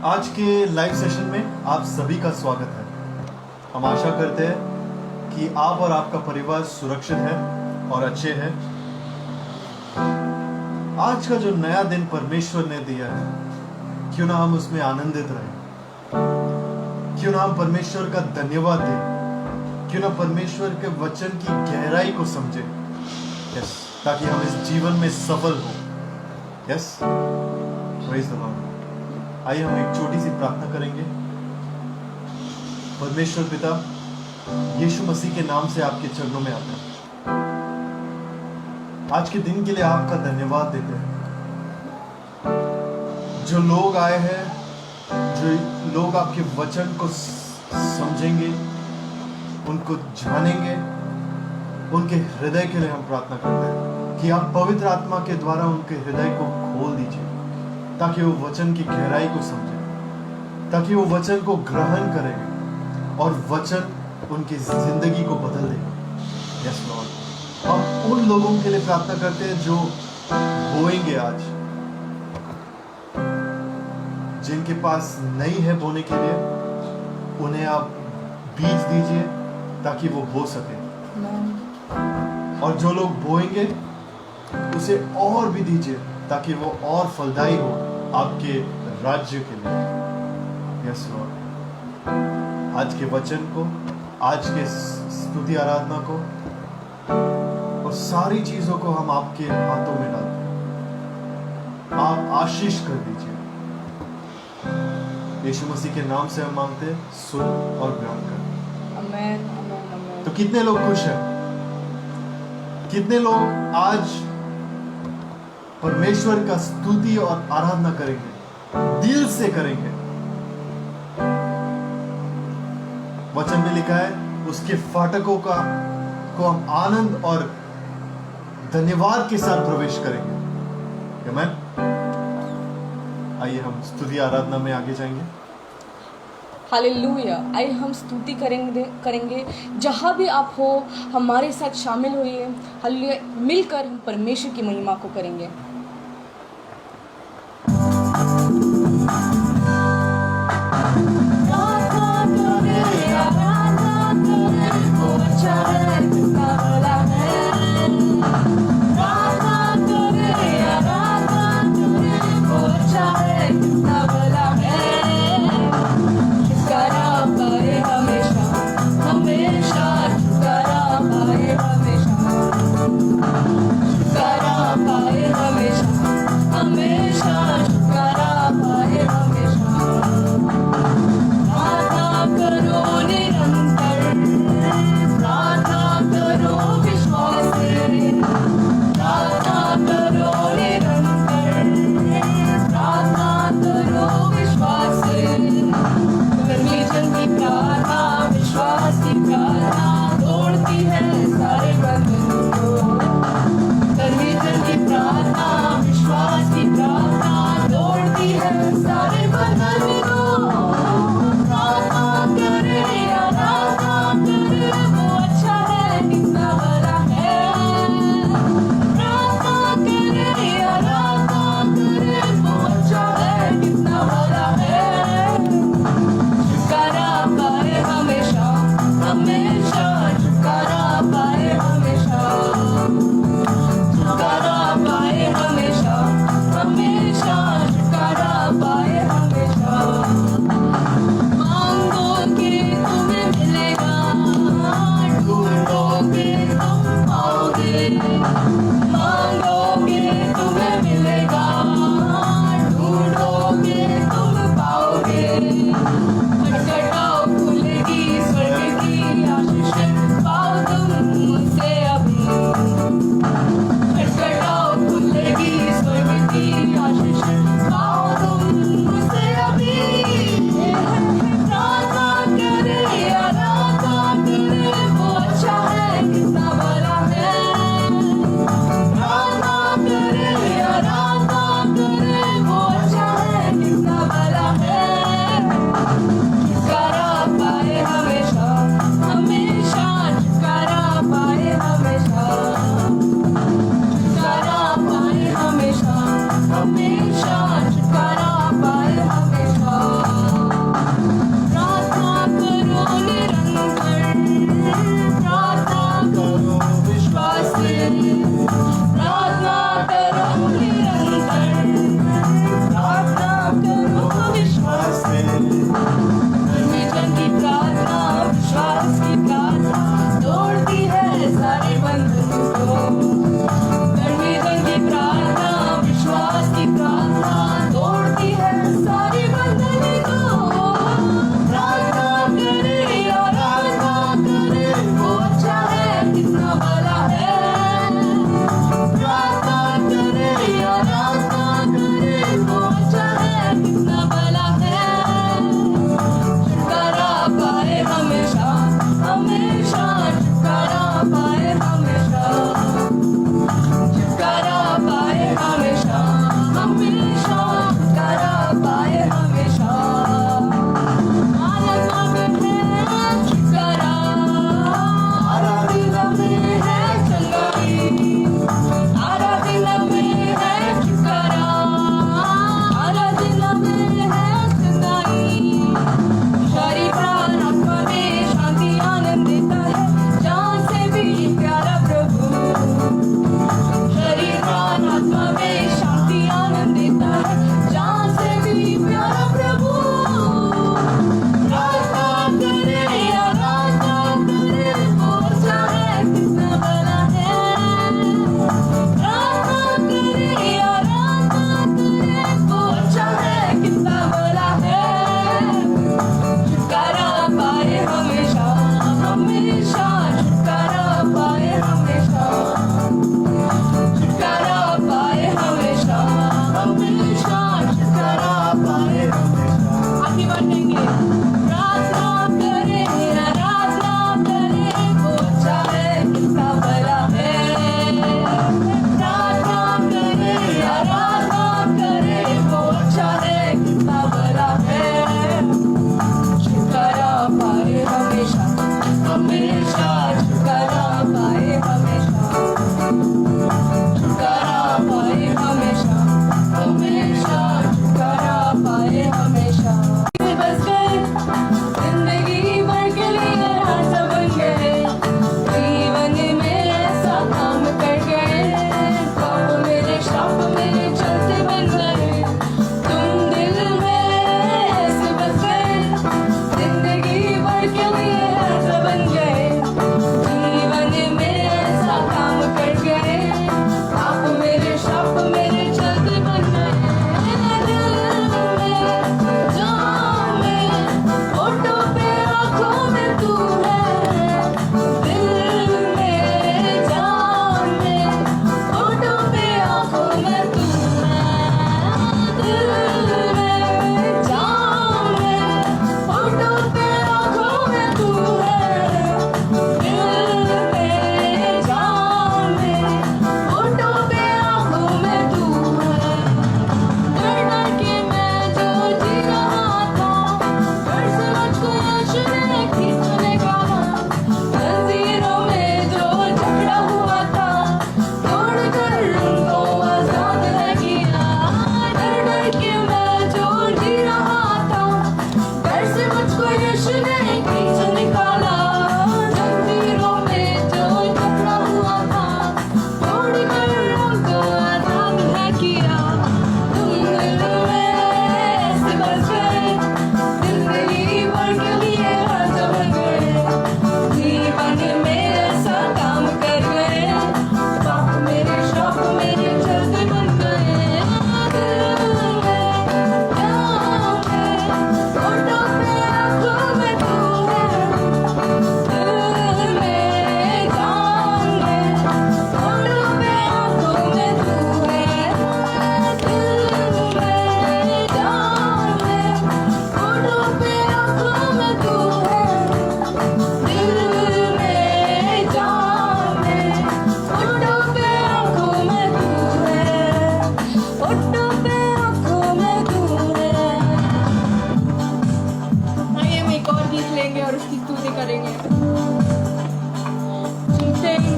आज के live session में आप सभी का स्वागत है। हम आशा करते हैं कि आप और आपका परिवार सुरक्षित है और अच्छे हैं। आज का जो नया दिन परमेश्वर ने दिया है, क्यों ना हम उसमें आनंदित रहें, क्यों ना हम परमेश्वर का धन्यवाद दें, क्यों ना परमेश्वर के वचन की गहराई को समझें, यस, ताकि हम इस जीवन में सफल हो। Yes, praise the Lord. आइए हम एक छोटी सी प्रार्थना करेंगे। परमेश्वर पिता, यीशु मसीह के नाम से आपके चरणों में आते हैं। आज के दिन के लिए आपका धन्यवाद देते हैं। जो लोग आए हैं, जो लोग आपके वचन को समझेंगे, उनको जानेंगे, उनके हृदय के लिए हम प्रार्थना करते हैं कि आप पवित्र आत्मा के द्वारा उनके हृदय को खोल दीजिए, ताकि वो वचन की गहराई को समझे, ताकि वो वचन को ग्रहण करेंगे और वचन उनकी जिंदगी को बदल देगा। Yes Lord. हम उन लोगों के लिए प्रार्थना करते हैं जो बोएंगे आज, जिनके पास नहीं है बोने के लिए, उन्हें आप बीज दीजिए ताकि वो बो सके। और जो लोग बोएंगे उसे और भी दीजिए ताकि वो और फलदायी हो आपके राज्य के लिए। Yes Lord. आज के वचन को, आज के स्तुति आराधना को और सारी चीजों को हम आपके हाथों में डालते हैं। आप आशीष कर दीजिए। यीशु मसीह के नाम से हम मांगते हैं, सुन और ग्रहण कर। आमीन, आमीन, आमीन। तो कितने लोग खुश हैं? कितने लोग आज परमेश्वर का स्तुति और आराधना करेंगे, दिल से करेंगे? वचन में लिखा है, उसके फाटकों को हम आनंद और धन्यवाद के साथ प्रवेश करेंगे। आमीन। आइए हम स्तुति आराधना में आगे जाएंगे। हालेलुया। आइए हम स्तुति करेंगे। जहाँ भी आप हो, हमारे साथ शामिल होइए। हालेलुया। मिलकर हम परमेश्वर की महिमा को करेंगे। हमेशा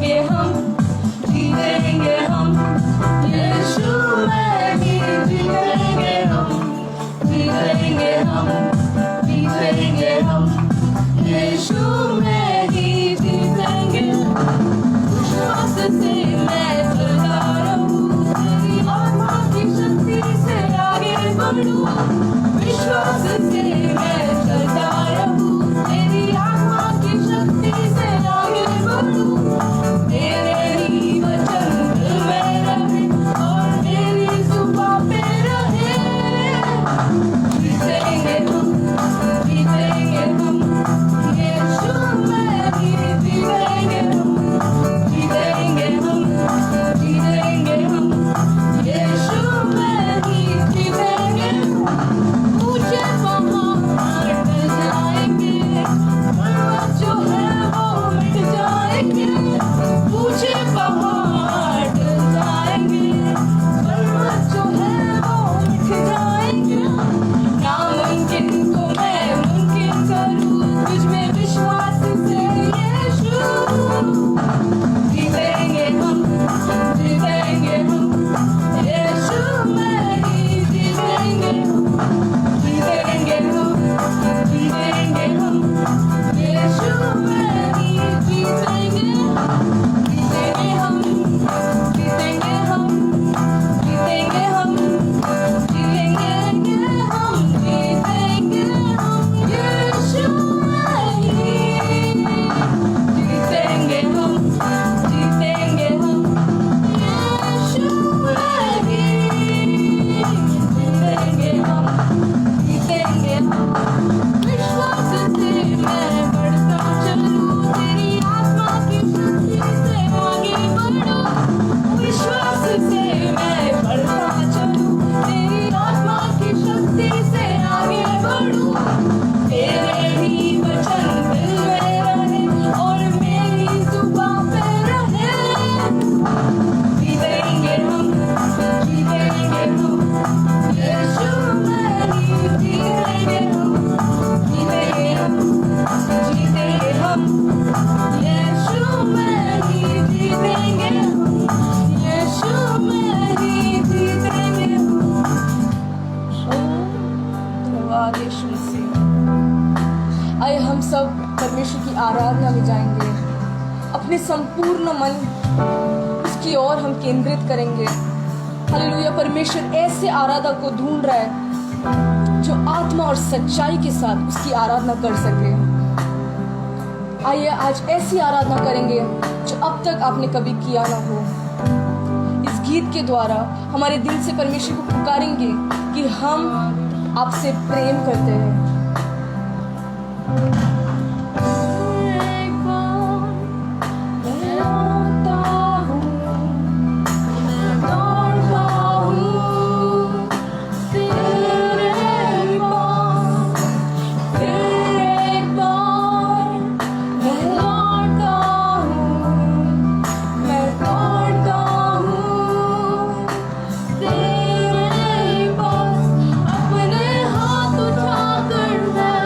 जीतेंगे हम, जीतेंगे हम, यीशु में ही जीतेंगे हम, जीतेंगे हम, जीतेंगे हम, यीशु में ही जीतेंगे। विश्वास से मैं चलता रहूं, तेरी आत्मा की शक्ति से आगे बढ़ूं। विश्वास से मैं चलता रहूं, तेरी आत्मा की शक्ति से आगे बढ़ूं। तेरे ही वचन दिल में रहे और मेरी जुबान पे रहे। जीतेंगे हम, जीतेंगे हम, यीशु में ही जीतेंगे हम, जीतेंगे हम, जीतेंगे हम, यीशु में ही जीतेंगे हम। ऊंचे पहाड़ टल जाएंगे, पर्वत जो है वो मिट जाएंगे। ऊंचे पहाड़ टल जाएंगे, पर्वत जो है वो मिट जाएंगे। नामुमकिन को मैं मुमकिन करूं, तुझ में विश्वास से यीशु। जीतेंगे हम, जीतेंगे हम, यीशु में ही जीतेंगे हम, जीतेंगे हम, जीतेंगे हम, यीशु में ही जीतेंगे। जीतेंगे हम, जीतेंगे हम, जीतेंगे हम, जीतेंगे हम, जीतेंगे हम, यीशु में ही जीतेंगे हम, जीतेंगे हम, यीशु में ही जीतेंगे हम, जीतेंगे हम। विश्वास से मैं बढ़ता चलूं, तेरी आत्मा की शक्ति से आगे बढ़ूं। विश्वास से मैं बढ़ता चलूं, तेरी आत्मा की शक्ति से आगे बढ़ूं। तेरे ही वचन दिल में रहे और मेरी जुबान पे रहे। जीतेंगे हम, जीतेंगे हम, यीशु में ही जीतेंगे हम, जीतेंगे हम, जीतेंगे हम, यीशु में ही जीतेंगे हम, यीशु में ही जीतेंगे हम। धन्यवाद यीशु मसीह। आइए हम सब परमेश्वर की आराधना में जाएंगे। अपने संपूर्ण मन उसकी ओर हम केंद्रित करेंगे। हालेलुया। परमेश्वर ऐसे आराधक को ढूंढ रहा है जो आत्मा और सच्चाई के साथ उसकी आराधना कर सके। आइए आज ऐसी आराधना करेंगे जो अब तक आपने कभी किया ना हो। इस गीत के द्वारा हमारे दिल से परमेश्वर को पुकारेंगे कि हम आपसे प्रेम करते हैं। अपने हाथ उठाकर मैं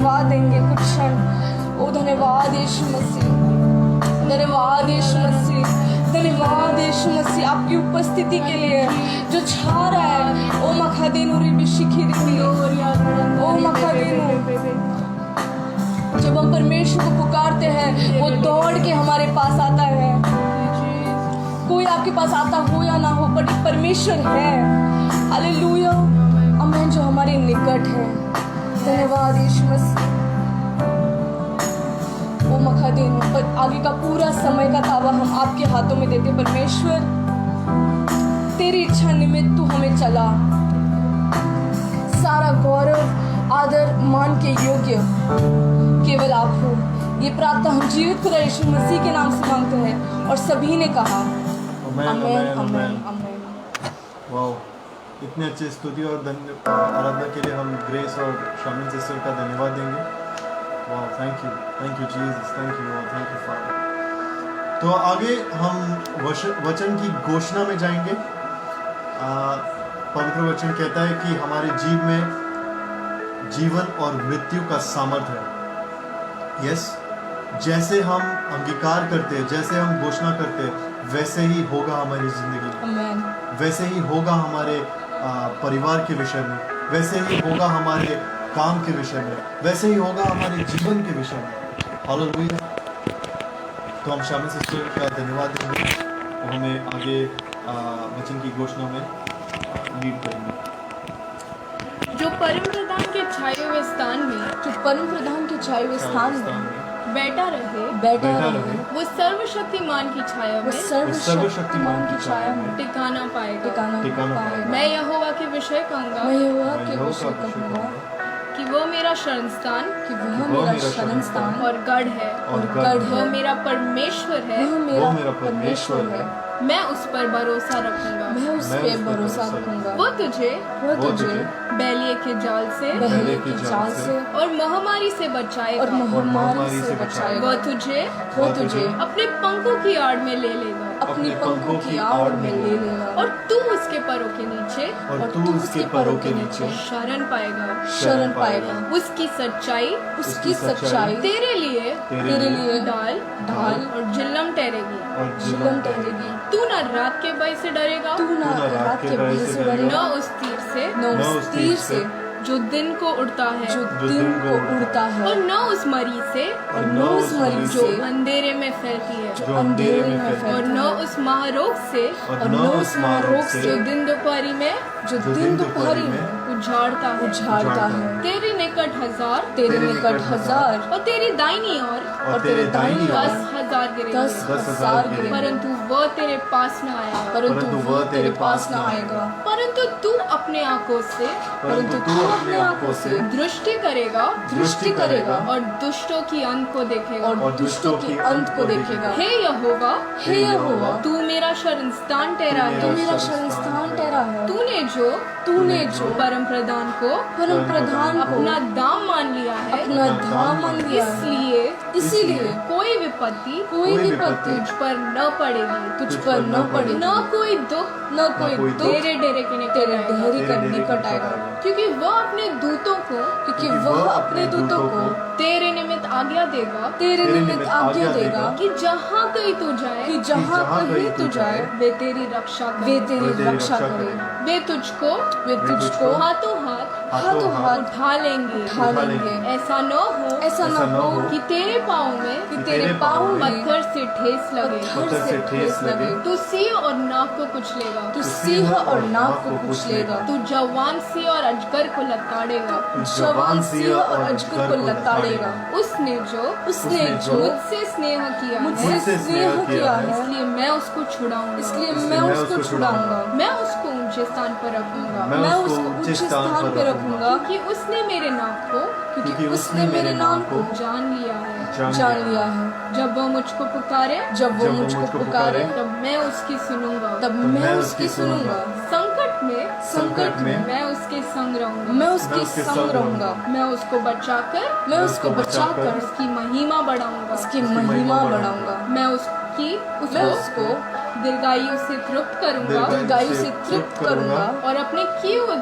धन्यवाद देंगे कुछ क्षण। ओ धन्यवाद यीशु मसीह, धन्यवाद यीशु मसीह, धन्यवाद यीशु मसीह आपकी उपस्थिति के लिए जो छा रहा है। ओ मखादेनु रिबिशिखी दी, ओ मखादेनु। जब हम परमेश्वर को पुकारते हैं वो दौड़ के हमारे पास आता है। कोई आपके पास आता हो या ना हो, बट एक परमेश्वर है, हालेलुया, आमीन, जो हमारे निकट है। धन्यवाद यीशु मसीह। वो मखादेनु, पर आगे का पूरा समय का तावा हम आपके हाथों में देते। परमेश्वर तेरी इच्छा निमित्त तू हमें चला। सारा गौरव आदर मान के योग्य केवल आप हो। ये प्रार्थना हम जीवित खुदा यीशु मसीह के नाम से मांगते हैं और सभी ने कहा आमेन, आमेन, आमेन, आमेन, आमेन। आमेन। वाओ, इतने अच्छे स्तुति और आराधना के लिए हम ग्रेस और शामिल सिस्टर का धन्यवाद देंगे। Wow, thank you Jesus, thank you father. तो आगे हम वचन की घोषणा में जाएंगे। पवित्र वचन कहता है कि हमारे जीव में जीवन और मृत्यु का सामर्थ्य है। यस, जैसे हम अंगीकार करते हैं, जैसे हम घोषणा करते हैं, वैसे ही होगा हमारी जिंदगी में, वैसे ही होगा हमारे परिवार के विषय में, वैसे ही होगा हमारे काम के विषय में, वैसे ही होगा हमारे जीवन के विषय में। हालेलुया। तो हम शामिल सिस्टर का धन्यवाद देंगे, वो हमें आगे वचन की घोषणा में लीड करेंगे। जो परम प्रधान के छाए हुए स्थान में, जो परम प्रधान के छाए हुए स्थान में बैठा रहे, वो सर्वशक्तिमान की छाया वो में सर्वशक्तिमान की छाया में टिकाना पाएगा। टिकाना पाएगा। मैं यहोवा के विषय कहूँगा मैं यहोवा के विषय कहूँगा कि वो मेरा शरण स्थान कि वह मेरा शरण स्थान और गढ़ है, और गढ़ वो है। मेरा परमेश्वर है। वह मेरा परमेश्वर है। मैं उस पर भरोसा रखूंगा। मैं उस पे भरोसा रखूंगा। वो तुझे बैलिए के जाल से, बहरे के जाल से और महामारी से बचाएगा। और महामारी से बचाएगा। वो तुझे अपने पंखों की आड़ में ले लेगा। अपनी पंखों की आड़ में ले लेगा। और तू उसके परों के नीचे और तू उसके पैरों के नीचे शरण पाएगा। शरण पाएगा। उसकी सच्चाई तेरे लिए ढाल और जिल्लम ठहरेगी। और जुल्म ठहरेगी। तू न रात के भय से डरेगा, तू ना रात के भय से न डरेगा, उस तीर से न उस तीर से जो दिन को उड़ता है, जो दिन को उड़ता है, और न उस मरी से और न उस मरी जो से अंधेरे में फैलती है, जो अंधेरे में और फैलती न है, उस महारोग से और न उस महारोग जो से दिन दोपहरी में जो दिन दोपहरी में उजाड़ता है। उजाड़ता है। तेरे निकट 1000 तेरे निकट 1000 और तेरी दाहिनी ओर और तेरे दाहिनी ओर 10,000 गिरेंगे, 10,000 गिरेंगे, परंतु वह तेरे पास न आएगा। परंतु वह तेरे पास न आएगा। परंतु तू अपने आंखों से परंतु तू अपने आंखों से दृष्टि करेगा दृष्टि करेगा और दुष्टों की अंत को देखेगा। और दुष्टों की अंत को देखेगा। हे यहोवा, हे यहोवा, तू मेरा शरण स्थान ठहरा तू है। मेरा शरण स्थान ठहरा है। तूने जो परम प्रधान को अपना दाम मान लिया है, अपना धाम मान लिया है। इसीलिए कोई विपत्ति तुझ पर न पड़ेगी, तुझ पर न पड़ेगी, न कोई दुख न कोई दुख तेरे डेरे के निकट तेरे आएगा। डेरे के निकट आएगा। क्योंकि वह अपने दूतों को क्योंकि वह अपने दूतों को तेरे निमित्त आज्ञा देगा तेरे निमित्त आज्ञा देगा कि जहाँ कहीं तू जाए, कि जहाँ कहीं तू जाए वे तेरी रक्षा वे करे। तेरी रक्षा करे। वे तुझको हाथों हाथ उठा लेंगे। ऐसा न हो कि तेरे पाँव में पत्थर से ठेस लगे। तू सिंह और नाग को कुचलेगा। तू सिंह और नाग को कुचलेगा। तू जवान सिंह और अजगर को लताड़ेगा। जवान सिंह और अजगर को लताड़ेगा। उसने जो मुझसे स्नेह किया मुझसे है, स्नेह किया है, इसलिए मैं उसको छुड़ाऊंगा। इसलिए मैं उसको छुड़ाऊंगा। मैं उसको ऊंचे स्थान पर रखूंगा। मैं उसको ऊंचे स्थान पर रखूंगा। क्योंकि उसने मेरे नाम को जान लिया है। जब वह मुझको पुकारे, तब मैं उसकी सुनूंगा। संकट में मैं उसके संग रहूंगा। मैं उसको बचाकर उसकी महिमा बढ़ाऊंगा। उसकी मैं उसको दीर्घायु से तृप्त करूंगा दीर्घायु से तृप्त करूंगा और अपने किए हुए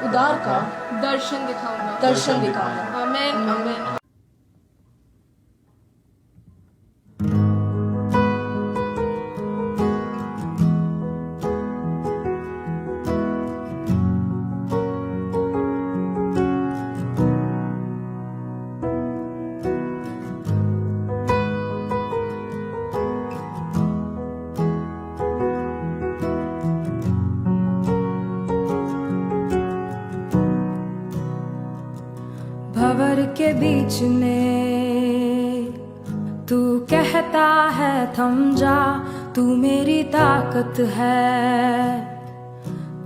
उदार का दर्शन दिखाऊंगा दर्शन दिखाऊंगा। आमेन आमेन। भंवर के बीच में तू कहता है थम जा, तू मेरी ताकत है,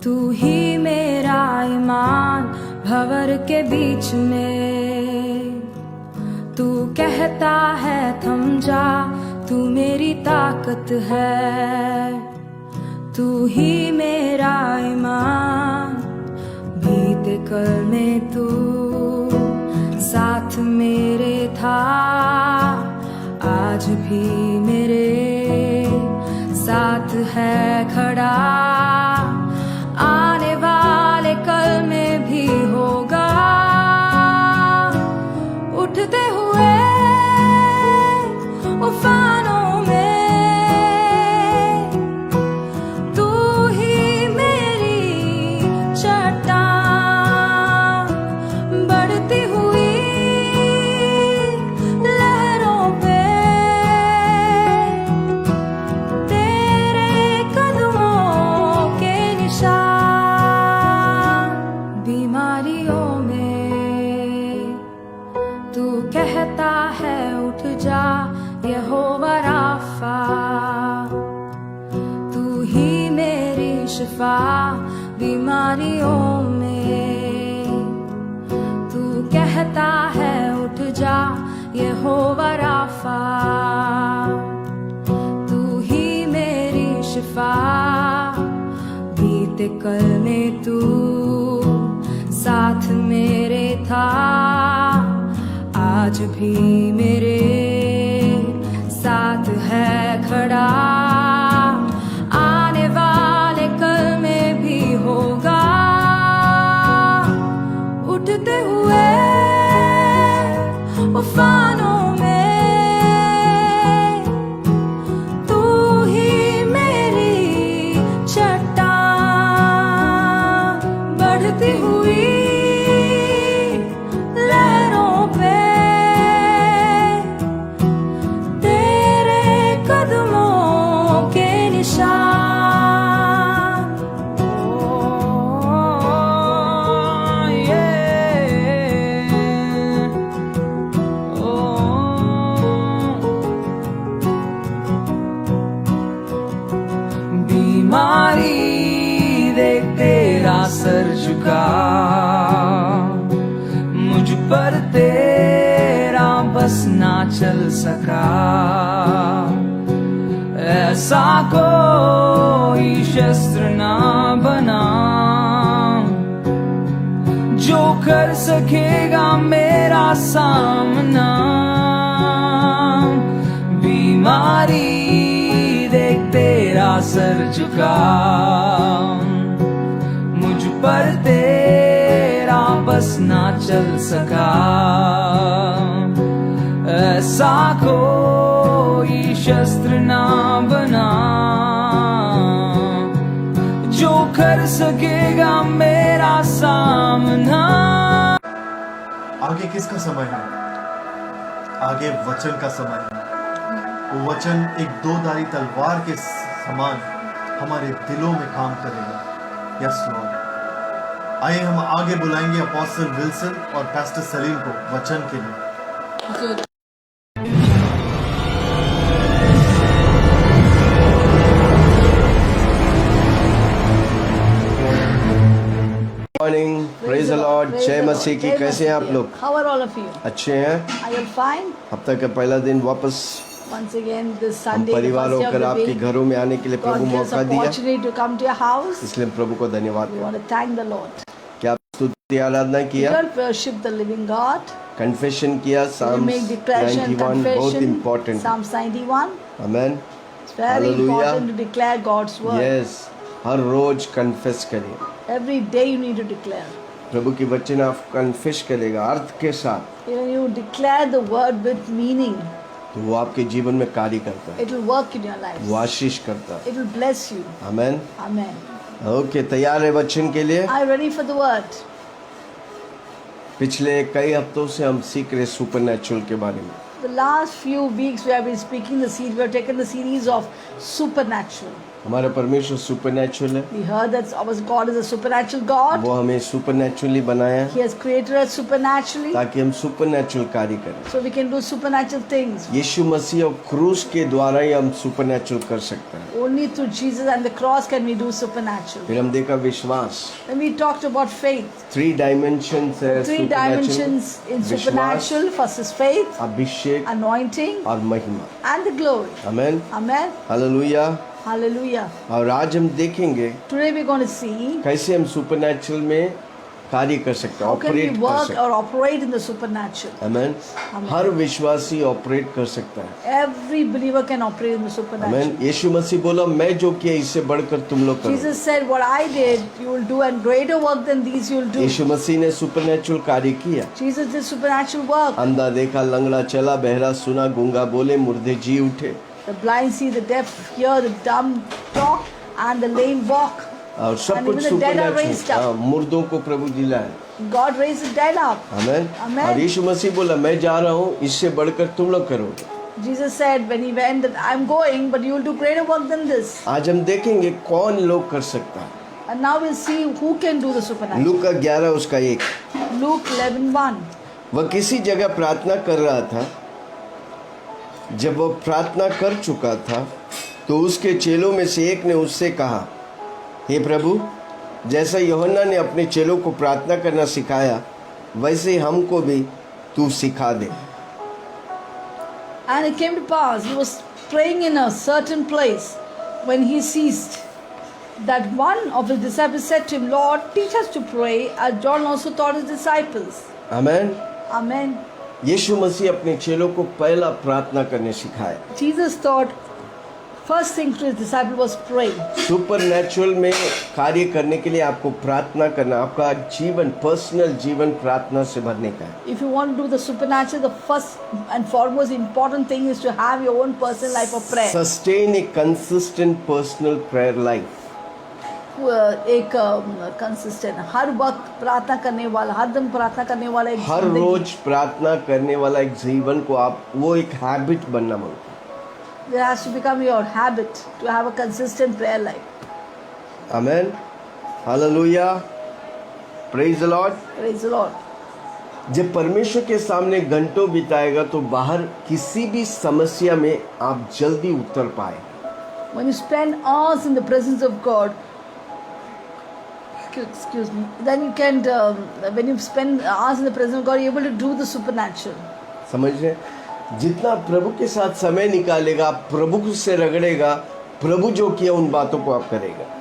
तू ही मेरा ईमान। भंवर के बीच में तू कहता है थम जा, तू मेरी ताकत है, तू ही मेरा ईमान। बीते कल में तू साथ मेरे था, आज भी मेरे साथ है खड़ा, आने वाले कल में भी होगा। उठते हुए उफानों में तू ही मेरी चट्टान, बढ़ती हुई लहरों पे तेरे कदमों के निशान। बीमारियों में तू कहता है उठ जा, यहोवा राफा, तू ही मेरी शिफा। बीमारियों में तू कहता है उठ जा, यहोवा राफा, तू ही मेरी शिफा। बीते कल में तू साथ मेरे था, आज भी मेरे साथ है खड़ा, आने वाले कल में भी होगा। उठते हुए उफानों में तू ही मेरी चट्टान, बढ़ती हुई लहरों पे तेरे कदमों के निशान। बीमारी देख तेरा सर झुका, मुझ पर तेरा बस ना चल सका। ऐसा कोई शस्त्र ना बना जो कर सकेगा मेरा सामना। बीमारी देख तेरा सर झुका, मुझ पर तेरा बस ना चल सका। ऐसा कोई शस्त्र ना बना जो कर सकेगा मेरा सामना। आगे किसका समय है? आगे वचन का समय है। वो वचन एक दो-धारी तलवार के समान हमारे दिलों में काम करेगा। Yes Lord. आइए हम आगे बुलाएंगे अपोस्टल विल्सन और पास्टर सलीम को वचन के लिए। मॉर्निंग, प्रेज द लॉर्ड, जय मसीह की। कैसे हैं आप लोग? How are all of you? अच्छे हैं? I am fine. हफ्ते का पहला दिन वापस Once again this हम Sunday, the परिवार first day होकर of the आपके week, घरों में आने के लिए प्रभु God gives मौका दिया, opportunity to come to your house. इसलिए हम प्रभु को धन्यवाद We करते want to thank the Lord. हैं। क्या आप स्तुति आराधना We किया, don't worship the living God. Confession किया, We Psalms make declaration, 91 बहुत confession. Important. Psalms 91. Amen. It's very Hallelujah. important to declare God's word. Yes, हर रोज कन्फेस करिए। Every day you need to declare. प्रभु की वचन आप कन्फेस करेगा अर्थ के साथ, When you declare the word with meaning, तो वो आपके जीवन में कार्य करता है, it will work in your life. वो आशीष करता है। It will bless you. Amen. Amen. Okay, तैयार है वचन के लिए? Are you ready for the word? पिछले कई हफ्तों से हम सीख रहे सुपरनैचुरल के बारे में। The last few weeks we have been speaking the series. We have taken the series of supernatural. हमारा परमेश्वर सुपरनैचुरल है, We heard that our God is a supernatural God. वो हमें सुपरनैचुरली बनाया है He has created us supernaturally, ताकि हम supernatural कार्य करें। so we can do supernatural things. यीशु मसीह और क्रूस के द्वारा ही हम सुपरनैचुरल कर सकते हैं। Only through Jesus and the cross can we do supernatural. फिर हम देखा विश्वास, When we talked about faith, 3 dimensions है three supernatural, dimensions in विश्वास, supernatural. First is faith, Abhishek anointing, और महिमा। and the glory. Amen, Amen. Hallelujah. Hallelujah. और आज हम देखेंगे Today we're going to see कैसे हम सुपरनैचुरल में कार्य कर सकते हैं, how can we ऑपरेट कर work सकते हैं। or operate in the supernatural. Amen. Amen. हर विश्वासी ऑपरेट कर सकता है। Every believer can operate in the supernatural. आमेन। यीशु मसीह बोला, मैं जो किया इससे बढ़कर तुम लोग करो। Jesus said, what I did, you will do, and greater work than these you will do. यीशु मसीह ने सुपरनैचुरल कार्य किया। Jesus did supernatural work. अंधा देखा, लंगड़ा चला, बहरा सुना, गूंगा बोले, मुर्दे जी उठे। The blind see, the deaf hear, the dumb talk, and the lame walk. और सब And कुछ even the dead are raised supernatural. up. मुर्दों को प्रभु जिलाए। God raised the dead up. Amen. Amen. और यीशु मसीह बोला, मैं जा रहा हूँ, इससे बढ़कर तुम लोग करोगे। Jesus said when he went that I'm going, but you will do greater work than this. आज हम देखेंगे कौन लोग कर सकता है। And now we'll see who can do the supernatural. लूका 11 उसका 1। Luke 11:1. वह किसी जगह प्रार्थना कर रहा था। जब वह प्रार्थना कर चुका था तो उसके चेलों में से एक ने उससे कहा, हे प्रभु, जैसा यूहन्ना ने अपने चेलों को प्रार्थना करना सिखाया, वैसे हमको भी तू सिखा दे। And it came to pass, he was praying in a certain place when he ceased, that one of his disciples said to him, Lord, teach us to pray, as John also taught his disciples. Amen. Amen. यीशु मसीह अपने चेलों को पहला प्रार्थना करने सिखाया। Jesus taught first thing to his disciple was pray. Supernatural में कार्य करने के लिए आपको प्रार्थना करना, आपका जीवन, पर्सनल जीवन प्रार्थना से भरने का है। If you want to do the supernatural, the first and foremost important thing is to have your own personal life of prayer. Sustain A consistent personal prayer life. एक कंसिस्टेंट हर वक्त प्रार्थना करने वाला, हर दिन प्रार्थना करने वाला एक हर जिंदगी। रोज प्रार्थना करने वाला एक जीवन को आप वो एक हैबिट बनना मांगते हैं। There has to become your habit to have a consistent prayer life. Amen, hallelujah, praise the Lord. Praise the Lord. जब परमेश्वर के सामने घंटों बिताएगा तो बाहर किसी भी समस्या में आप जल्दी उतर पाए। When you spend hours in the presence of God, excuse me, then you can, when you spend hours in the presence of God, you're able to do the supernatural. समझ रहे? जितना प्रभु के साथ समय निकालेगा, प्रभु से रगड़ेगा, प्रभु जो किया उन बातों को आप करेगा।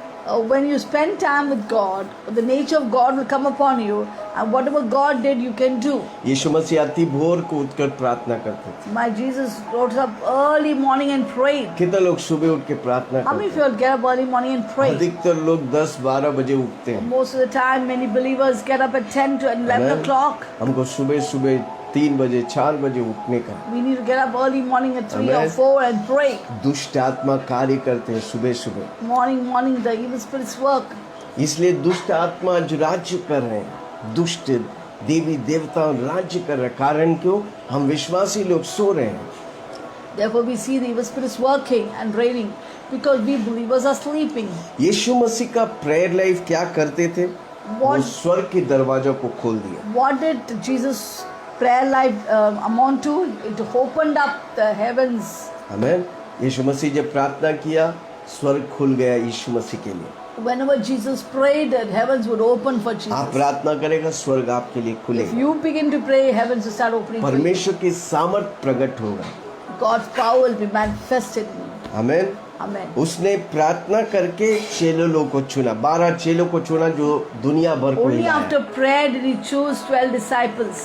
When you spend time with God, the nature of God will come upon you, and whatever God did, you can do. यीशु मसीह अति भोर को उठकर प्रार्थना करते थे। My Jesus rose up early morning and prayed. कितने लोग सुबह उठ के प्रार्थना How many करते of हैं? you all get up early morning and pray? अधिकतर लोग 10-12 बजे उठते हैं। Most of the time, many believers get up at 10 to 11 Amen. o'clock. हमको सुबह सुबह 3 बजे 4 बजे उठने का। We need to get up early morning at 3 or Amen. 4 and pray. दुष्ट आत्मा कार्य करते हैं सुबह सुबह, Morning, the evil spirits work. इसलिए दुष्ट आत्मा जो राज्य कर रहे हैं, दुष्ट देवी देवता राज्य कर रहे हैं। कारण क्यों? हम विश्वासी लोग सो रहे हैं। Therefore, we see the evil spirits working and reigning because we believers are sleeping. यीशु मसीह का प्रेयर लाइफ क्या करते थे? वो स्वर्ग के दरवाजों को खोल दिया। What did Jesus' prayer life amount to? It opened up the heavens. आमेन। यीशु मसीह जब प्रार्थना किया, स्वर्ग खुल गया यीशु मसीह के लिए। Whenever Jesus prayed, the heavens would open for आप Jesus. प्रार्थना करेगा, स्वर्ग आपके लिए If खुलेगा। you begin to pray, heavens will start opening for you. परमेश्वर की सामर्थ प्रकट होगा। God's power will be manifested in you. Amen. Amen. उसने प्रार्थना करके चेलों को चुना, 12 चेलों को चुना जो दुनिया भर को Only हिलाया। after prayer did he choose 12 disciples.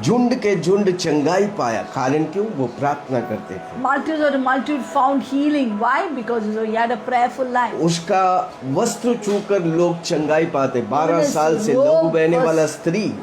झुंड के झुंड चंगाई पाया, कारण क्यों? वो प्रार्थना करते थे। Multitude found healing. Why? Because he had a prayerful life. उसका वस्त्र छूकर लोग चंगाई पाते। 12 When साल से his लहू robe बहने was- वाला स्त्री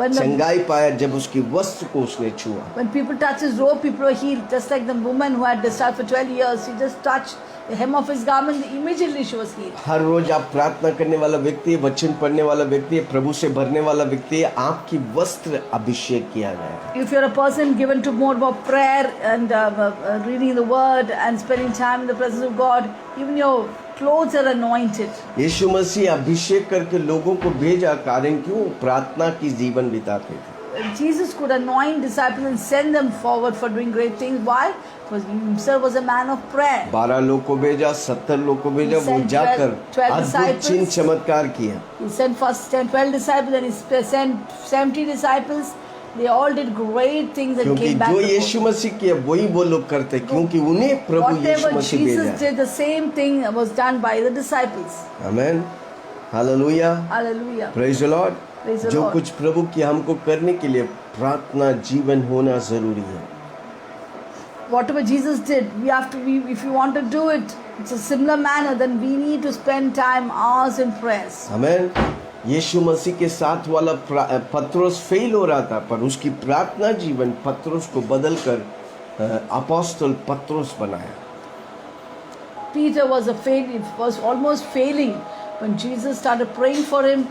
When the- चंगाई पाया जब उसकी वस्त्र को उसने छुआ। When people touched his robe, people were healed. Just like the woman who had discharge for 12 years, she just touched the hem of his garment, immediately she was healed. हर रोज आप प्रार्थना करने वाला व्यक्ति है, वचन पढ़ने वाला व्यक्ति है, प्रभु से भरने वाला व्यक्ति है, आपकी वस्त्र अभिषेक किया गया है। If you're a person given to more about prayer and reading the word and spending time in the presence of God, even your clothes are anointed. यीशु मसीह अभिषेक करके लोगों को भेजा, कारण क्यों? प्रार्थना की जीवन बिताते थे। Jesus could anoint disciples and send them forward for doing great things. Why? Because he himself was a man of prayer. 12 लोग को भेजा, 70 लोग को भेजा, He वो sent जाकर 12 अद्भुत disciples. चिन्ह चमत्कार किया। He sent first 12 disciples and he sent 70 disciples. They all did great things and क्योंकि came back. जो to यीशु God. मसीह किया वही वो लोग करते, क्योंकि उन्हें प्रभु यीशु Whatever मसीह Jesus भेजा। did, the same thing was done by the disciples. Amen, hallelujah, Hallelujah. Praise the Lord. Praise the जो Lord. कुछ प्रभु की हमको करने के लिए प्रार्थना जीवन होना जरूरी है। Whatever Jesus did, we have to. If you want to do it, it's a similar manner. Then we need to spend time, hours in prayers. आमेन। यीशु मसीह के साथ वाला पत्रोस फेल हो रहा था, पर उसकी प्रार्थना जीवन पत्रोस को बदलकर अपोस्तल पत्रोस बनाया। Peter was almost failing when Jesus started praying for him.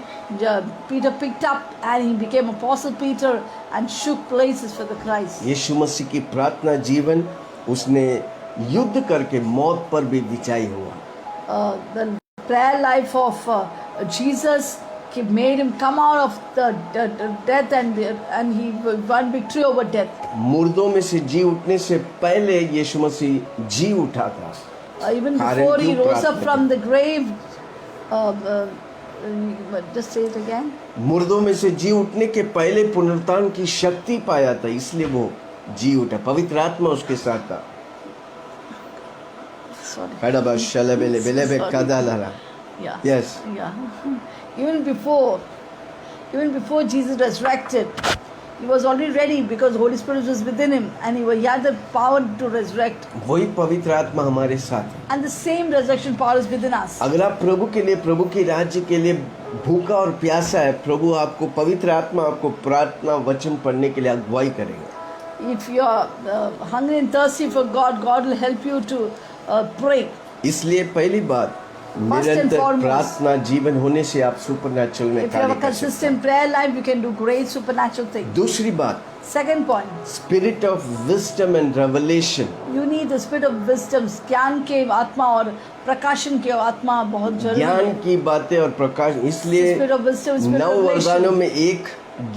Peter picked up and he became Apostle Peter and shook places for the Christ. यीशु मसीह की प्रार्थना जीवन उसने युद्ध करके मौत पर भी विजयी हुआ। The prayer life of Jesus made him come out of the death and he won victory over death. मुर्दों में से जी उठने से पहले यीशु मसीह जी उठा था। Even कारण before he क्यों rose up प्रार्थना from the grave, just say it again. मुर्दों में से जी उठने के पहले पुनरुत्थान की शक्ति पाया था, इसलिए वो जी उठा। पवित्र आत्मा उसके साथ था। Sorry. हड़बा शलबेले बेलेबे कदालरा। Yeah. Yes. Yeah. Even before Jesus resurrected, he was already ready because the Holy Spirit was within him and he had the power to resurrect. वही पवित्र आत्मा हमारे साथ है। And the same resurrection power is within us. अगर आप प्रभु के लिए, प्रभु के राज्य के लिए भूखा और प्यासा है, प्रभु आपको, पवित्र आत्मा आपको प्रार्थना वचन पढ़ने के लिए अगुवाई करेगा। If you are hungry and thirsty for God, God will help you to pray. इसलिए पहली बात, and निरंतर foremost, प्रार्थना जीवन होने से आप सुपरनैचुरल में If you have कार्य a कर सकते consistent prayer life, you can do great supernatural हैं। things. दूसरी बात, Second point, spirit of wisdom and revelation. you need the spirit of wisdom. ज्ञान के आत्मा और प्रकाशन के आत्मा बहुत जरूरी ज्ञान है. की बातें और प्रकाश, इसलिए Spirit of wisdom, spirit 9 of वरदानों revelation. में एक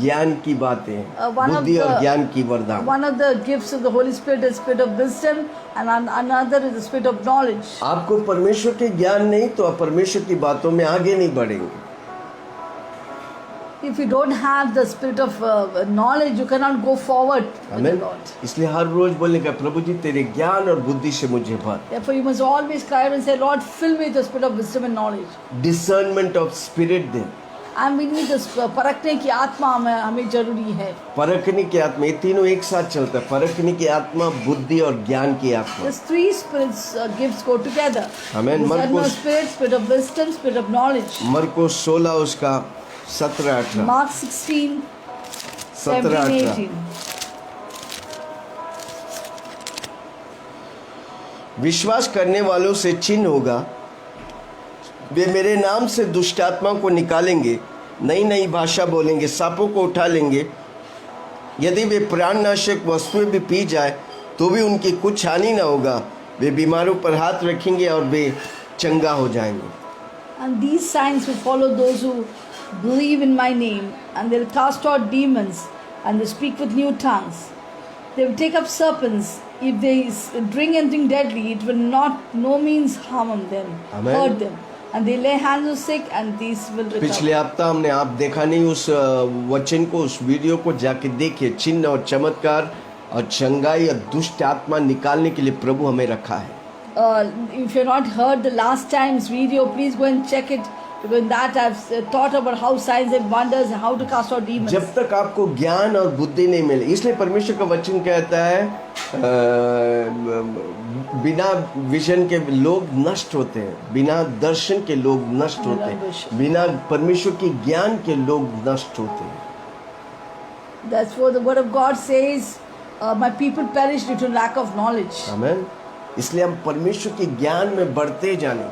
ज्ञान की बातें, One of बुद्धि और the- ज्ञान की वरदान। One of the gifts of the Holy Spirit is spirit of wisdom, and another is the spirit of knowledge. आपको परमेश्वर के ज्ञान नहीं तो आप परमेश्वर की बातों में आगे नहीं बढ़ेंगे। If you don't have the spirit of knowledge, you cannot go forward with the आमीन। Lord. इसलिए हर रोज बोलने का, प्रभु जी तेरे ज्ञान और बुद्धि से मुझे भर। Therefore, you must always cry out and say, Lord, fill me with the spirit of wisdom and knowledge. Discernment of spirit they. And we need this परखने की आत्मा हमें जरूरी है. परखने की आत्मा, ये तीनों एक साथ चलता है। परखने की आत्मा, बुद्धि और ज्ञान की आत्मा। These three spirits gifts go together. Amen. Discernment Marcos- of spirit, spirit of wisdom, spirit of knowledge. मरकुस 16 उसका 17-18। Mark 16, 17-18। 17-18. विश्वास करने वालों से चिन्ह होगा, वे मेरे नाम से दुष्ट आत्मा को निकालेंगे, नई नई भाषा बोलेंगे, सांपों को उठा लेंगे, यदि वे प्राणनाशक वस्तुएं भी पी जाए तो भी उनकी कुछ हानि न होगा, वे बीमारों पर हाथ रखेंगे और वे चंगा हो जाएंगे। And these signs will follow those who believe in my name, and they'll cast out demons, and they speak with new tongues. They will take up serpents. If they drink anything deadly, it will not no means harm them, Amen. hurt them. And they lay hands on sick, and these will पिछले recover. हफ्ता हमने, आप देखा नहीं उस वचन को, उस वीडियो को जाके देखिए। चिन्ह और चमत्कार और चंगाई और दुष्ट आत्मा निकालने के लिए प्रभु हमें रखा है। If you've not heard the last time's video, please go and check it. Because in that I've taught about how signs and wonders and how to cast out demons. जब तक आपको ज्ञान और बुद्धि नहीं मिले, इसलिए परमेश्वर का वचन कहता है बिना विजन के लोग नष्ट होते हैं, बिना दर्शन के लोग नष्ट होते हैं, बिना परमेश्वर के ज्ञान के लोग नष्ट होते हैं. That's what the word of God says, my people perish due to lack of knowledge. आमीन. इसलिए हम परमेश्वर के ज्ञान में बढ़ते जाने,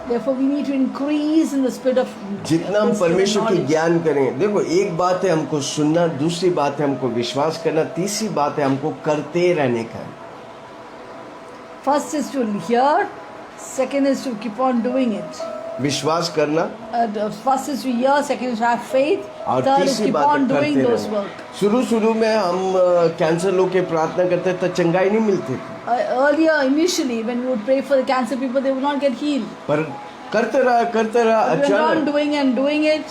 Therefore we need to increase in the spirit of जितना हम wisdom and परमेश्वर की knowledge. ज्ञान करें. देखो, एक बात है हमको सुनना, दूसरी बात है हमको विश्वास करना, तीसरी बात है हमको करते रहने का. First is to hear, second is to keep on doing it. विश्वास करना, First is to hear, second is to have faith, और third is तीसरी keep बात है on doing करते those रहना. work. शुरू में हम कैंसर लोग के प्रार्थना करते तो चंगाई नहीं मिलती थी, Earlier, initially, when we would pray for the cancer people, they would not get healed. पर करते रहा We went on अचानक doing and doing it.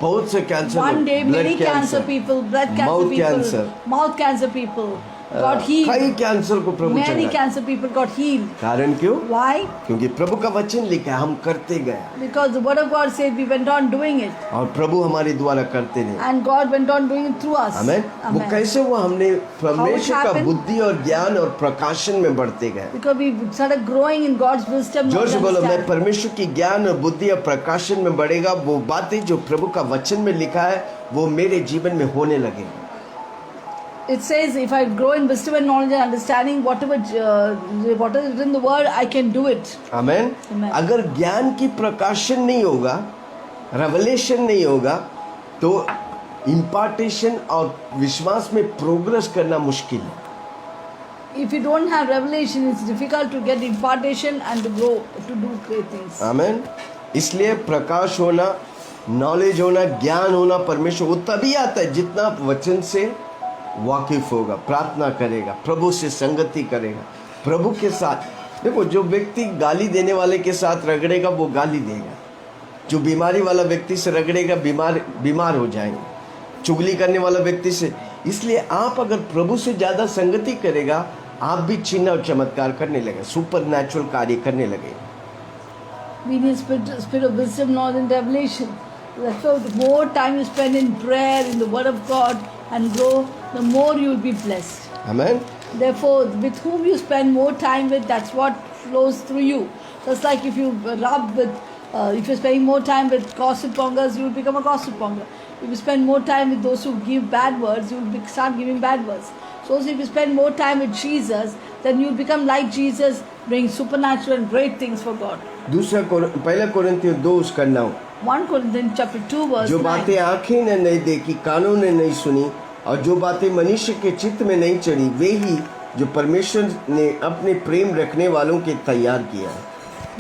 बहुत से कैंसर One day, लोग, many blood cancer people, blood cancer Mouth people, cancer. mouth cancer people got healed. कई cancer को प्रभु Many चंगाई. cancer people got healed. कारण क्यों? Why? क्योंकि प्रभु का वचन लिखा है, हम करते गए Because the word of God said we went on doing it. और प्रभु हमारे द्वारा करते रहे. And God went on doing it through us. आमेन. वो Amen. कैसे हुआ? हमने परमेश्वर का happened? बुद्धि और ज्ञान और प्रकाशन में बढ़ते गए. Because we started growing in God's wisdom. जोर से बोलो, मैं understanding. परमेश्वर की ज्ञान और बुद्धि और प्रकाशन में बढ़ेगा. वो बातें जो प्रभु का वचन में लिखा है वो मेरे जीवन में होने लगे. It says, if I grow in wisdom and knowledge and understanding, whatever what is in the word, I can do it. Amen. Amen. अगर ज्ञान की प्रकाशन नहीं होगा, रेवलेशन नहीं होगा, तो इम्पार्टेशन और विश्वास में प्रोग्रेस करना मुश्किल है. If you don't have revelation, it's difficult to get impartation and to grow, to do great things. आमेन. इसलिए प्रकाश होना, नॉलेज होना, ज्ञान होना परमेश्वर वो तभी आता है जितना वचन से वाकिफ होगा, प्रार्थना करेगा, प्रभु से संगति करेगा, प्रभु के साथ. देखो, जो व्यक्ति गाली देने वाले के साथ रगड़ेगा वो गाली देगा, जो बीमारी वाला व्यक्ति से रगड़ेगा बीमार हो जाएंगे, चुगली करने वाला व्यक्ति से. इसलिए आप अगर प्रभु से ज़्यादा संगति करेगा, आप भी चिन्ह और चमत्कार करने लगे, सुपर नेचुरल कार्य करने लगे. We need spirit of wisdom, knowledge and revelation. Therefore, the more time you spend in prayer, in the word of God and grow, the more you will be blessed. Amen. Therefore, with whom you spend more time with, that's what flows through you. Just like if you rub with, if you're spending more time with gossip mongers, you will become a gossip monger. If you spend more time with those who give bad words, you will start giving bad words. So if you spend more time with Jesus, then you will become like Jesus, doing supernatural and great things for God. पहला कोरिन्थियों 2 उसका 9. 1 Corinthians chapter 2 verse जो 9. बातें आंखें ने नहीं देखी, कानों ने नहीं सुनी, और जो बातें मनुष्य के चित्त में नहीं चढ़ी, वे ही जो परमेश्वर ने अपने प्रेम रखने वालों के तैयार किया है.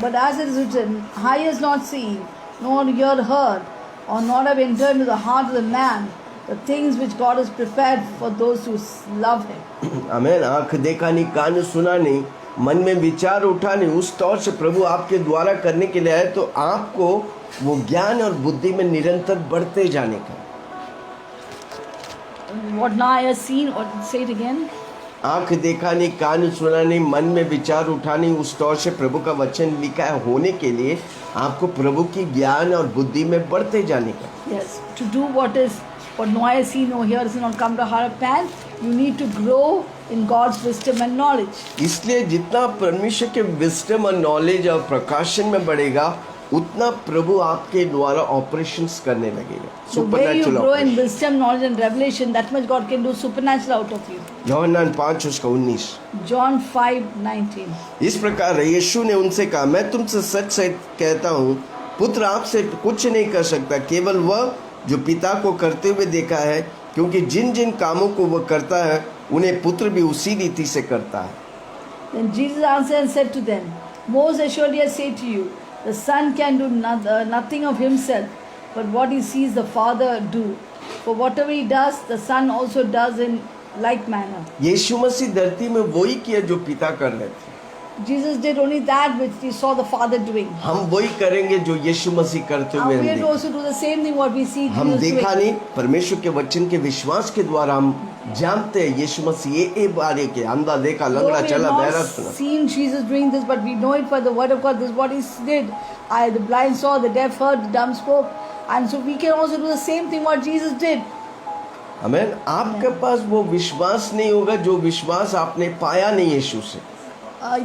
But as it is written, eye has not seen, nor ear heard, or nor have entered into the heart of the man, the things which God has prepared for those who love Him. आमेन. आंख देखा नहीं, कान सुना नहीं, मन में विचार उठा नहीं, उस तौर से प्रभु आपके द्वारा करने के लिए आए, तो आपको वो ज्ञान और बुद्धि में निरंतर बढ़ते जाने का. What now I have seen, or say it again. आंख देखा नहीं, कान सुना नहीं, मन में विचार उठा नहीं, उस तौर से प्रभु का वचन लिखा है होने के लिए आपको प्रभु की ज्ञान और बुद्धि में बढ़ते जाने का. Yes, to do what no eye has seen, no ear has not come to the heart of man, you need to grow in God's wisdom and knowledge. इसलिए जितना परमेश्वर के विजडम और नॉलेज और प्रकाशन में बढ़ेगा, उतना प्रभु आपके द्वारा ऑपरेशंस करने लगेगा. The way you supernatural grow in operation. wisdom, knowledge and revelation, that much God can do supernatural out of you. यूहन्ना 5 उसका 19. John 5:19. इस प्रकार यीशु ने उनसे कहा, मैं तुमसे सच सच कहता हूँ, पुत्र आपसे कुछ नहीं कर सकता, केवल वह जो पिता को करते हुए देखा है, क्योंकि जिन जिन कामों को वह करता है उन्हें पुत्र भी उसी रीति से करता है. Then Jesus answered and said to them, most assuredly I say to you, the Son can do nothing of himself, but what he sees the Father do. For whatever he does, the Son also does in like manner. यीशु मसीह धरती में वही किया जो पिता कर रहे थे. Jesus did only that which he saw the Father doing. हम वही करेंगे जो यीशु मसीह करते हुए And we हम have to देखें. also do the same thing what we see हम Jesus देखा doing. नहीं, परमेश्वर के वचन के विश्वास के द्वारा हम जानते हैं यीशु मसीह ये बारे के अंधा देखा Though लंगड़ा we चला have बहरा not सुना seen Jesus doing this, but we know it by the word of God. This is what he did. The blind saw, the deaf heard, the dumb spoke. And so we can also do the same thing what Jesus did. आमेन। आपके पास वो विश्वास नहीं होगा जो विश्वास आपने पाया नहीं यीशु से।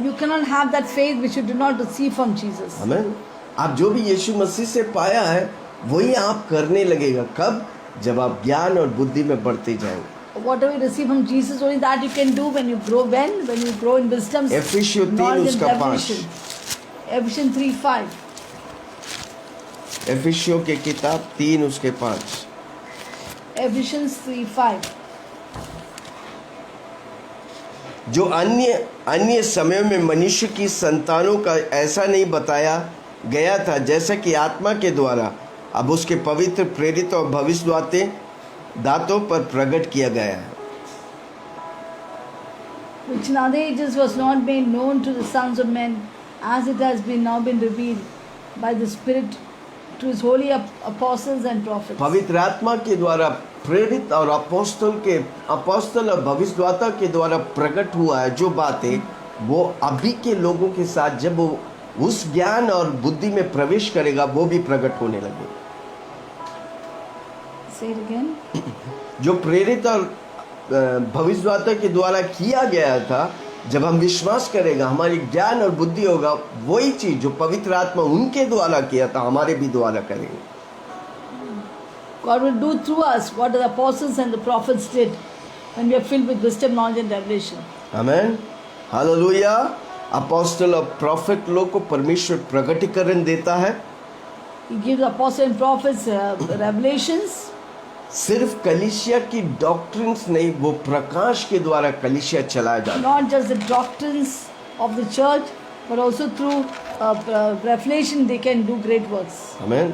You cannot have that faith which you do not receive from Jesus. आमेन। आप जो भी यीशु मसीह से पाया है वही आप करने लगेगा। कब? जब आप ज्ञान और बुद्धि में बढ़ते जाएंगे। Whatever you receive from Jesus, only that you can do when you grow. When you grow in wisdom, Ephesians 3 knowledge and उसका 5। revelation. Ephesians 3:5. एफिसियों के किताब 3 उसके 5। Ephesians 3:5. जो अन्य समयों में मनुष्य की संतानों का ऐसा नहीं बताया गया था जैसा कि आत्मा के द्वारा अब उसके पवित्र प्रेरित और भविष्यद्वक्ता दातों पर प्रकट किया गया है। Which in other ages was not made known to the sons of men, as it has now been revealed by the Spirit to his holy apostles and prophets. पवित्र आत्मा के द्वारा प्रेरित और अपोस्तल और भविष्यद्वक्ता के द्वारा प्रकट हुआ है जो बातें वो अभी के लोगों के साथ जब वो उस ज्ञान और बुद्धि में प्रवेश करेगा वो भी प्रकट होने लगे। Say it again. जो प्रेरित और भविष्यद्वक्ता के द्वारा किया गया था जब हम विश्वास करेगा हमारी ज्ञान और बुद्धि होगा वही चीज जो पवित्र आत्मा उनके द्वारा किया था हमारे भी द्वारा करेंगे। God will do through us what the apostles and the prophets did when we are filled with wisdom, knowledge and revelation. Amen. Hallelujah. Apostle और प्रॉफिट लोग को परमेश्वर प्रकटीकरण देता है। He gives apostles and prophets revelations. सिर्फ कलीसिया की डॉक्ट्रिन्स नहीं वो प्रकाश के द्वारा कलीसिया चलाया जाता है। Not just the doctrines of the church, but also through revelation they can do great works. आमेन।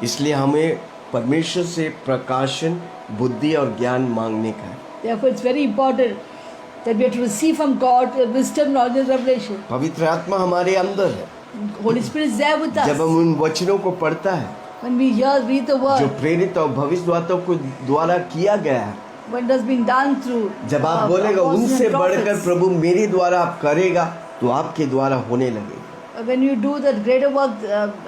इसलिए हमें परमेश्वर से प्रकाशन बुद्धि और ज्ञान मांगने का है। Therefore, it's very important that we have to receive from God wisdom, knowledge, and revelation. पवित्र आत्मा हमारे अंदर है। Holy Spirit is there with us. जब हम उन वचनों को पढ़ता है When we read the जो word, प्रेरित और भविष्यद्वक्ताओं को द्वारा किया गया है when it has been done through. जब आप बोलेगा apostles उनसे and बढ़कर prophets. प्रभु मेरे द्वारा आप करेगा तो आपके द्वारा होने लगेगा। When you do that greater work,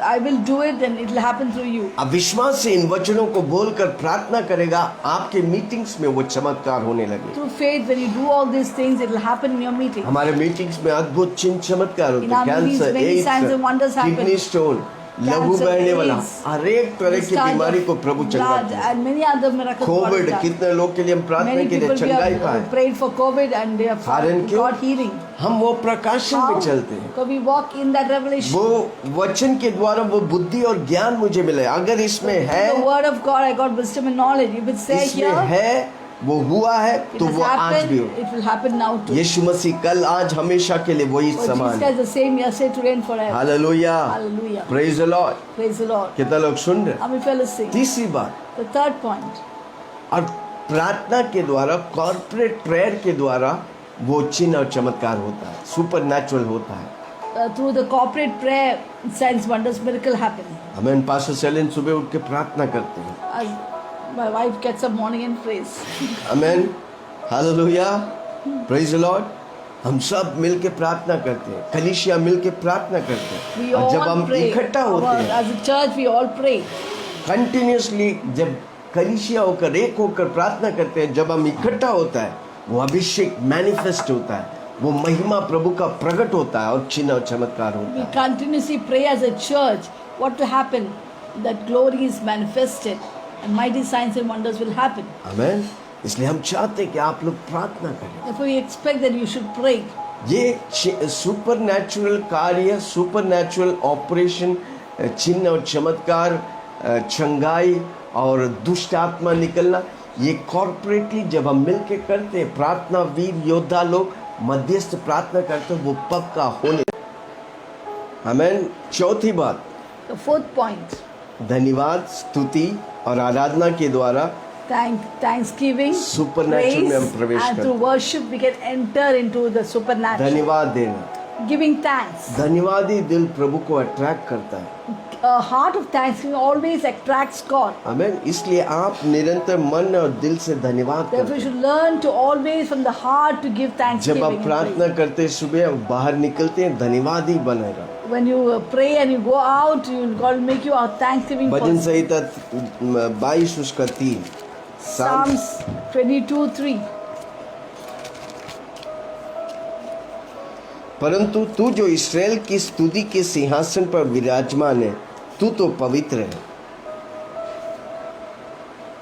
I will do it, and it will happen through you. अब विश्वास से इन वचनों को बोलकर प्रार्थना करेगा आपके मीटिंग्स में वो चमत्कार होने लगे। Through faith, when you do all these things, it will happen in your meeting. हमारे मीटिंग्स में अद्भुत चिन्ह चमत्कार होते In our हैं। meetings, cancer, many signs and wonders AIDS, happen. Kidney stone, लघु Cancer, बहने वाला AIDS, हर एक तरह की discharge बीमारी of को प्रभु blood, चंगाते हैं। and many other miracles God has Covid done. कितने लोग के लिए हम प्रार्थना Many के लिए people we चंगाई have पाए। prayed for COVID and they have कारण क्यों? got healing. हम वो प्रकाशन में चलते हैं। Because we walk in that revelation. वो वचन के द्वारा वो बुद्धि और ज्ञान मुझे मिले। अगर इसमें है The word of God, I got wisdom and knowledge. If it's there इसमें here, है वो हुआ है it तो has वो आज happened, भी हो। it will happen now too. यीशु मसीह कल आज हमेशा के लिए वही For समान Jesus है। is the same yesterday, today and forever. Hallelujah. Hallelujah. Praise the Lord. Praise the Lord. कितना लोग सुन रहे? How many fellows sing? तीसरी बात The third point. और प्रार्थना के द्वारा कॉर्पोरेट प्रेयर के द्वारा वो चिन्ह और चमत्कार होता है सुपर नेचुरल होता है। Through the corporate prayer, signs, wonders, miracle happen. हमें पास्टर सेलिन सुबह उठ के प्रार्थना करते हैं। As my wife gets up morning and prays. Amen. Hallelujah. Praise the Lord. हम सब मिलके प्रार्थना करते हैं। कलीसिया मिलके प्रार्थना करते हैं। We और जब all हम pray. इकट्ठा होते हैं As a church, we all pray. Continuously जब कलीसिया होकर एक होकर प्रार्थना करते हैं जब हम इकट्ठा होता है वो अभिषेक मैनिफेस्ट होता है वो महिमा प्रभु का प्रकट होता है और चिन्ह और चमत्कार होता We है। continuously pray as a church. What will happen? That glory is manifested and mighty signs and wonders will happen. आमेन। इसलिए हम चाहते हैं कि आप लोग प्रार्थना करें। Therefore, we expect that you should pray. ये सुपर नेचुरल कार्य सुपर नेचुरल ऑपरेशन चिन्ह और चमत्कार चंगाई और दुष्ट आत्मा निकलना ये कॉर्पोरेटली जब हम मिलके करते हैं प्रार्थना वीर योद्धा लोग मध्यस्थ प्रार्थना करते हैं वो पक्का होने। आमेन। चौथी बात The fourth point. धन्यवाद स्तुति और आराधना के द्वारा Thanksgiving, Supernatural में हम praise, प्रवेश and करते through हैं। worship we can enter into the supernatural. धन्यवाद देना। Giving thanks. धन्यवादी दिल प्रभु को अट्रैक्ट करता है। heart of thanksgiving always attracts God. आमेन। इसलिए आप निरंतर मन और दिल से धन्यवाद Therefore, you करें। should learn to always from the heart to give जब thanksgiving. आप and प्रार्थना praise. करते हैं, सुबह बाहर निकलते हैं, धन्यवाद ही बनेगा। When you pray and you go out, God will make you a thanksgiving bhajan person. संहिता 22 उसका 3। Psalms 22:3. परंतु तू जो इस्राएल की स्तुति के सिंहासन पर विराजमान है, तू तो पवित्र है।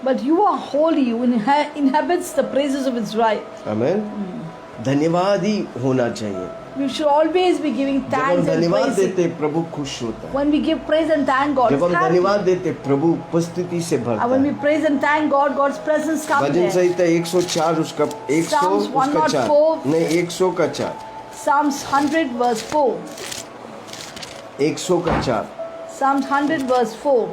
But you are holy, who inhabits the praises of Israel. आमेन। धन्यवाद ही होना चाहिए। We should always be giving जब हम thanks and धन्यवाद praise. देते हैं, प्रभु खुश होता है। When we give praise and thank God, जब हम it's happy. धन्यवाद देते हैं, प्रभु उपस्थिति से भरता And when we है। praise and thank God, God's presence comes bhajan there. संहिता 104 उसका 100 Psalms उसका 4 104. नहीं 100 का 4 Psalms 100 verse 4. 100 का 4 Psalms 100 verse 4.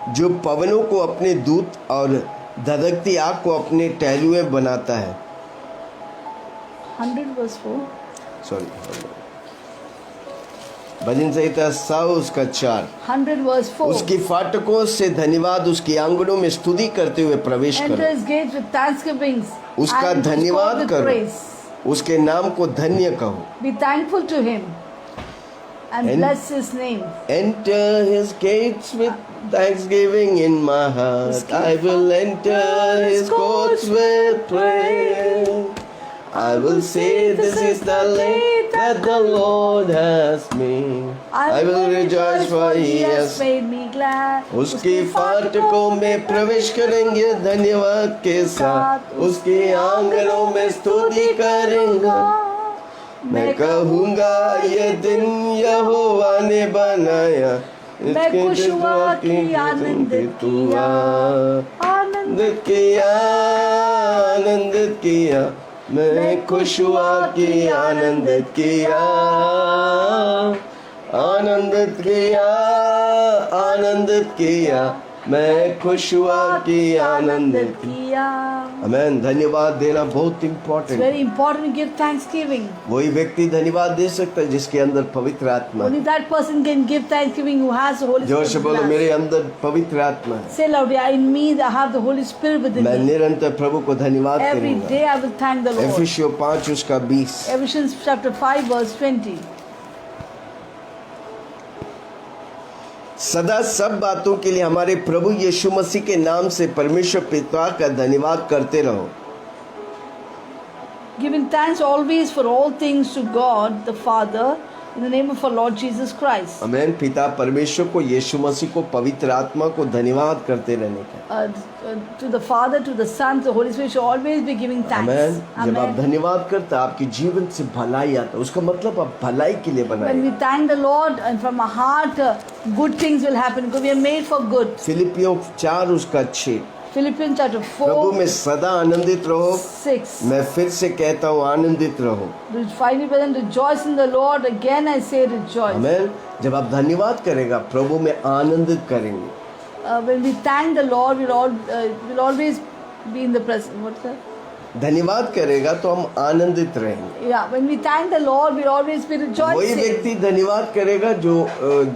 जो पवनों को अपने दूत और धधकती आग को अपने टहलुए बनाता है। 100 verse 4. सॉरी, भजन संहिता 100 उसका 4 100 verse 4. उसकी फाटकों से धन्यवाद, उसकी आंगनों में स्तुति करते हुए प्रवेश Enter करो। his gates with thanksgivings. उसका and his धन्यवाद court with करो, praise. उसके नाम को धन्य कहो। Be thankful to him and And- bless his name. Enter his gates with thanksgiving in my heart. I will enter his courts with praise. I will say, this is the day that the Lord has made. I will rejoice for he has made me glad. उसकी फाटकों में प्रवेश करेंगे धन्यवाद के साथ, उसके आंगनों में स्तुति करेंगे। मैं कहूँगा ये दिन यहोवा ने बनाया, मैं खुश हुआ कि आनंदित किया, आनंदित किया, आनंदित किया। मैं खुश हुआ कि आनंदित किया, आनंदित किया, आनंदित किया। मैं खुश हुआ कि आनंदित किया। आमेन। धन्यवाद देना बहुत It's इम्पोर्टेंट very है। important to give thanksgiving. वही व्यक्ति धन्यवाद दे सकता है जिसके अंदर पवित्र आत्मा Only है। that person can give thanksgiving who has the Holy जोर से Spirit. बोलो, within us. मेरे अंदर पवित्र आत्मा है। Say loudly, in me I have the Holy Spirit within मैं me. निरंतर प्रभु को धन्यवाद Every करूंगा। day I will thank the Lord. एफिसियों 5 उसका 20। Ephesians chapter 5 verse 20. सदा सब बातों के लिए हमारे प्रभु यीशु मसीह के नाम से परमेश्वर पिता का धन्यवाद करते रहो। Giving thanks always for all things to God the Father in the name of our Lord Jesus Christ. आमेन। पिता परमेश्वर को, यीशु मसीह को, पवित्र आत्मा को धन्यवाद करते रहने का। To the Father, to the Son, to the Holy Spirit should always be giving thanks. आमेन। जब आप Amen. धन्यवाद करते हैं, आपके जीवन से भलाई आता है। उसका मतलब आप भलाई के लिए When बनाए। we thank the Lord and from our heart, good things will happen because we are made for good. फिलिपियों 4 उसका 6। Philippians chapter प्रभु 4, में सदा आनंदित रहो। 6. मैं फिर से कहता हूँ, आनंदित रहो। Finally, brethren, rejoice in the Lord. Again, I say rejoice. आमेन। जब आप धन्यवाद करेगा, प्रभु में आनंदित करेंगे। When we thank the Lord, we'll always be in the presence. What's that? धन्यवाद करेगा तो हम आनंदित रहेंगे। Yeah, when we thank the Lord, we'll always be वही rejoicing. व्यक्ति धन्यवाद करेगा जो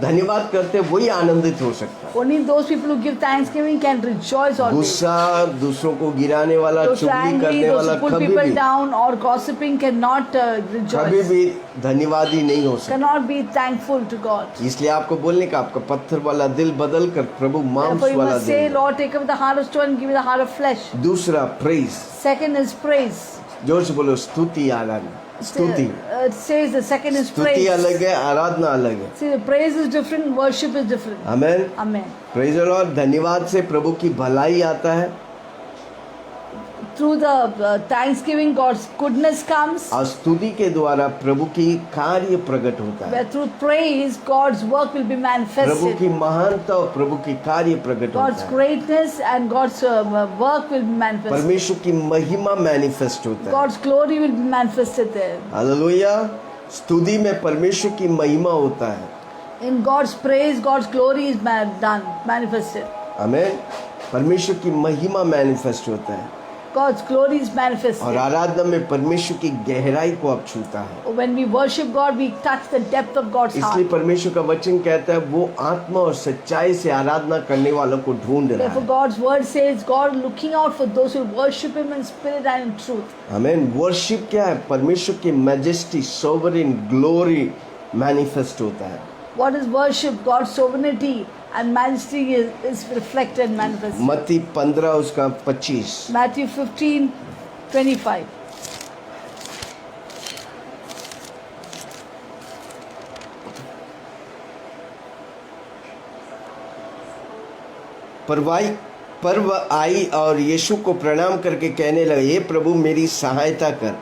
धन्यवाद करते हैं, वही आनंदित हो सकता है। Only those people who give thanksgiving can rejoice always. गुस्सा, दूसरों को गिराने वाला, Those who are चुगली angry, करने those वाला who pull कभी people भी down or gossiping cannot कभी rejoice. भी धन्यवादी नहीं हो सकता। Cannot be thankful to God. इसलिए आपको बोलने का, आपका पत्थर वाला दिल बदल कर प्रभु मांस Therefore, you वाला must say, दिल। Lord, take up the heart of stone and give me the heart of flesh. दूसरा प्रेज, Second is praise. जोर से बोलो, स्तुति आराधना। स्तुति, It says the second is स्तुति praise. अलग है, आराधना अलग है। See, the praise is different, worship is different. Amen. Amen. Praise the Lord. धन्यवाद से प्रभु की भलाई आता है Through the thanksgiving, God's goodness comes. और स्तुति के द्वारा प्रभु की कार्य प्रकट होता है। Where through praise, God's work will be Prabhu manifested. की महानता और प्रभु की कार्य प्रकट God's होता है। greatness and God's work will be manifested. परमेश्वर की महिमा मैनिफेस्ट होता है। God's glory will be manifested there. Hallelujah. स्तुति में परमेश्वर की महिमा होता है। In God's praise, God's glory is manifested. आमेन। परमेश्वर की महिमा मैनिफेस्ट होता है। God's glory is और manifested. आराधना में परमेश्वर की गहराई को आप छूता है। When we worship God, we touch the depth of God's इसलिए heart. परमेश्वर का वचन कहता है वो आत्मा और सच्चाई से आराधना करने वालों को ढूंढ रहा Therefore, है। God's word says, God looking out for those who worship Him in spirit and in truth. आमीन। वर्शिप क्या है? परमेश्वर की मैजेस्टी, सोवरेन ग्लोरी मैनिफेस्ट होता है। What is worship? God's sovereignty and majesty is reflected and manifested. मत्ती 15 उसका 25। Matthew 15:25. पर्व आई और यीशु को प्रणाम करके कहने लगे, हे प्रभु मेरी सहायता कर।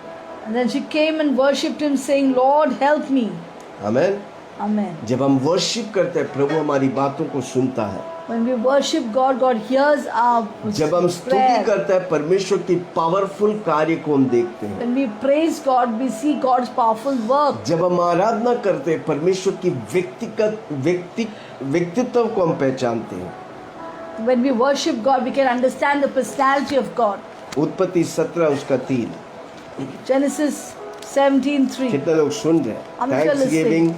And then she came and worshipped Him, saying, Lord, help me. आमीन। Amen. जब हम वर्शिप करते हैं प्रभु हमारी बातों को सुनता है। When we worship God, God hears our जब हम स्तुति prayer. करते हैं परमेश्वर की पावरफुल कार्य को हम देखते हैं। When we praise God, we see God's powerful work. जब हम आराधना करते हैं परमेश्वर की व्यक्तित्व को हम पहचानते हैं। When we worship God, we can understand the personality of God. उत्पत्ति 17 उसका 3। Genesis 17:3. कितने लोग सुन रहे हैं? I'm sure Thanksgiving,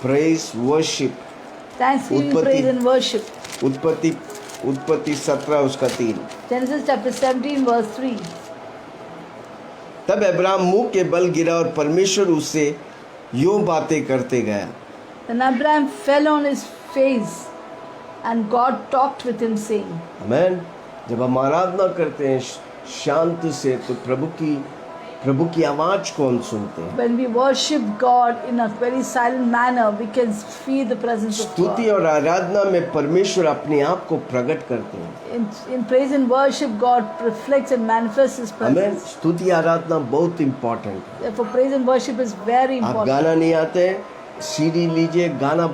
praise, worship. Thanksgiving, उत्पत्ति- praise and worship. उत्पत्ति 17 उसका 3। Genesis chapter 17 verse 3. तब अब्राहम मुंह के बल गिरा और परमेश्वर उससे यूं बातें करते गया। Then Abraham fell on his face, and God talked with him, saying. आमीन। जब हम आराधना करते हैं शांत से तो प्रभु की आवाज को हम सुनते हैं। When we worship God in a very silent manner, we can feel the presence of स्तुति God. और आराधना में परमेश्वर अपने आप को प्रकट करते हैं। In praise and worship, God reflects and manifests His आमीन। presence. स्तुति आराधना बहुत इम्पोर्टेंट है। Therefore, praise and worship is very आप important. गाना नहीं आते, सीडी लीजिए, गाना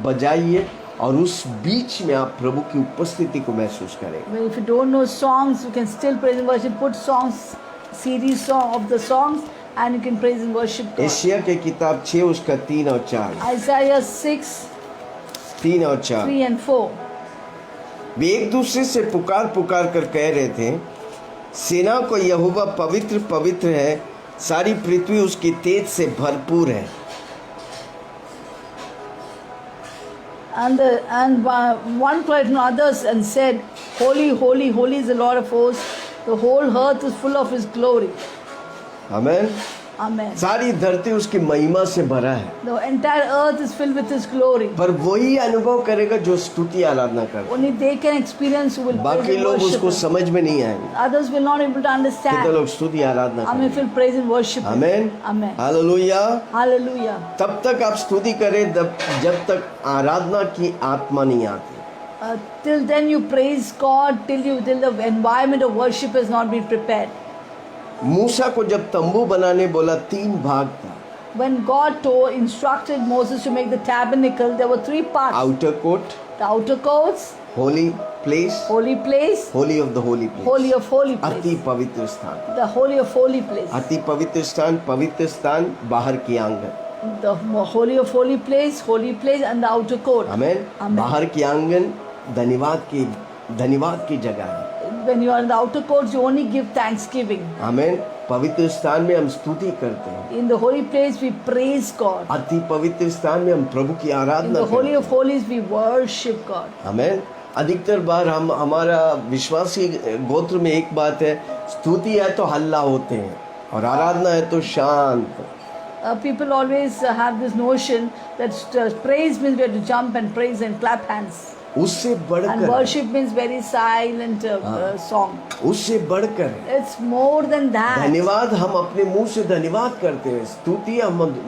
बजाइए और उस बीच में आप प्रभु की उपस्थिति को महसूस करें। Well, if you don't know songs, you can still praise and worship. Put songs, CD song of the songs, and you can praise and worship God. Asia के किताब 6 उसका 3 और 4। Isaiah 6, 3 और 4। 3 and 4. वे एक दूसरे से पुकार कर कह रहे थे, सेना को यहोवा पवित्र पवित्र है, सारी पृथ्वी उसकी तेज से भरपूर है। And one cried to others and said, Holy, holy, holy is the Lord of hosts. The whole earth is full of His glory. आमीन। Amen. सारी धरती उसकी महिमा से भरा है। The entire earth is filled with His glory. पर वही अनुभव करेगा जो स्तुति आराधना करता Only they can experience who will है। praise बाकी and लोग worship उसको Him. समझ में नहीं आएंगे। Others will not be able to कितने understand. लोग स्तुति आराधना How many करेंगे? will praise and worship Him? आमीन। Amen. हालेलुया। Hallelujah. तब तक आप स्तुति करें जब तक आराधना की आत्मा नहीं आती। Till then you praise God till the environment of worship has not been prepared. मूसा को जब तंबू बनाने बोला 3 भाग था। When God instructed Moses to make the tabernacle, there were 3 parts. Outer court, The outer courts, holy place, holy place, Holi of the holy place, holy of holy अति place. पवित्र स्थान। The holy of holy place. अति पवित्र स्थान बाहर की आंगन। The holy of holy place and the outer court. आमीन। Amen. बाहर की आंगन धन्यवाद की जगह है। When you are in the outer courts, you only give thanksgiving. आमीन। पवित्र स्थान में हम स्तुति करते हैं। In the holy place, we praise God. अति पवित्र स्थान में हम प्रभु की In आराधना the holy करते of holies, we worship God. हैं। आमीन। अधिकतर बार हमारा विश्वासी गोत्र में एक बात है, स्तुति है तो हल्ला होते हैं और आराधना है तो शांत। People always have this notion that praise means we have to jump and praise and clap hands. उससे And बढ़कर worship means very silent song. उससे बढ़कर It's more than that. धन्यवाद हम अपने मुंह से धन्यवाद करते हैं। स्तुति हम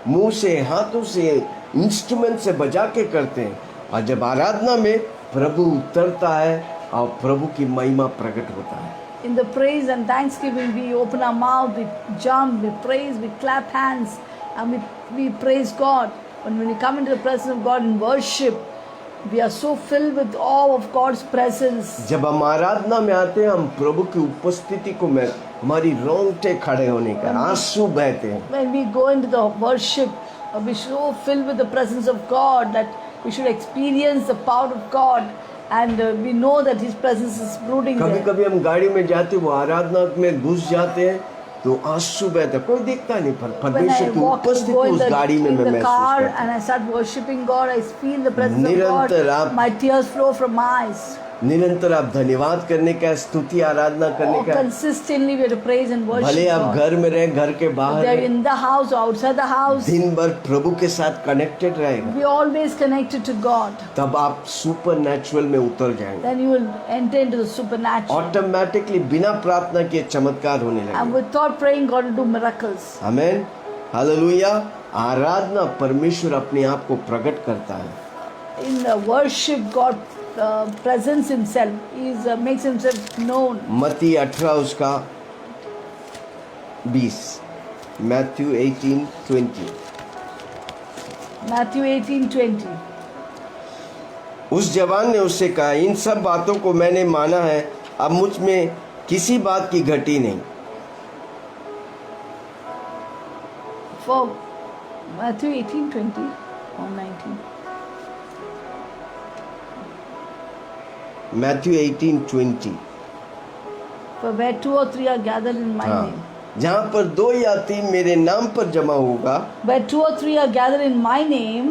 मुंह से हाथों से इंस्ट्रूमेंट से बजा के करते हैं। और जब आराधना में प्रभु उतरता है और प्रभु की महिमा प्रकट होता है। In the praise and thanksgiving, we open our mouth, we jump, we praise, we clap hands, and we praise God. And when we come into the presence of God in worship, we are so filled with awe of God's presence. जब हम आराधना में आते हैं हम प्रभु की उपस्थिति को में हमारी रोंगटे खड़े होने का आंसू बहते हैं। When we go into the worship, we're so filled with the presence of God that we should experience the power of God and we know that His presence is brooding कभी there. कभी हम गाड़ी में जाते वो आराधना में घुस जाते हैं तो आंसू बहता, कोई देखता नहीं, पर When I परमेश्वर की walk, उपस्थिति go in उस गाड़ी में in मैं the महसूस car करता and I start worshiping God, I feel the presence of निरंतर God. आप- My tears flow from my eyes. हूँ। निरंतर आप धन्यवाद करने का, स्तुति आराधना करने Oh, का, consistently we have to praise and भले worship आप God. घर में रहे, घर के बाहर They're रहे, in the house or outside the house. दिन भर प्रभु के साथ कनेक्टेड रहेगा, We are always connected to God. तब आप सुपर नेचुरल में उतर जाएंगे। Then you will enter into the supernatural. Automatically बिना प्रार्थना के चमत्कार होने And लगे। without praying, God will do miracles. Amen, hallelujah. आराधना परमेश्वर अपने आप को प्रकट करता है। In worship, God presents Himself. He makes Himself known. मत्ती 18 उसका 20, मैथ्यू 18:20। Matthew 18:20. उस जवान ने उससे कहा, इन सब बातों को मैंने माना है, अब मुझ में किसी बात की घटी नहीं। For Matthew 18:20 or 19. Matthew 18:20। For where two or three are gathered in my name. जहाँ पर 2 या 3 मेरे नाम पर जमा होगा, Where two or three are gathered in my name,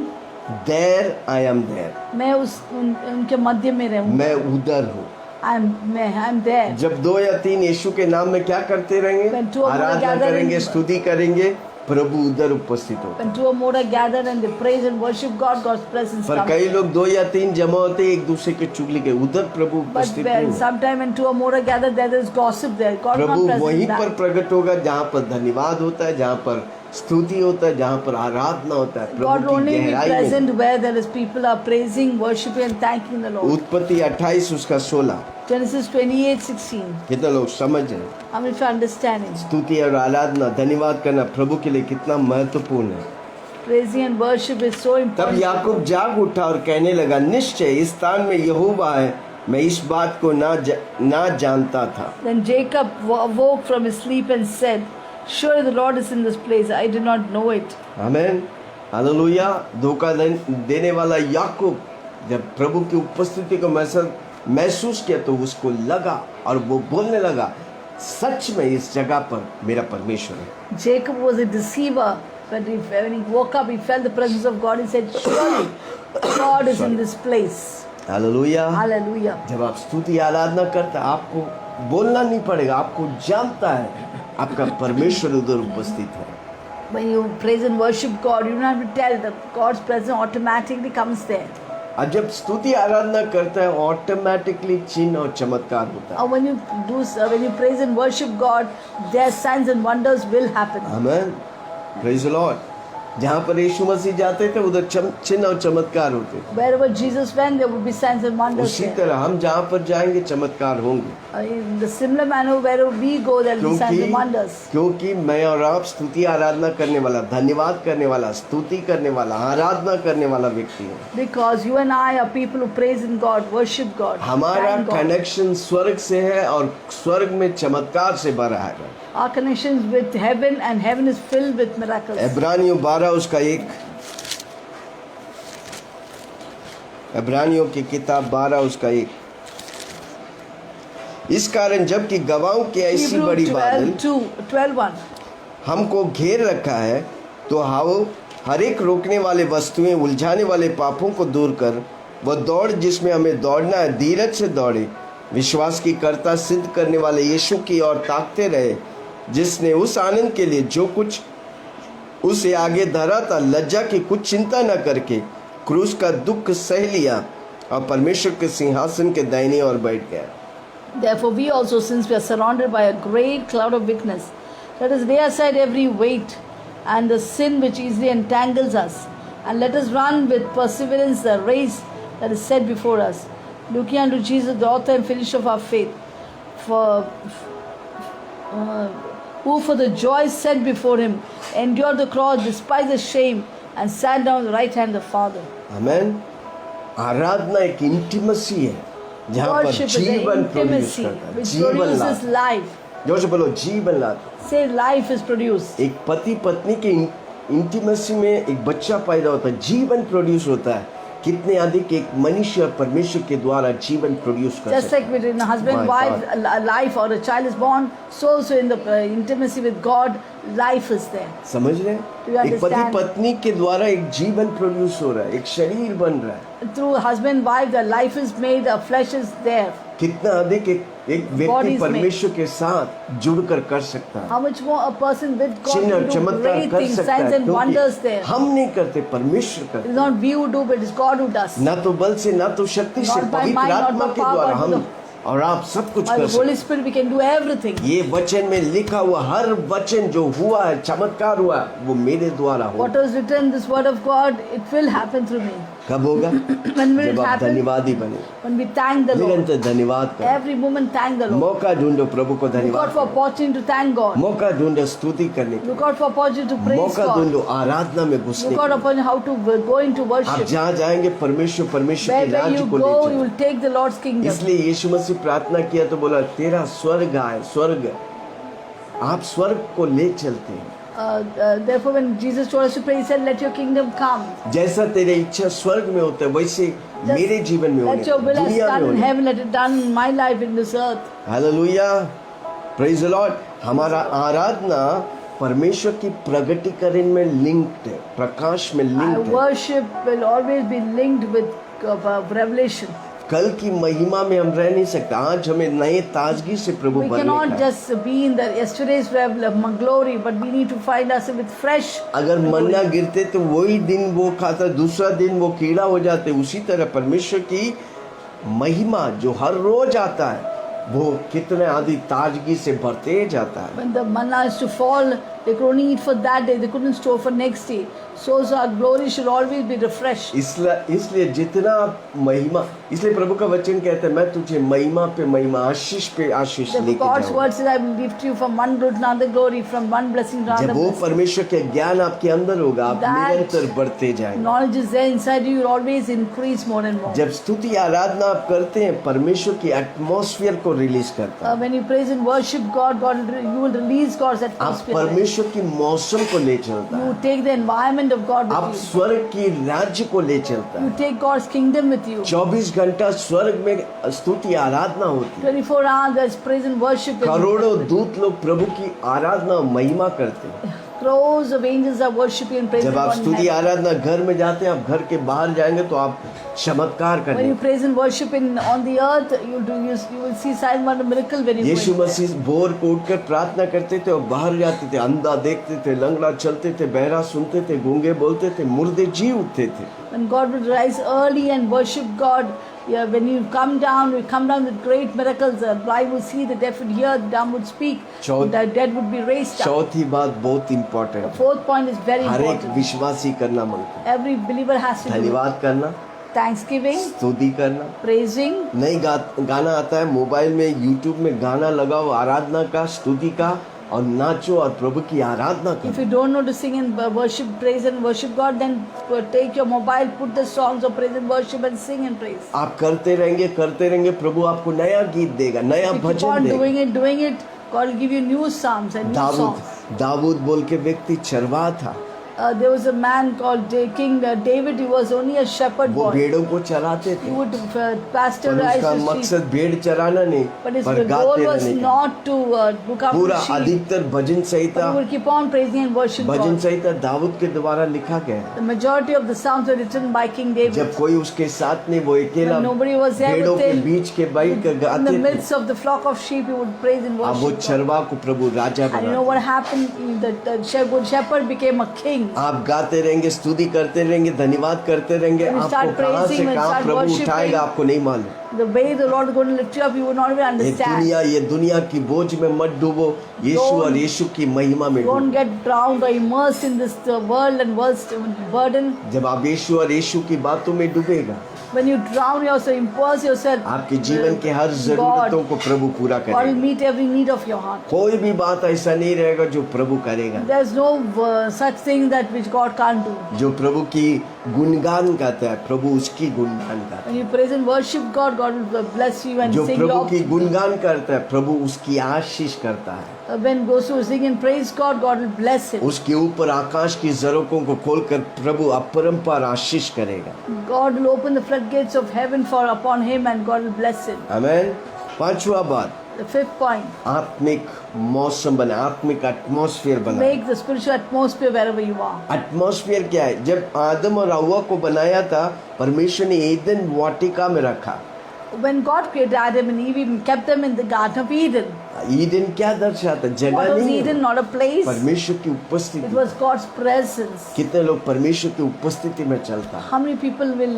there I am there, मैं उनके मध्य में रहूँगा. मैं उधर हूँ। I'm there. जब 2 या 3 यीशु के नाम में क्या करते रहेंगे, When two or more Aradhana gather करेंगे, in- स्तुति करेंगे, प्रभु उधर उपस्थित होते हैं। When two or more are gathered and they praise and worship God, God's presence पर comes. कई लोग 2 या 3 जमा होते हैं एक दूसरे के चुगली के, उधर प्रभु But उपस्थित when नहीं है। sometime when two or more are gathered, there is gossip there. God not Prabhu present वहीं in पर that. प्रकट होगा जहाँ पर धन्यवाद होता है, जहाँ पर स्तुति होता है, जहाँ पर आराधना होता है, God प्रभु will की only be गहराई में। present where there is people are praising, worshiping and thanking the Lord. उत्पत्ति 28 उसका 16। Genesis 28:16. कितने लोग समझ रहे हैं? How many of you are understanding? स्तुति और आराधना, धन्यवाद करना प्रभु के लिए कितना महत्वपूर्ण है। Praising and worship is so तब important. याकूब जाग उठा और कहने लगा, निश्चय इस स्थान में यहोवा है, मैं इस बात को ना जानता था। Then Jacob awoke from his sleep and said, surely the Lord is in this place. I did not know it. Amen, hallelujah. धोखा देने वाला याकूब जब प्रभु की उपस्थिति को महसूस किया तो उसको लगा और वो बोलने लगा, सच में इस जगह पर मेरा परमेश्वर है। Jacob was a deceiver. But when he woke up, he felt the presence of God. He said, surely God is in this place. Hallelujah. Hallelujah. जब आप स्तुति आराधना करते हैं, आपको बोलना नहीं पड़ेगा, आपको जानता है आपका परमेश्वर उधर उपस्थित है। When you praise and worship God, you don't have to tell that God's presence automatically comes there. और जब स्तुति आराधना करता है, ऑटोमेटिकली चिन्ह और चमत्कार होता है। Or when you praise and worship God, their signs and wonders will happen. Amen, praise the Lord. जहाँ पर यीशु मसीह जाते थे उधर चिन्ह और चमत्कार होते थे। Wherever Jesus went, there would be signs and wonders उसी there. तरह हम जहाँ पर जाएंगे चमत्कार होंगे, In the similar manner, wherever we go, there will be signs and wonders. क्योंकि मैं और आप स्तुति आराधना करने वाला, धन्यवाद करने वाला, स्तुति करने वाला, आराधना करने वाला व्यक्ति है। Because you and I are people who praise in God, worship God, हमारा thank God. कनेक्शन स्वर्ग से है और स्वर्ग में चमत्कार से भरा है। Our connection is with heaven and heaven is filled with miracles. इब्रानियों 12 उसका 1, इब्रानियों की किताब 12 उसका 1। इस कारण जबकि गवाहों की ऐसी Hebrew बड़ी बादल 12:1. हमको घेर रखा है, तो हाओ हर एक रोकने वाले वस्तुएं, उलझाने वाले पापों को दूर कर वह दौड़ जिसमें हमें दौड़ना है, धीरज से दौड़े, विश्वास की कर्ता सिद्ध करने वाले यीशु की ओर ताकते रहे, जिसने उस आनंद के लिए जो कुछ उसे आगे धरा था, लज्जा की कुछ चिंता न करके क्रूस का दुख सह लिया और परमेश्वर के सिंहासन के दाहिनी ओर बैठ गया। Therefore, we also, since we are surrounded by a great cloud of witness, let us lay aside every weight and the sin which easily entangles us, and let us run with perseverance the race that is set before us, looking unto Jesus, the author and finisher of our faith, who for the joy set before him endured the cross, despised the shame, and sat down at the right hand of the Father. आमेन। आराधना एक intimacy है जहाँ पर Worship is an जीवन produce intimacy करता है, which जीवन produces लाता है। life. जोर से बोलो, जीवन लाता Say life is produced. है। एक पति पत्नी के इंटीमेसी में एक बच्चा पैदा होता है, जीवन प्रोड्यूस होता है। कितने अधिक एक मनुष्य और परमेश्वर के द्वारा जीवन प्रोड्यूस कर Just सकता like between a husband, My wife, God. a life or a child is born, so also in the intimacy with God, life is there. है। समझ रहे Do you हैं? एक पति understand? पत्नी के द्वारा एक जीवन प्रोड्यूस हो रहा है, एक शरीर बन रहा है। Through husband, wife, the life is made, the flesh is there. कितना अधिक एक God व्यक्ति is परमेश्वर के साथ जुड़कर कर सकता है, How much more a person with God चिन्ह और can do चमत्कार great कर things, सकता signs है, and wonders क्योंकि there. हम नहीं करते, परमेश्वर It करते is not we who do, but it is God who does. ना तो बल से ना तो शक्ति से, Not by पवित्र might, not आत्मा by के power, द्वारा but हम the- और आप सब कुछ By कर the सकते Holy Spirit, we can do everything. हैं। ये वचन में लिखा हुआ हर वचन जो हुआ है, चमत्कार हुआ है, वो मेरे द्वारा हो। What was written, this word of God, it will happen through me. कब होगा? When will जब it आप happen? धन्यवादी बने, When we thank the Lord. निरंतर धन्यवाद करो, Every moment thank the Lord. मौका ढूंढो प्रभु को Look धन्यवाद out for करो, opportunity to thank God. मौका ढूंढो स्तुति करने Look की, out for opportunity to praise मौका God. ढूंढो आराधना में घुसने Look out की। upon how to go into आप worship. जहाँ जाएंगे परमेश्वर के Wherever राज्य you को ले go, you चलो। will take the Lord's kingdom. इसलिए यीशु मसीह प्रार्थना किया तो बोला तेरा स्वर्ग आए, स्वर्ग आप स्वर्ग को ले चलते हैं। Therefore, when Jesus told us to pray, He said, "Let your kingdom come. जैसा तेरी इच्छा स्वर्ग में होता है वैसे मेरे जीवन में होने Let your will as दुनिया में done in होने। heaven, let it done in my life in this earth." Hallelujah, praise the Lord. हमारा आराधना परमेश्वर की प्रगटीकरण में लिंक्ड है, प्रकाश में Our लिंक्ड है। worship will always be linked with revelation. कल की महिमा में हम रह नहीं सकते, आज हमें नए ताजगी से प्रभु We बनने cannot का है। just be in the yesterday's glory, but we need to find ourselves with fresh. अगर मन्ना गिरते तो वही दिन वो खाता, दूसरा दिन वो कीड़ा हो जाते। उसी तरह परमेश्वर की महिमा जो हर रोज आता है वो कितने आदि ताजगी से भरते जाता है। When the manna is to fall, they could only eat for that day. They couldn't store for next day. So our glory should always be refreshed. इसलिए जितना आप महिमा, इसलिए प्रभु का वचन कहता है मैं तुझे महिमा पे महिमा, आशीष पे आशीष Therefore, लेके God's जाऊंगा। word says, "I will lift you from one glory to another glory, from one blessing to जब another वो blessing." परमेश्वर के ज्ञान आपके अंदर होगा, आप That निरंतर बढ़ते जाएंगे। Knowledge is there inside you. You will always increase more and more. जब स्तुति आराधना आप करते हैं, परमेश्वर की एटमॉस्फेयर को रिलीज करता है। When you praise and worship God, you will release God's आप atmosphere. परमेश्वर की मौसम को ले चलता है, You take the environment of God आप with you. स्वर्ग की राज्य को ले चलता You है। take God's kingdom with you. 24 घंटा स्वर्ग में स्तुति आराधना होती है। 24 hours there's praise and worship. करोड़ों दूत लोग प्रभु की आराधना और महिमा करते हैं। Crores of angels are worshiping and praising जब आप God in स्तुति heaven. आराधना घर में जाते हैं, आप घर के बाहर जाएंगे तो आप चमत्कार When करेंगे। you praise and worship on the earth, you will see sign wonder miracle when you Yeshu praise. मसीह भोर को उठकर प्रार्थना करते थे और बाहर जाते थे, अंधा देखते थे, लंगड़ा चलते थे, बहरा सुनते थे, गूंगे बोलते थे, मुर्दे जी उठते थे। When God would rise early and worship God, yeah, when you come down with great miracles. The blind would see, the deaf would hear, the dumb would speak, the dead would be raised up. चौथी बात बहुत important The है, fourth point is very हर एक important. विश्वासी करना मांगता है। Every believer has to do धन्यवाद करना, thanksgiving, स्तुति करना। praising. नई गाना आता है मोबाइल में, यूट्यूब में गाना लगाओ आराधना का, स्तुति का, और नाचो और प्रभु की आराधना If करो। you don't know to sing and worship, praise and worship God, then take your mobile, put the songs of praise and worship and sing and praise. आप करते रहेंगे, प्रभु आपको नया गीत देगा, नया If you keep bhajan on देगा। doing it, God will give you new psalms and new songs. Dawood बोल के व्यक्ति चरवाहा था, There was a man called King David. He was only a shepherd वो boy. भेड़ों को चराते He थे, would पर pasteurize उसका the sheep. मकसद भेड़ चराना नहीं, But his पर goal गाते was रहने का। not to look after पूरा the sheep. अधिकतर भजन But Samhita, he would keep on praising and worship bhajan God. संहिता दाऊद के द्वारा लिखा गया है। The majority of the psalms were written by King David. जब कोई उसके साथ नहीं, वो अकेला When nobody was there भेड़ों with के him, बीच के बैठ कर in the गाते थे। midst of the flock of sheep, he would praise and अब वो worship God. चरवाहा को प्रभु राजा And you know बना। what happened? The good shepherd became a king. आप गाते रहेंगे, स्तुति करते रहेंगे, धन्यवाद करते रहेंगे, When you आपको start कहाँ से praising, when you कहाँ start प्रभु worshiping, उठाएगा आपको नहीं मालूम। The way the Lord is going to lift you up, you will not even understand. ये दुनिया की बोझ में मत डूबो, यीशु और यीशु की महिमा में Don't डूबो। get drowned or immersed in this world and world's burden. जब आप यीशु और यीशु की बातों में डूबेगा, When you drown yourself, immerse yourself, आपके जीवन के हर जरूरतों को प्रभु पूरा God will करेगा। meet every need of your heart. कोई भी बात ऐसा नहीं रहेगा जो प्रभु करेगा। There's no such thing that which God can't do. जो प्रभु की गुणगान गाता है, प्रभु उसकी गुणगान गाता When you praise and worship God, God will bless you है। and जो sing प्रभु your. की गुणगान करता है, प्रभु उसकी आशीष करता है। when goes to sing and praise God, God will bless him. उसके ऊपर आकाश की झरोकों को खोलकर प्रभु अपरंपार आशीष करेगा। God will open the floodgates of heaven for upon him and God will bless him. आमेन। पांचवा बात, The fifth point, आत्मिक मौसम बना, आत्मिक एटमॉस्फेयर बना। make the spiritual atmosphere wherever you are. Atmosphere क्या है? जब आदम और हव्वा को बनाया था, परमेश्वर ने ईदन वाटिका में रखा। When God created Adam and Eve, He kept them in the Garden of Eden. Eden क्या दर्शाता? जगह What was नहीं Eden? है, Not a place. परमेश्वर की It उपस्थिति। was God's presence. कितने लोग परमेश्वर की उपस्थिति में चलता है? How many people will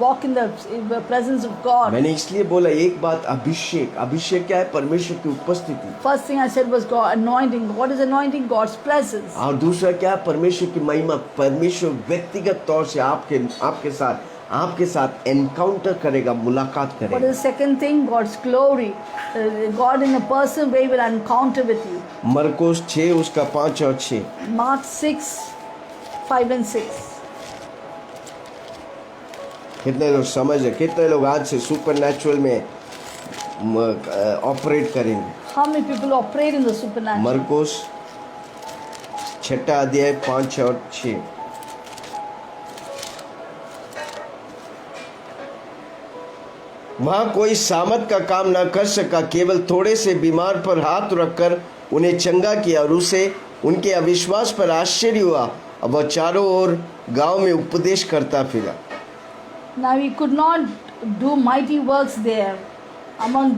walk in the presence of God? मैंने इसलिए बोला एक बात, अभिषेक। अभिषेक क्या है? परमेश्वर की उपस्थिति। First thing I said was God anointing. What is anointing? God's presence. और दूसरा क्या है? परमेश्वर की महिमा। परमेश्वर व्यक्तिगत तौर से आपके साथ एनकाउंटर करेगा, मुलाकात What करेगा। is the second thing? God's glory. God in a personal way will encounter with you. मरकोस 6 उसका 5 और 6। Mark 6, 5 and 6. कितने लोग समझ रहे? कितने लोग आज से सुपरनैचुरल में ऑपरेट करेंगे? How many people operate in the supernatural? मरकोस 6 अध्याय 5 और 6। वहां कोई सामत का काम ना कर सका, केवल थोड़े से बीमार पर हाथ रखकर उन्हें चंगा किया, और उसे उनके अविश्वास पर आश्चर्य हुआ। अब वह चारों ओर गांव में उपदेश करता फिरा। Now he could not do mighty works there. Among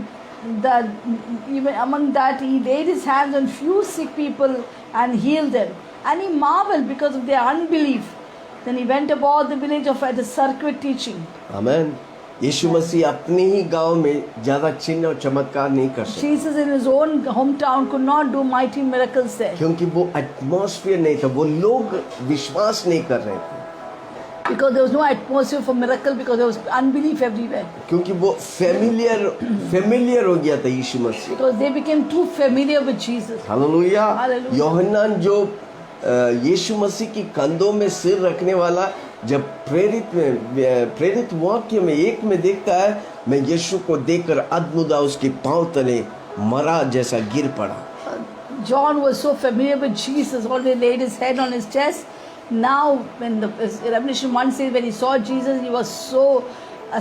that he laid his hands on few sick people and healed them. And he marveled because of their unbelief. Then he went about the village of at a circuit teaching. आमीन। यीशु मसीह अपने ही गांव में ज्यादा चिन्ह और चमत्कार नहीं कर सकते, Jesus in his own hometown could not do mighty miracles there. क्योंकि वो एटमॉस्फेयर नहीं था, वो लोग विश्वास नहीं कर रहे थे, Because there was no atmosphere for miracle, because there was unbelief everywhere. क्योंकि वो फेमिलियर हो गया था यीशु मसीह। Because they became too familiar with Jesus. Hallelujah. Hallelujah. यूहन्ना जो यीशु मसीह की कंधों में सिर रखने वाला, जब प्रेरित वाक्य में 1 में देखता है, मैं यीशु को देखकर अद्भुत उसके पांव तले मरा जैसा गिर पड़ा। John was so familiar with Jesus, already laid his head on his chest. Now, when the Revelation 1 says, when he saw Jesus, he was so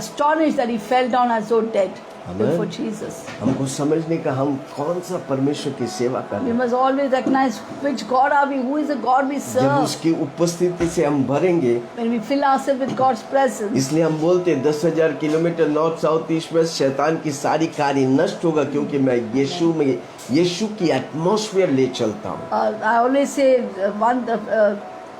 astonished that he fell down as though dead before Jesus. हमको समझने का हम कौन सा परमेश्वर की सेवा कर रहे We हैं। must always recognize which God are we, who is the God we जब serve. उसकी उपस्थिति से हम भरेंगे, When we fill ourselves with God's presence, इसलिए हम बोलते हैं 10,000 किलोमीटर नॉर्थ साउथ ईस्ट में शैतान की सारी कार्य नष्ट होगा, क्योंकि मैं यीशु की एटमॉस्फेयर ले चलता हूँ। I always say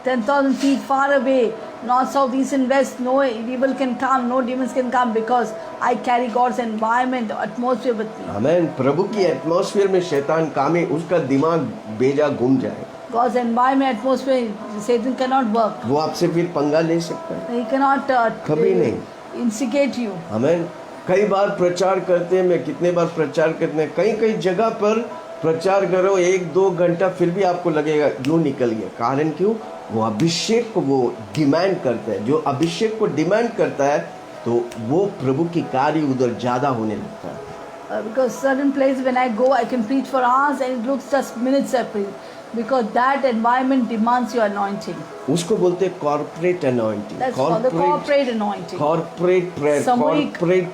10,000 feet far away, north, south, east and west, no evil can come, no demons can come, because I carry God's environment, atmosphere with me. आमीन। प्रभु की एटमॉस्फेयर में शैतान कामे, उसका दिमाग बेजा घूम जाए, God's environment, atmosphere, Satan cannot work. वो आपसे फिर पंगा ले सकता है। He cannot कभी नहीं। instigate you. आमीन। कई बार प्रचार करते हैं, मैं कितने बार प्रचार करते हैं, कई जगह पर प्रचार करो 1-2 घंटा, फिर भी आपको लगेगा यूं निकल गया। कारण क्यों? वो अभिषेक को वो डिमांड करता है। जो अभिषेक को डिमांड करता है, तो वो प्रभु की कार्य उधर ज्यादा होने लगता है। Because certain places when I go, I can preach for hours and it looks just minutes I preach. Because that environment demands your anointing. उसको बोलते हैं corporate anointing, That's called the corporate anointing. Corporate prayer, सामूहिक- corporate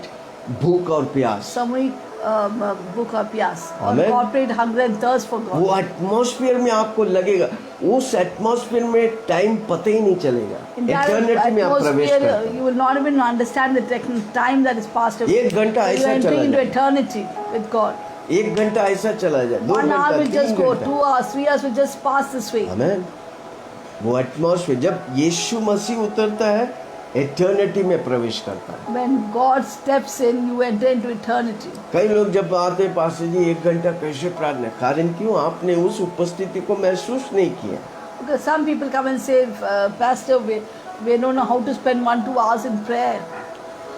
भूख और प्यास। Samuik book of Pias. Or Amen. corporate hunger and thirst for God. वो atmosphere में आपको लगेगा, उस एटमॉस्फेयर में टाइम पता ही नहीं चलेगा। In that इटर्निटी में आप प्रवेश atmosphere, करते हैं। you will not even understand the time that is passed away. 1 घंटा You ऐसा are चला entering into जाए, eternity with God. 1 घंटा ऐसा चला जाए, 2 1 hour घंटा, will just 3 go, घंटा। 2 hours, 3 hours will just pass this way. आमीन। वो एटमॉस्फेयर जब यीशु मसीह उतरता है, एटर्निटी में प्रवेश करता है। When God steps in, you enter into eternity. कई लोग जब आते हैं, पास्टर जी 1 घंटा कैसे प्रार्थना? कारण क्यों? आपने उस उपस्थिति को महसूस नहीं किया। Because some people come and say, Pastor, we don't know how to spend 1-2 hours in prayer.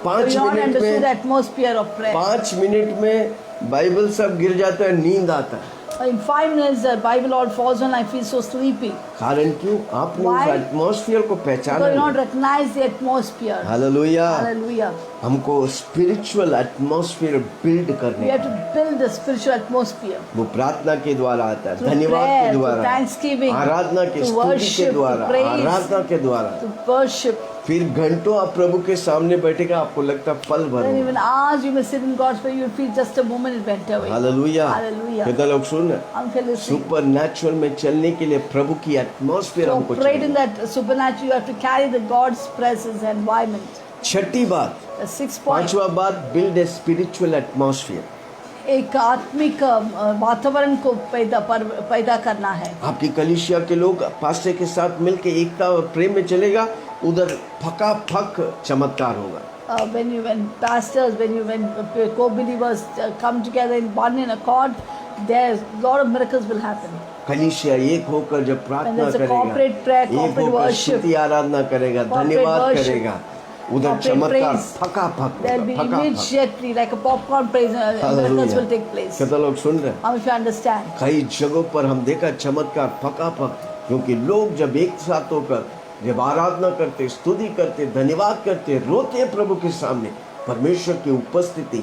5 We don't minute understand the में atmosphere of prayer. 5 मिनट में बाइबल सब गिर जाता है, नींद आता है। In 5 minutes, the Bible all falls on. I feel so sleepy. कारण क्यों? आपने उस Why? एटमॉस्फेयर को Because पहचाना you not नहीं। recognize the atmosphere. Hallelujah. Hallelujah. हमको स्पिरिचुअल एटमॉस्फेयर बिल्ड करने We have का, to build the spiritual atmosphere. वो प्रार्थना के द्वारा आता है, Through धन्यवाद prayer, के through द्वारा, thanksgiving, आराधना के, through स्तुति के worship, द्वारा, through praise, आराधना के द्वारा। to worship. फिर घंटों आप प्रभु के सामने बैठेगा, आपको लगता है पल भर Then में। even hours you may sit in God's presence, you feel just a moment it went away. Hallelujah. Hallelujah. कितना लोग सुन रहे हैं? I'm feeling सुपर नेचुरल में चलने के लिए प्रभु की एटमॉस्फेयर to हमको operate in चाहिए। that supernatural, you have to carry the God's presence and environment. छठी बात, The sixth point, पांचवा बात, बिल्ड ए स्पिरिचुअल एटमॉस्फेयर। एक आत्मिक वातावरण को पैदा करना है। आपकी कलीसिया के लोग पास्टर के साथ मिलके एकता और प्रेम में चलेगा, उधर फका फक चमत्कार होगा। When pastors, when co-believers come together in one in accord, there's a lot of miracles will happen. कलीसिया एक होकर जब प्रार्थना there's a करेगा, corporate prayer, एक corporate होकर worship, स्तुति आराधना करेगा, corporate धन्यवाद worship, करेगा, उधर corporate चमत्कार praise, फका फक there'll be immediately like a popcorn praise, miracles will take place. कितना लोग सुन रहे हैं? How if you understand? कई जगहों पर हम देखा चमत्कार फका फक, क्योंकि लोग जब एक साथ होकर जब आराधना करते, स्तुति करते, धन्यवाद करते, रोते हैं प्रभु के सामने, परमेश्वर की उपस्थिति,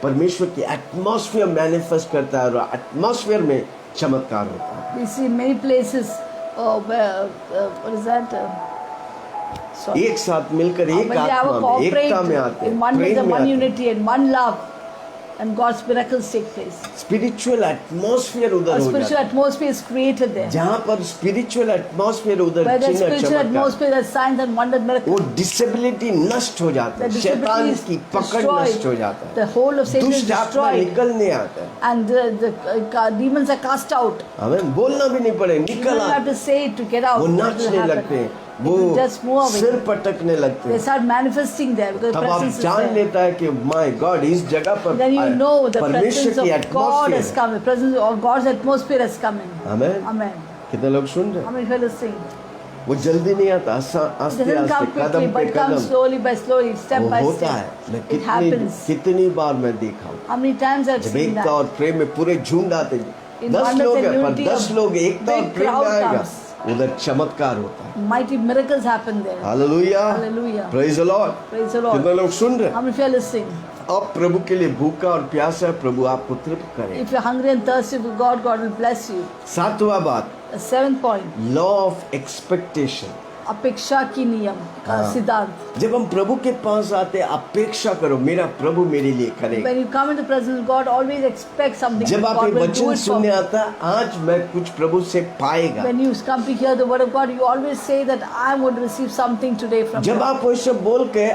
परमेश्वर की एटमॉस्फेयर मैनिफेस्ट करता है और एटमॉस्फेयर में चमत्कार होता है। We see many places where what is that? Sorry. एक साथ मिलकर एक When they have a आत्मा में, एकता में corporate आते in हैं, one with the प्रेम में one आते हैं। unity and one love, and God's miracles take place. Spiritual atmosphere A उधर हो spiritual जाता है। atmosphere is created there. जहाँ पर स्पिरिचुअल एटमॉस्फेयर उधर Where the चिन्ह spiritual चमत्कार, atmosphere, there's signs and wonders, वो miracles. डिसेबिलिटी नष्ट हो जाता The है, शैतान disability is की पकड़ नष्ट हो जाता destroyed. The है, whole of Satan is दुष्ट आत्मा destroyed. निकलने आता है। And the demons are cast out. हमें बोलना भी नहीं पड़े, You निकल don't have आते, to say it to get out. वो What will नाचने लगते happen? हैं, It वो will just move away. सिर पटकने लगते They हैं। start manifesting there because the तब आप presence is जान there. लेता है कि माय गॉड इस जगह पर Then you know the परमेश्वर presence की of God has atmosphere. come. The presence of God's atmosphere has come in. Amen. Amen. कितने लोग सुन रहे How हैं? many fellows sing? वो जल्दी नहीं आता, It आस्ते doesn't आस्ते, come quickly, कदम पे but comes Kadam slowly by slowly, step वो by होता है। step. मैं It happens. कितनी बार मैं देखा हूँ, How many times I've जब seen एकता that? और प्रेम में पूरे झुंड आते हैं, In 10 oneness लोग and हैं पर unity, 10 लोग एकता और big प्रेम में crowd आएगा, comes. उधर चमत्कार होता है। Mighty miracles happen there. Hallelujah, Hallelujah. Praise the Lord. Praise the Lord. कितने लोग सुन रहे हैं? How many fellows sing? आप प्रभु के लिए भूखा और प्यासा है, प्रभु आपको तृप्त करे। If you're hungry and thirsty for God, God will bless you. सातवां बात, The seventh point, law of expectation. अपेक्षा की नियम का हाँ। सिद्धांत. जब हम प्रभु के पास आते हैं, अपेक्षा करो मेरा प्रभु मेरे लिए करेगा। When you come into the presence of God, always expect something. जब आप ये God will do वचन it for सुनने me. आता है, आज मैं कुछ प्रभु से पाएगा। When you come to hear the word of God, you always say that I am going to receive something today from जब God. आप वैसे बोल के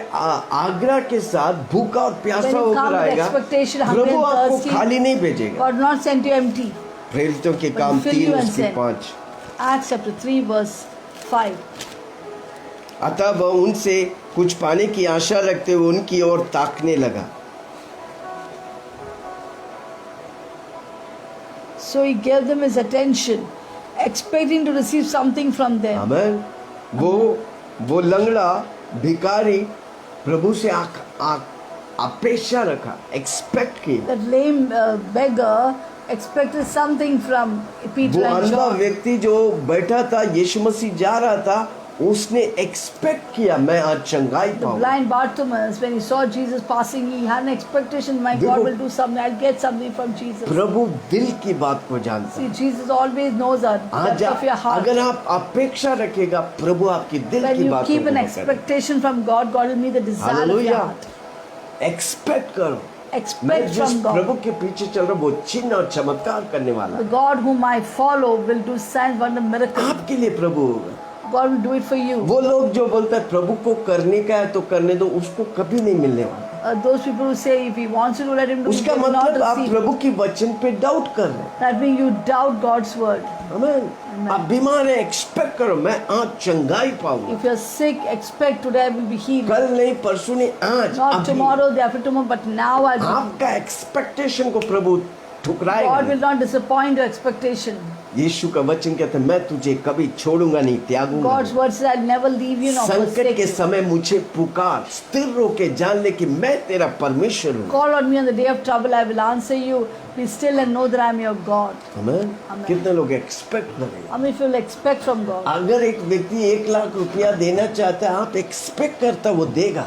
आग्रह के साथ भूखा और प्यासा When you come होकर with आएगा, expectation, hungry प्रभु and आपको thirsty, खाली नहीं भेजेगा। God will not send you empty. प्रेरितों के But काम fill you 3 and उसकी send. 5। Acts chapter 3 verse 5. अतः वह उनसे कुछ पाने की आशा रखते हुए उनकी ओर ताकने लगा। So he gave them his attention, expecting to receive something from them. आमेन। वो लंगड़ा भिखारी प्रभु से अपेक्षा रखा, एक्सपेक्ट की। That lame beggar expected something from Peter वो and अंधा John. व्यक्ति जो बैठा था, यीशु मसीह जा रहा था, उसने एक्सपेक्ट किया मैं आज चंगाई The पाऊंगा। blind Bartimaeus, when he saw Jesus passing, he had an expectation, my देखो, God will do something, I'll get something from Jesus. प्रभु दिल की बात को जानता See, है। Jesus always knows the आज depth of your heart. अगर आप अपेक्षा रखेगा, प्रभु आपकी दिल When की you बात keep an को करेगा। expectation from God, God will meet the desire of your hallelujah. heart. Expect करो, मैं Expect जिस from God. प्रभु के पीछे चल रहा हूँ, वो चिन्ह और चमत्कार करने वाला The है। God whom I follow will do signs, wonder, miracles. आपके लिए प्रभु होगा। God will do it for you. वो लोग जो बोलते हैं प्रभु को करने का है तो करने दो, उसको कभी नहीं मिलने वाला। Those people who say if he wants to do, let him do. उसका He will not मतलब आप receive. प्रभु की वचन पे डाउट कर रहे हैं। That means you doubt God's word. आमीन। आप बीमार हैं, एक्सपेक्ट करो मैं आज चंगाई पाऊंगा। If you're sick, expect today I will be healed. कल नहीं, परसों नहीं, आज Not अभी। tomorrow, day after tomorrow, but now I'll be. आपका एक्सपेक्टेशन को प्रभु ठुकराएगा God will नहीं। not disappoint your expectation. यीशु का वचन कहता है मैं तुझे कभी छोड़ूंगा नहीं, त्यागूंगा God's नहीं। word says, I'll never leave you nor संकट forsake के you. समय मुझे पुकार, स्थिर होके जान ले कि मैं तेरा परमेश्वर हूँ। Call on me on the day of trouble, I will answer you. Be still and know that I am your God. आमीन। Amen. कितने लोग एक्सपेक्ट करेंगे? How many of you will expect from God? अगर एक व्यक्ति 1 लाख रुपया देना चाहता है, आप एक्सपेक्ट करता वो देगा।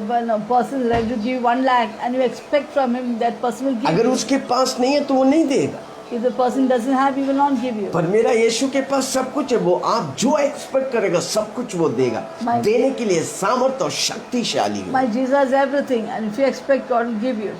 When a person is ready to give 1 lakh and you expect from him, that person will give अगर you. उसके पास नहीं है तो वो नहीं देगा। If the person doesn't have, he will not give you. पर मेरा यीशु के पास सब कुछ है, वो आप जो एक्सपेक्ट करेगा सब कुछ वो देगा। My- देने के लिए सामर्थ और शक्तिशाली है। My Jesus has everything, and if you expect, God will give you.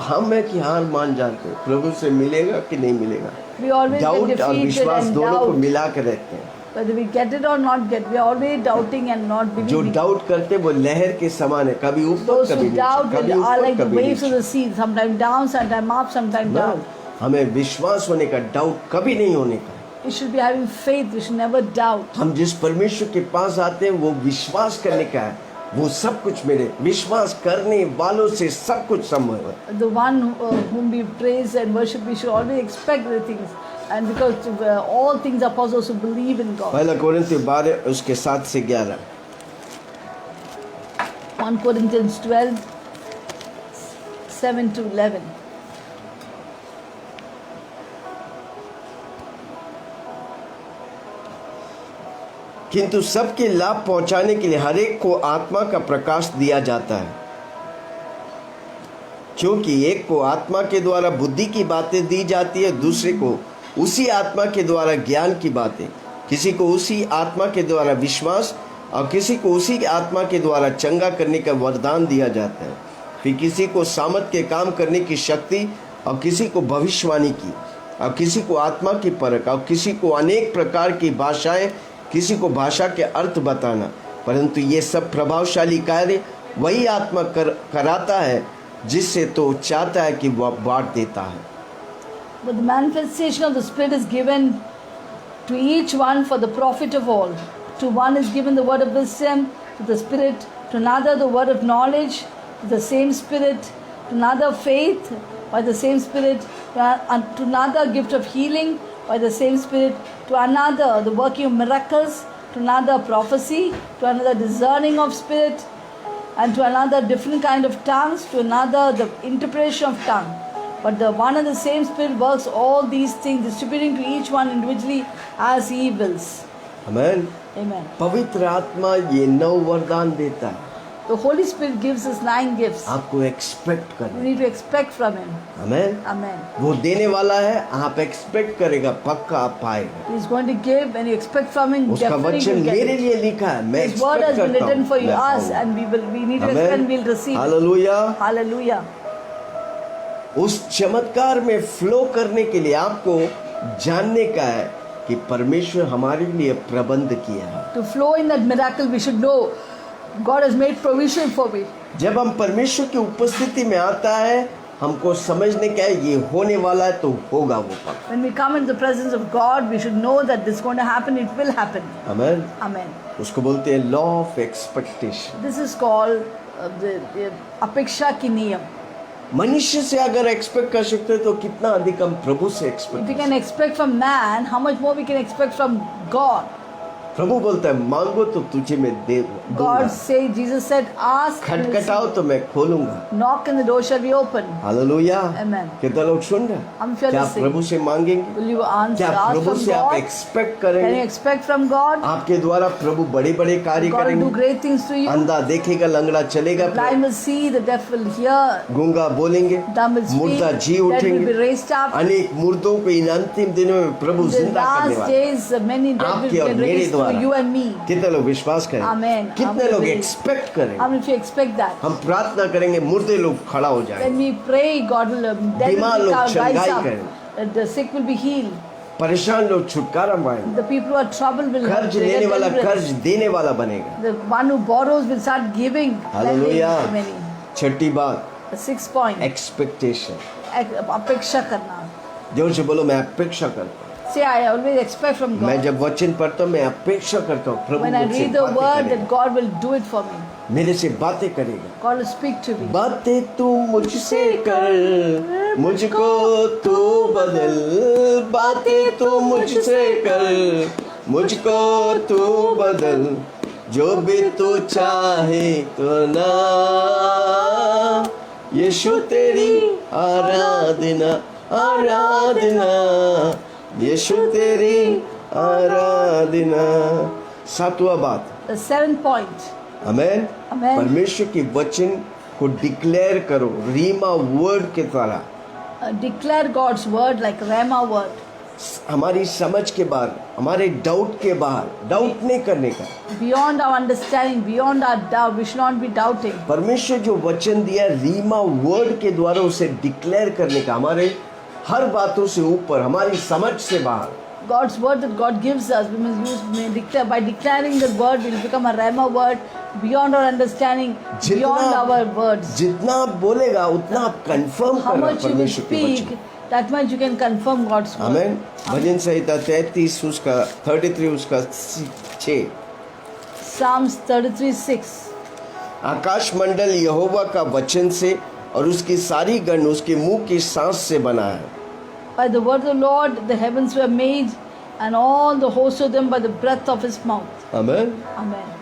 हम है कि हार मान जाते हैं, प्रभु से मिलेगा कि नहीं मिलेगा। We always get डाउट और defeated विश्वास and दोनों को doubt. मिला के रहते हैं। Whether we get it or not get, we are always doubting and not जो believing. डाउट करते वो लहर के समान है, कभी ऊपर Those कभी who doubt नीचे, कभी will are ऊपर like the कभी waves of नीचे। the sea, sometimes down, sometimes up, sometimes down. हमें विश्वास होने का, डाउट कभी नहीं होने का। We should be having faith. We should never doubt. हम जिस परमेश्वर के पास आते हैं वो विश्वास करने का है, वो सब कुछ मेरे विश्वास करने वालों से सब कुछ संभव है। The one whom we praise and worship, we should always expect the things. And because all things are possible to believe in God. पहला कोरिन्थियों 12 उसके 7 से 11। 1 Corinthians 12, 7 to 11. किंतु सबके लाभ पहुंचाने के लिए हर एक को आत्मा का प्रकाश दिया जाता है, क्योंकि एक को आत्मा के द्वारा बुद्धि की बातें दी जाती है, दूसरे को उसी आत्मा के द्वारा ज्ञान की बातें, किसी को उसी आत्मा के द्वारा विश्वास और किसी को उसी आत्मा के द्वारा चंगा करने का वरदान दिया जाता है, फिर किसी को सामर्थ के काम करने की शक्ति और किसी को भविष्यवाणी की और किसी को आत्मा की परख और किसी को अनेक प्रकार की भाषाएं, किसी को भाषा के अर्थ बताना। परंतु ये सब प्रभावशाली कार्य वही आत्मा कराता है जिससे तो चाहता है कि वह बांट देता है। But the manifestation of the Spirit is given to each one for the profit of all. To one is given the word of wisdom, to the Spirit, to another the word of knowledge, to the same Spirit, to another faith by the same Spirit, to another gift of healing by the same Spirit, to another the working of miracles, to another prophecy, to another discerning of spirit, and to another different kind of tongues, to another the interpretation of tongue. But the one and the same Spirit works all these things, distributing to each one individually as He wills. आमीन। Amen. पवित्र आत्मा ये 9 वरदान देता है, The Holy Spirit gives us 9 gifts. आपको expect We करना। need to expect from Him. आमीन। Amen. वो देने वाला है, आप एक्सपेक्ट करेगा, पक्का आप पाएगा। He's going to give, and you expect from Him. उसका Definitely वचन you'll get मेरे it. लिए लिखा है, मैं His word has expect been करता written for हूँ, मैं us, पाऊंगा। and we need to expect and we'll receive. Hallelujah. Hallelujah. उस चमत्कार में फ्लो करने के लिए आपको जानने का है कि परमेश्वर हमारे लिए प्रबंध किया है। To flow in that miracle, we should know God has made provision for me. जब हम परमेश्वर की उपस्थिति में आता है, हमको समझने का है ये होने वाला है तो होगा वो पक्का। When we come into the presence of God, we should know that this is going to happen, it will happen. आमीन। Amen. उसको बोलते हैं law of expectation. This is called the अपेक्षा की नियम. मनुष्य से अगर एक्सपेक्ट कर सकते हैं तो कितना अधिक हम प्रभु से If expect. we can expect from man, how much more we can expect from God. प्रभु बोलता है मांगो तो तुझे मैं दे दूंगा, God say, Jesus said, ask and खटखटाओ receive. तो मैं खोलूंगा। Knock and the door shall be open. Hallelujah. Amen. कितना लोग सुन रहे हम हैं? क्या क्या listening? प्रभु से मांगेंगे? Will you answer? क्या Ask प्रभु from से आप God? एक्सपेक्ट Can you करेंगे? expect from God? आपके द्वारा प्रभु बड़े बड़े कार्य God will do करेंगे। great things to you. अंधा देखेगा, लंगड़ा चलेगा, Blind will see, the deaf will hear, गूंगा बोलेंगे, dumb will speak, मुर्दा जी dead will be उठेंगे। raised up. अनेक मुर्दों को इन अंतिम दिनों में प्रभु In the जिंदा करने last वाला है। days, many dead will आपके और get मेरे raised to द्वारा। you and me. कितने लोग विश्वास करें? Amen. कितने Amen. लोग एक्सपेक्ट करें? How many of you expect that? हम प्रार्थना करेंगे, मुर्दे लोग खड़ा हो जाएंगे, When we pray, God will dead बीमार will लोग rise चंगाई up. करें। The sick will be healed. परेशान लोग छुटकारा पाएंगे, The people who are troubled will कर्ज get लेने वाला deliverance. कर्ज देने वाला बनेगा। The one who borrows will start giving. lending hallelujah. to many. छठी बात, The 6th point. एक्सपेक्टेशन। अपेक्षा करना. जोर से बोलो, मैं अपेक्षा करता हूँ। Say, I always expect from मैं God. जब वचन पढ़ता हूँ मैं अपेक्षा करता हूँ प्रभु When I मुझसे read the बातें word, करेगा। that God will do it for me. मेरे से बातें करेगा। God will speak to me. बातें तू मुझसे कर, मुझको तू बदल, बातें तू मुझसे कर, मुझको तू बदल, जो भी तू चाहे तो ना, यीशु तेरी आराधना आराधना, यीशु तेरी आराधना। सातवां बात, The seventh point. आमेन। आमेन। परमेश्वर के वचन को डिक्लेयर करो रीमा वर्ड के द्वारा। Declare God's word like Rhema word. हमारी समझ के बाहर, हमारे डाउट के बाहर, डाउट नहीं करने का। Beyond our understanding, beyond our doubt, we should not be doubting. परमेश्वर जो वचन दिया रीमा वर्ड के द्वारा उसे डिक्लेयर करने का, हमारे हर बातों से ऊपर, हमारी समझ से बाहर। God's word that God gives us, we must use, may declare, by declaring the word, will become a Rhema word beyond our understanding, beyond our words. जितना आप बोलेगा उतना आप कंफर्म How करना much you will परमेश्वर के speak, वचन। that much you can confirm God's word. आमेन। भजन संहिता 33 उसका 33 उसका 6। Psalms 33:6. आकाश मंडल यहोवा का वचन से और उसकी सारी गण उसके मुंह की सांस से बना है। By the word of the Lord, the heavens were made, and all the hosts of them by the breath of His mouth. Amen. Amen.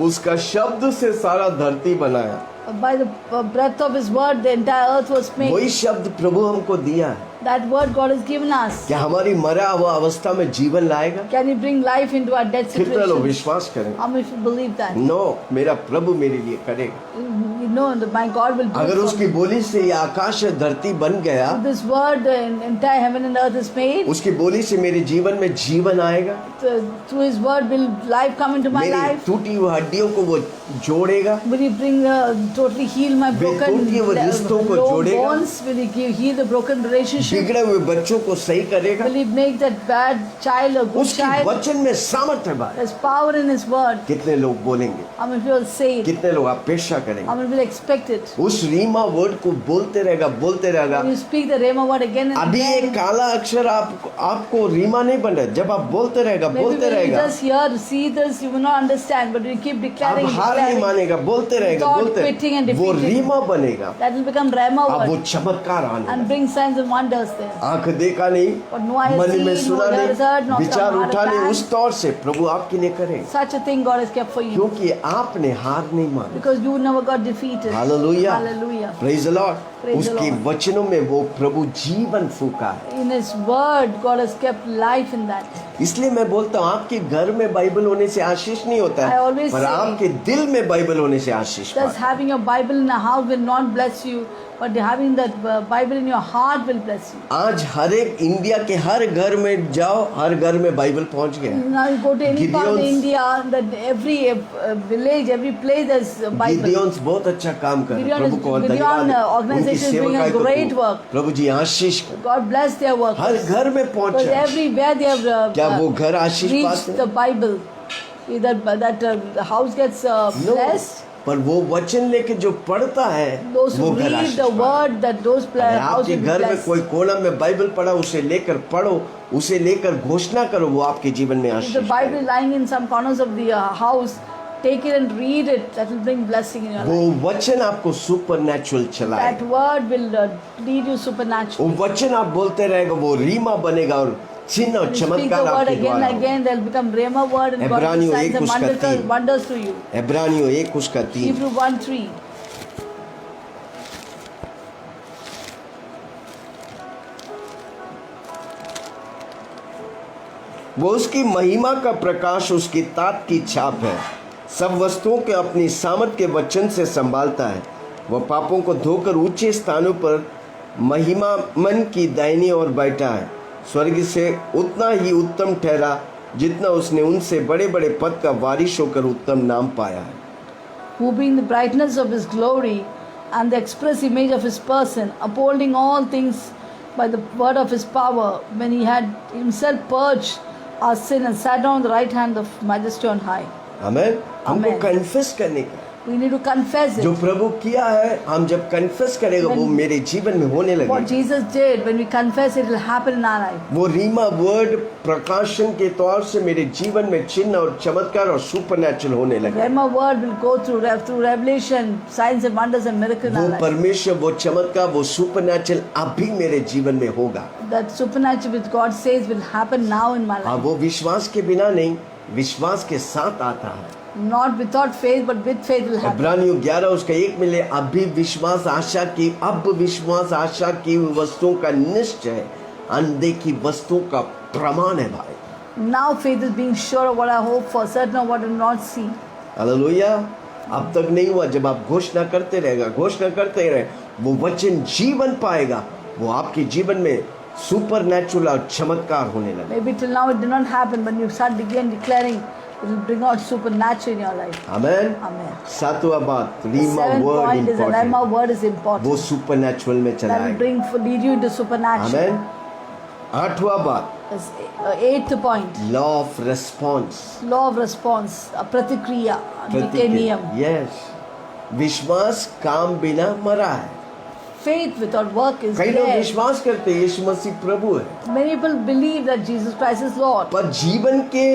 उसका शब्द से सारा धरती बनाया। By the breath of His word, the entire earth was made. वही शब्द प्रभु हमको दिया है। That word God has given us. क्या हमारी मरा हुआ अवस्था में जीवन लाएगा? Can He bring life into our dead कितने लोग situation? विश्वास करें? How many people believe that? No, मेरा प्रभु मेरे लिए करेगा। You know that my God will do अगर it for उसकी me. बोली से ये आकाश और धरती बन गया, If this word, the entire heaven and earth is made. उसकी बोली से मेरे जीवन में जीवन आएगा। Through His word will life come into my मेरी life. टूटी हुई हड्डियों को वो जोड़ेगा। Will He bring totally heal my broken टूटी हुई रिश्तों को low जोड़ेगा। bones? Will He heal the broken relationship? बिगड़े हुए बच्चों को सही करेगा। Will He make that bad child a good उसकी child? वचन में सामर्थ्य है। There's power in His word. कितने लोग बोलेंगे? How many people say it? कितने लोग अपेक्षा How करेंगे? many will expect it? उस रीमा वर्ड को बोलते रहेगा, बोलते रहेगा। When you speak the Rhema word again and अभी एक again, काला अक्षर आपको रीमा नहीं बन रहा है। जब आप बोलते रहेगा, maybe बोलते when you रहेगा, just hear, see this, you will not understand, but you keep आप declaring, हार नहीं declaring, मानेगा, बोलते रहेगा, without बोलते quitting and वो defeating. रीमा बनेगा। that will become Rhema अब वो word चमत्कार आने and लगा। bring signs and wonders there. आंख देखा नहीं, But no eye has मन में seen, सुना no ear has heard, नहीं, not विचार come out उठा of नहीं, man. उस तौर से प्रभु आपके लिए करें, Such a thing God has kept for you. क्योंकि आपने हार नहीं मानी। Because you never got defeated. Hallelujah, Hallelujah. Praise the Lord. Praise the उसके Lord. वचनों में वो प्रभु जीवन फूका है। In His word, God has kept life in that. इसलिए मैं बोलता हूँ आपके घर में बाइबल होने से आशीष नहीं होता I है, always पर say- आपके दिल में बाइबल होने से आशीष Just पाते हैं। having a Bible in a house will not bless you, but having that Bible in your heart will bless you. आज हर एक इंडिया के हर घर में जाओ, हर घर में बाइबल पहुंच गया है। Now you go to any part of Gideon's- India, that every village, every place there's a Bible. गिदियोन्स बहुत अच्छा काम कर रहे हैं। Gideon प्रभु is- को Gideon, धन्यवाद। organization is doing a सेवकाई को great work. प्रभु जी आशीष कर, God bless their work. हर घर में Because पहुंचा। everywhere they have क्या वो घर आशीष reached पाते the हैं? Bible. Either that the house gets No, blessed. पर वो वचन लेके जो पढ़ता है Those वो who घर read आशीष the पाता है। word, that those अगर house आपके will be घर में blessed. कोई कोना में बाइबल पढ़ा, उसे लेकर पढ़ो, उसे लेकर घोषणा करो, वो आपके जीवन में If आशीष the Bible पाएगा। is lying in some corners of the house, take it and read it. That will bring blessing in your वो life. वचन आपको सुपर नेचुरल That चलाएगा। word will lead you वो supernaturally. वचन आप बोलते रहेगा, वो रीमा बनेगा और चिन्ह और When you speak the चमत्कार word आपके again द्वारा and होगा। again, there will become Rhema word and God will इब्रानियों signs 1 and उसका 3। wonders to you. इब्रानियों 1 उसका 3। Hebrew 1:3. वो उसकी महिमा का प्रकाश, उसकी तात की छाप है। सब वस्तुओं के अपनी सामर्थ के वचन से संभालता है। वह पापों को धोकर ऊंचे स्थानों पर महिमा मन की दाहिनी ओर बैठा है। स्वर्ग से उतना ही उत्तम ठहरा जितना उसने उनसे बड़े बड़े पद का वारिश होकर उत्तम नाम पाया है। Who being the brightness of His glory and the express image of His person, upholding all things by the word of His power, when He had Himself purged our sin and sat down on the right hand of Majesty on high. आमेन। हमको Amen. Confess करने का, We need to confess जो it. प्रभु किया है, हम जब confess करेगा वो मेरे जीवन में होने What लगेगा। Jesus did, when we confess it, will happen in our life. वो रीमा वर्ड प्रकाशन के तौर से मेरे जीवन में चिन्ह और चमत्कार और सुपरनैचुरल होने लगे। Rhema word will go through revelation, signs and wonders and miracles in वो our life. परमेश्वर, वो चमत्कार, वो सुपरनैचुरल अभी मेरे जीवन में होगा। That supernatural which God says will happen now in my हाँ, life. वो विश्वास के बिना नहीं, विश्वास के साथ आता है। Not without faith, but with faith will happen. इब्रानियों 11:1 में ले, अभी विश्वास आशा की, अब विश्वास आशा की वस्तुओं का निश्चय, अनदेखी वस्तुओं का प्रमाण है भाई। Now faith is being sure of what I hope for, certain of what I do not see. Hallelujah. अब तक नहीं हुआ, जब आप घोषणा करते रहेगा, घोषणा करते रहे, वो वचन जीवन पाएगा, वो आपके जीवन में सुपरनैचुरल और चमत्कार होने लगे। Maybe till now it did not happen, but you start begin declaring, it will bring out supernatural in your life. Amen. Amen. सातवां बात, Rhema Seventh word point is that Rhema important, word is वो important. Supernatural में That will चलाएगा। lead you into supernatural. Amen. आठवां बात, Eighth point, law of response, law of response, प्रतिक्रिया, के नियम. यस, विश्वास काम बिना मरा है। Faith without work is कई लोग dead. विश्वास करते हैं यीशु मसीह प्रभु है, Many people believe that Jesus Christ is Lord. पर जीवन के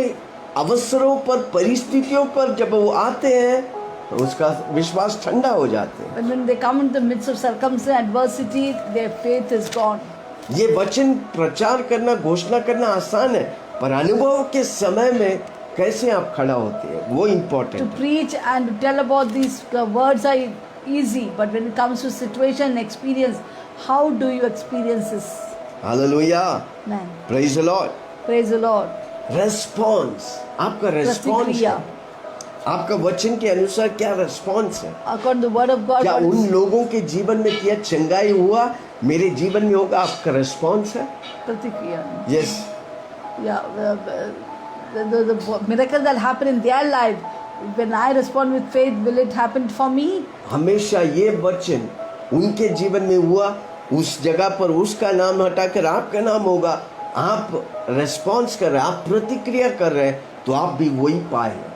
अवसरों पर, परिस्थितियों पर जब वो आते हैं तो उसका विश्वास ठंडा हो जाते हैं। But when they come into the midst of circumstance, adversity, their faith is gone. ये वचन प्रचार करना, घोषणा करना आसान है, पर अनुभव के समय में कैसे आप खड़ा होते हैं वो To important. preach and to tell about these words are easy, but when it comes to situation and experience, how do you experience this? Hallelujah, Man, praise the Lord. praise the Lord. Response, आपका response, प्रतिक्रिया. आपका वचन के अनुसार क्या response है? According to the word of God, क्या what उन is लोगों के जीवन में किया चंगाई हुआ मेरे जीवन में होगा? आपका रेस्पॉन्स है। pratikriya? Yes, Yeah, the miracle that happen in their life, when I respond with faith, will it happen for me? हमेशा ये वचन उनके जीवन में हुआ, उस जगह पर उसका नाम हटाकर आपका नाम होगा। आप रेस्पॉन्स कर रहे हैं, आप प्रतिक्रिया कर रहे हैं, तो आप भी वही पाएंगे।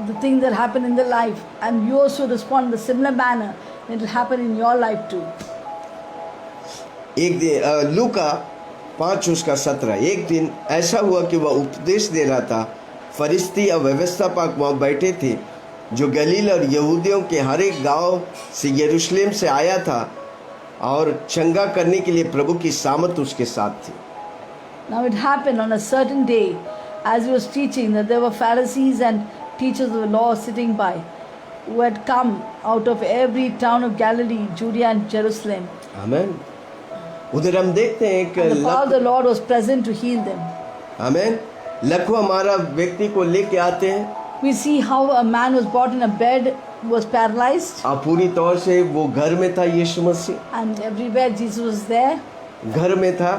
The things that happen in their life, and you also respond in the similar manner, it will happen in your life too. एक दिन लूका 5:17, एक दिन ऐसा हुआ कि वह उपदेश दे रहा था। फरिश्ती और व्यवस्थापक वहाँ बैठे थे, जो गलील और यहूदियों के हर एक गांव से यरूशलेम से आया था, और चंगा करने के लिए प्रभु की सामर्थ उसके साथ थी। Now it happened on a certain day, as he was teaching, that there were Pharisees and teachers of the law sitting by, who had come out of every town of Galilee, Judea and Jerusalem. आमीन। उधर हम देखते हैं And the power of the कि Lord was present to heal them. आमीन, लखवा मारा व्यक्ति को लेके आते हैं, We see how a man was brought in a bed, was paralyzed, और पूरी तौर से वो घर में था। यीशु मसीह and everywhere Jesus was there. घर में था,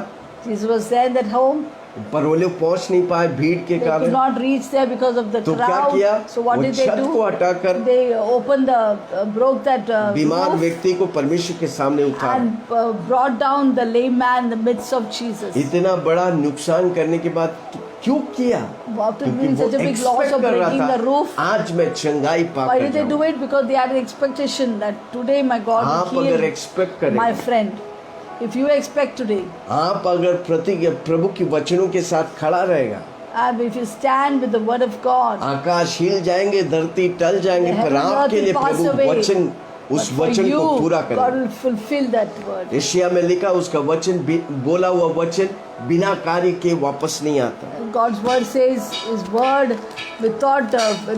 Jesus was there in that home. पर वो लोग पहुंच नहीं पाए भीड़ के They could कारण। not reach there because of the तो क्या किया? crowd. So what वो did they छत को do? हटाकर They opened the, broke that बीमार roof व्यक्ति को परमेश्वर के सामने उठाया। and brought down the lame man in the midst of Jesus. इतना बड़ा नुकसान करने के बाद क्यों किया? After क्योंकि doing वो such a big loss expect of कर रहा breaking था, the roof, आज मैं चंगाई why पाकर did they do जाऊं। it? Because they had an expectation that today my God आप will अगर heal एक्सपेक्ट my करें, friend. If you expect today, आप अगर प्रभु की वचनों के साथ खड़ा रहेगा, and if you stand with the word of God, आकाश हिल जाएंगे, धरती टल जाएंगे, the पर heaven and earth आपके लिए will pass प्रभु away. वचन, But उस for वचन you, को पूरा God करेगा। will fulfill that word. Asia में लिखा, उसका वचन, बोला हुआ वचन बिना कार्य के वापस नहीं आता। God's word says, His word, without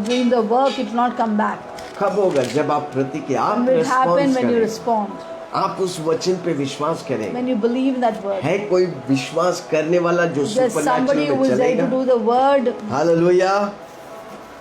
doing the work, it will not come back. कब होगा? जब आप प्रतिक्रिया, आप It will happen response when you करें, respond, आप उस वचन पे विश्वास करें। when you believe in that word. है कोई विश्वास करने वाला जो There's somebody सुपरनैचुरल who में is there to चलेगा? do the word. हालेलुया।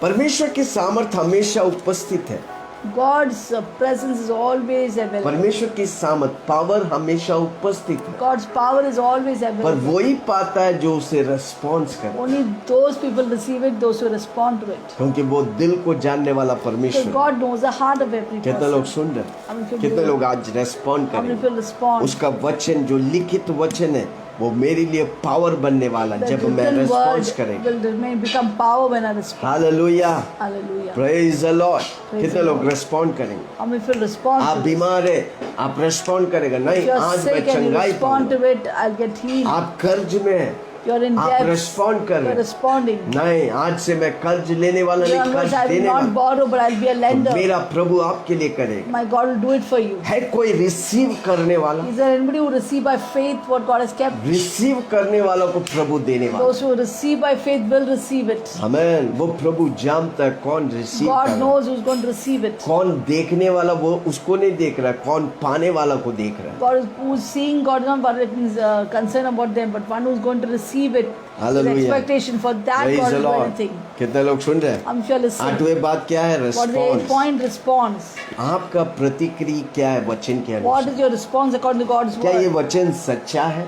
परमेश्वर की सामर्थ हमेशा उपस्थित है। God's presence is always available. परमेश्वर की सामर्थ, पावर हमेशा उपस्थित है, God's power is always पर available. वही पाता है जो उसे रिस्पॉन्स करे, Only those people receive it, those who respond to it. क्योंकि वो दिल को जानने वाला Because परमेश्वर। God knows the heart of every कितने लोग person. सुन रहे How many हैं? people कितने do? लोग आज रेस्पॉन्ड How many करें? people respond? उसका वचन जो लिखित वचन है, वो मेरे लिए पावर बनने वाला The जब मैं written रिस्पॉन्स word करेंगे। will remain, become power when I respond. Hallelujah, Hallelujah. Praise the Lord. Praise कितने the लोग Lord. रिस्पॉन्ड करेंगे? How many will respond आप to this? बीमार है, आप रिस्पॉन्ड करेगा If नहीं, you are आज मैं sick and you चंगाई respond पाऊंगा। to it, I'll get healed. आप कर्ज में है, You're in आप debt. रिस्पॉन्ड कर You're रहे हैं। responding. नहीं, आज से मैं कर्ज लेने वाला You're नहीं, not, कर्ज I will देने not वाला। borrow, but I'll be a तो lender. मेरा प्रभु आपके लिए करेगा। My God will do it for you. है कोई रिसीव करने वाला? Is there anybody who receive by faith what God has kept? Receive करने वालों को प्रभु देने वाला। Those who receive by faith will receive it. आमीन। वो प्रभु जानता है कौन रिसीव कर God रहा है, knows who's going to receive it. कौन देखने वाला वो उसको नहीं देख रहा है, कौन पाने वाला को देख रहा है। God is who's seeing, God is not concerned about them, but one who's going to receive it. His Hallelujah. expectation for that Praise God the will do Lord। anything. कितने लोग सुन रहे हैं? I'm sure listening. 8वें बात क्या है? What is the 8th response. point? Response. आपका प्रतिक्रिया क्या है वचन के What अनुसार? is your response according to God's क्या ये word? वचन सच्चा है?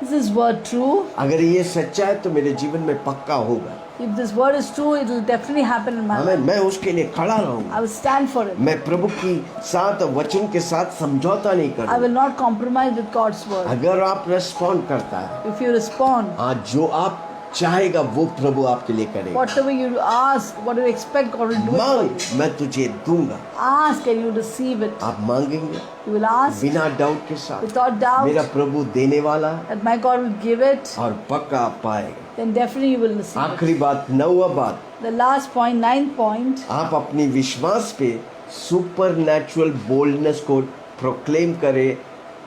Is this word true? अगर ये सच्चा है तो मेरे जीवन में पक्का होगा। If this word is true, it will definitely happen in my आमीन। life. मैं उसके लिए खड़ा रहूंगा। I will stand for it. मैं प्रभु की साथ वचन के साथ समझौता नहीं I will करूंगा। not compromise with God's word. अगर आप रिस्पॉन्ड करता है, If you respond, आज जो आप चाहेगा वो प्रभु आपके लिए करेगा। whatever you ask, what you expect, God will do it for मांग, you. मैं तुझे दूंगा। Ask and you receive it. आप मांगेंगे You will ask बिना डाउट के साथ, without मेरा doubt प्रभु देने वाला है that my God will give it, और पक्का आप पाएगा। then definitely you will receive it. आखिरी बात, 9वां बात, The last point, 9th point, आप अपनी विश्वास पे सुपर नेचुरल बोल्डनेस को प्रोक्लेम करें,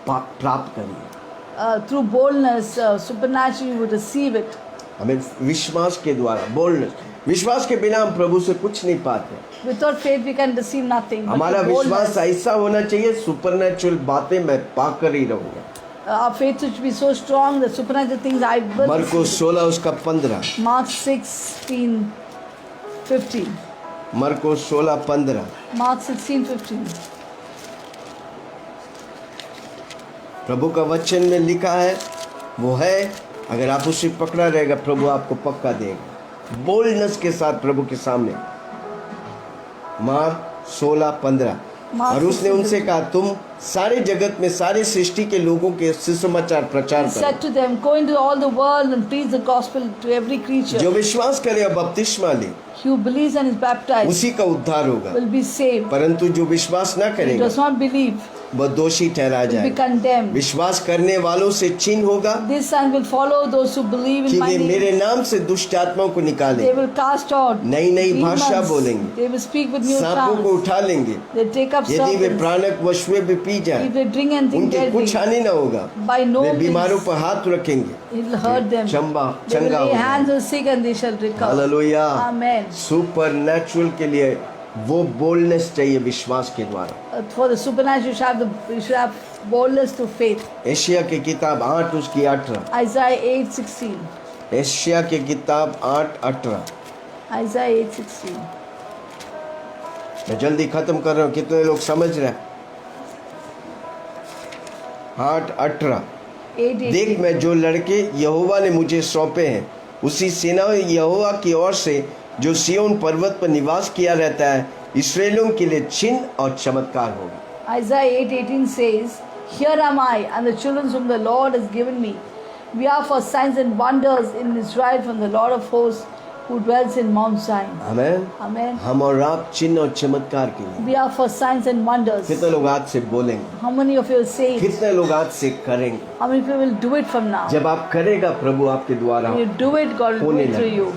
प्राप्त करिए। through boldness, supernaturally you will receive it. हमें विश्वास के द्वारा बोल्डनेस, विश्वास के बिना हम प्रभु से कुछ नहीं पाते। Without faith we can receive nothing. But हमारा with विश्वास boldness, ऐसा होना चाहिए, सुपर नेचुरल बातें मैं पाकर ही रहूंगा। our faith should be so strong that supernatural things I will मरको receive. 16 उसका 15, Mark 16, 15. मरको 16:15। Mark 16, 15. प्रभु का वचन में लिखा है, वो है, अगर आप उसे पकड़ा रहेगा प्रभु आपको पक्का देगा। बोल्डनेस के साथ प्रभु के सामने। मार्क 16:15। मार्क और उसने 16, उनसे कहा, तुम सारे जगत में सारे सृष्टि के लोगों के सुसमाचार प्रचार He करो। said to them, go into all the world and preach the gospel to every creature. जो विश्वास करे और बपतिस्मा ले, He who believes and is baptized उसी का उद्धार होगा। will be saved. परंतु जो विश्वास न He करेगा does not believe वह दोषी ठहरा will be जाएगा। condemned. विश्वास करने वालों से चिन्ह होगा This sign will follow those who believe कि in my वे मेरे name. नाम से दुष्ट आत्माओं को They निकालेंगे, will cast out नई-नई भाषा demons. बोलेंगे, They will speak with new सांपों को tongues. उठा लेंगे, They take up यदि वे serpents. प्राणक वशुए भी पी जाए, If they drink anything उनके deadly, कुछ हानि न होगा। by no वे means बीमारों पर हाथ रखेंगे, it will hurt them. Chamba They will चंगा lay होगा। hands on the sick and they shall recover. Hallelujah. Amen. Super natural के लिए वो बोल्डनेस चाहिए विश्वास के द्वारा। For the supernatural, you should have boldness through faith. Asia की किताब 8 उसकी 18। Isaiah 8:16. एशिया की किताब 8:18। Isaiah 8:16. मैं जल्दी खत्म कर रहा हूँ, कितने लोग समझ रहे हैं? 8:18। 8:18. देख, मैं जो लड़के यहोवा ने मुझे सौंपे हैं, उसी सेना यहोवा की ओर से जो सिय्योन पर्वत पर निवास किया रहता है, इस्राएलियों के लिए चिन्ह और चमत्कार होगा। Isaiah 8:18 says, Here am I, and the children whom the Lord has given me. We are for signs and wonders in Israel from the Lord of hosts who dwells in Mount Zion. आमीन। Amen. हम और आप चिन्ह और चमत्कार के लिए। We are for signs and wonders. कितने लोग आज से बोलेंगे? How many of you will say it? कितने लोग आज से करेंगे? How many people will do it from now? जब आप करेगा प्रभु आपके द्वारा When you do it, God will do होने it through लगेगा। you.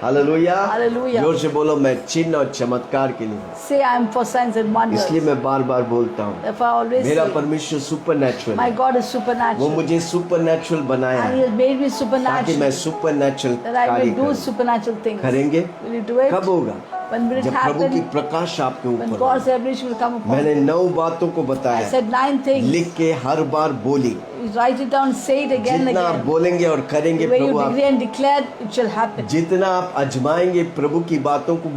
हालेलुया। Hallelujah. जोर से बोलो, मैं चिन्ह और चमत्कार के लिए हूँ। Say, I am for signs and wonders. इसलिए मैं बार बार बोलता हूँ, Therefore, I always मेरा say, परमेश्वर सुपर नेचुरल my है। God is वो supernatural. मुझे सुपर नेचुरल बनाया And He है has made me ताकि supernatural. मैं सुपर नेचुरल That I कार्य will do करूं। supernatural things. करेंगे? Will you do it? कब होगा? When will it जब प्रभु की happen? प्रकाश आपके When ऊपर God's होगा। revelation will come upon मैंने you. 9 बातों को I बताया, said 9 things. लिख के हर बार बोली। You write it down, say it again and जितना आप again. बोलेंगे और करेंगे The way you प्रभु आप, decree and declare, it shall happen. जितना आप अजमाएंगे प्रभु की बातों को,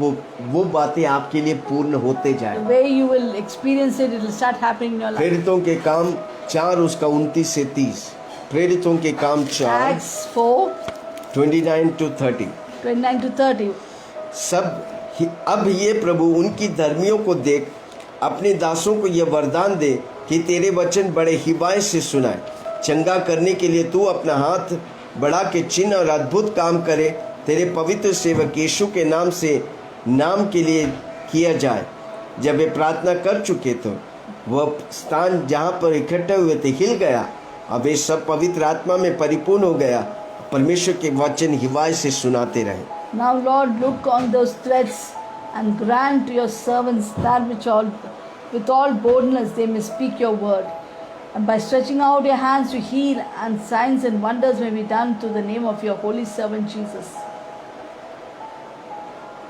वो बातें आपके लिए पूर्ण होते The जाएंगे। way you will experience it, it will start happening in your life. प्रेरितों के काम 4 उसका 29 से 30। प्रेरितों के काम 4 Acts 4, 29 to 30। 29 to 30. अब ये प्रभु उनकी धर्मियों को देख अपने दासों को यह वरदान दे कि तेरे वचन बड़े हिबाए से सुनाए। चंगा करने के लिए तू अपना हाथ बढ़ा के चिन्ह और अद्भुत काम करे। तेरे पवित्र सेवक यीशु के नाम के लिए किया जाए। जब वे प्रार्थना कर चुके तो वह स्थान जहाँ पर इकट्ठे हुए थे हिल गया। अब वे सब पवित्र आत्मा में परिपूर्ण हो गया। परमेश्वर के वचन हिवाय से सुनाते रहे। Now, Lord, look on those threats and grant to your servants that which with all boldness they may speak your word. And by stretching out your hands to heal, and signs and wonders may be done through the name of your holy servant Jesus.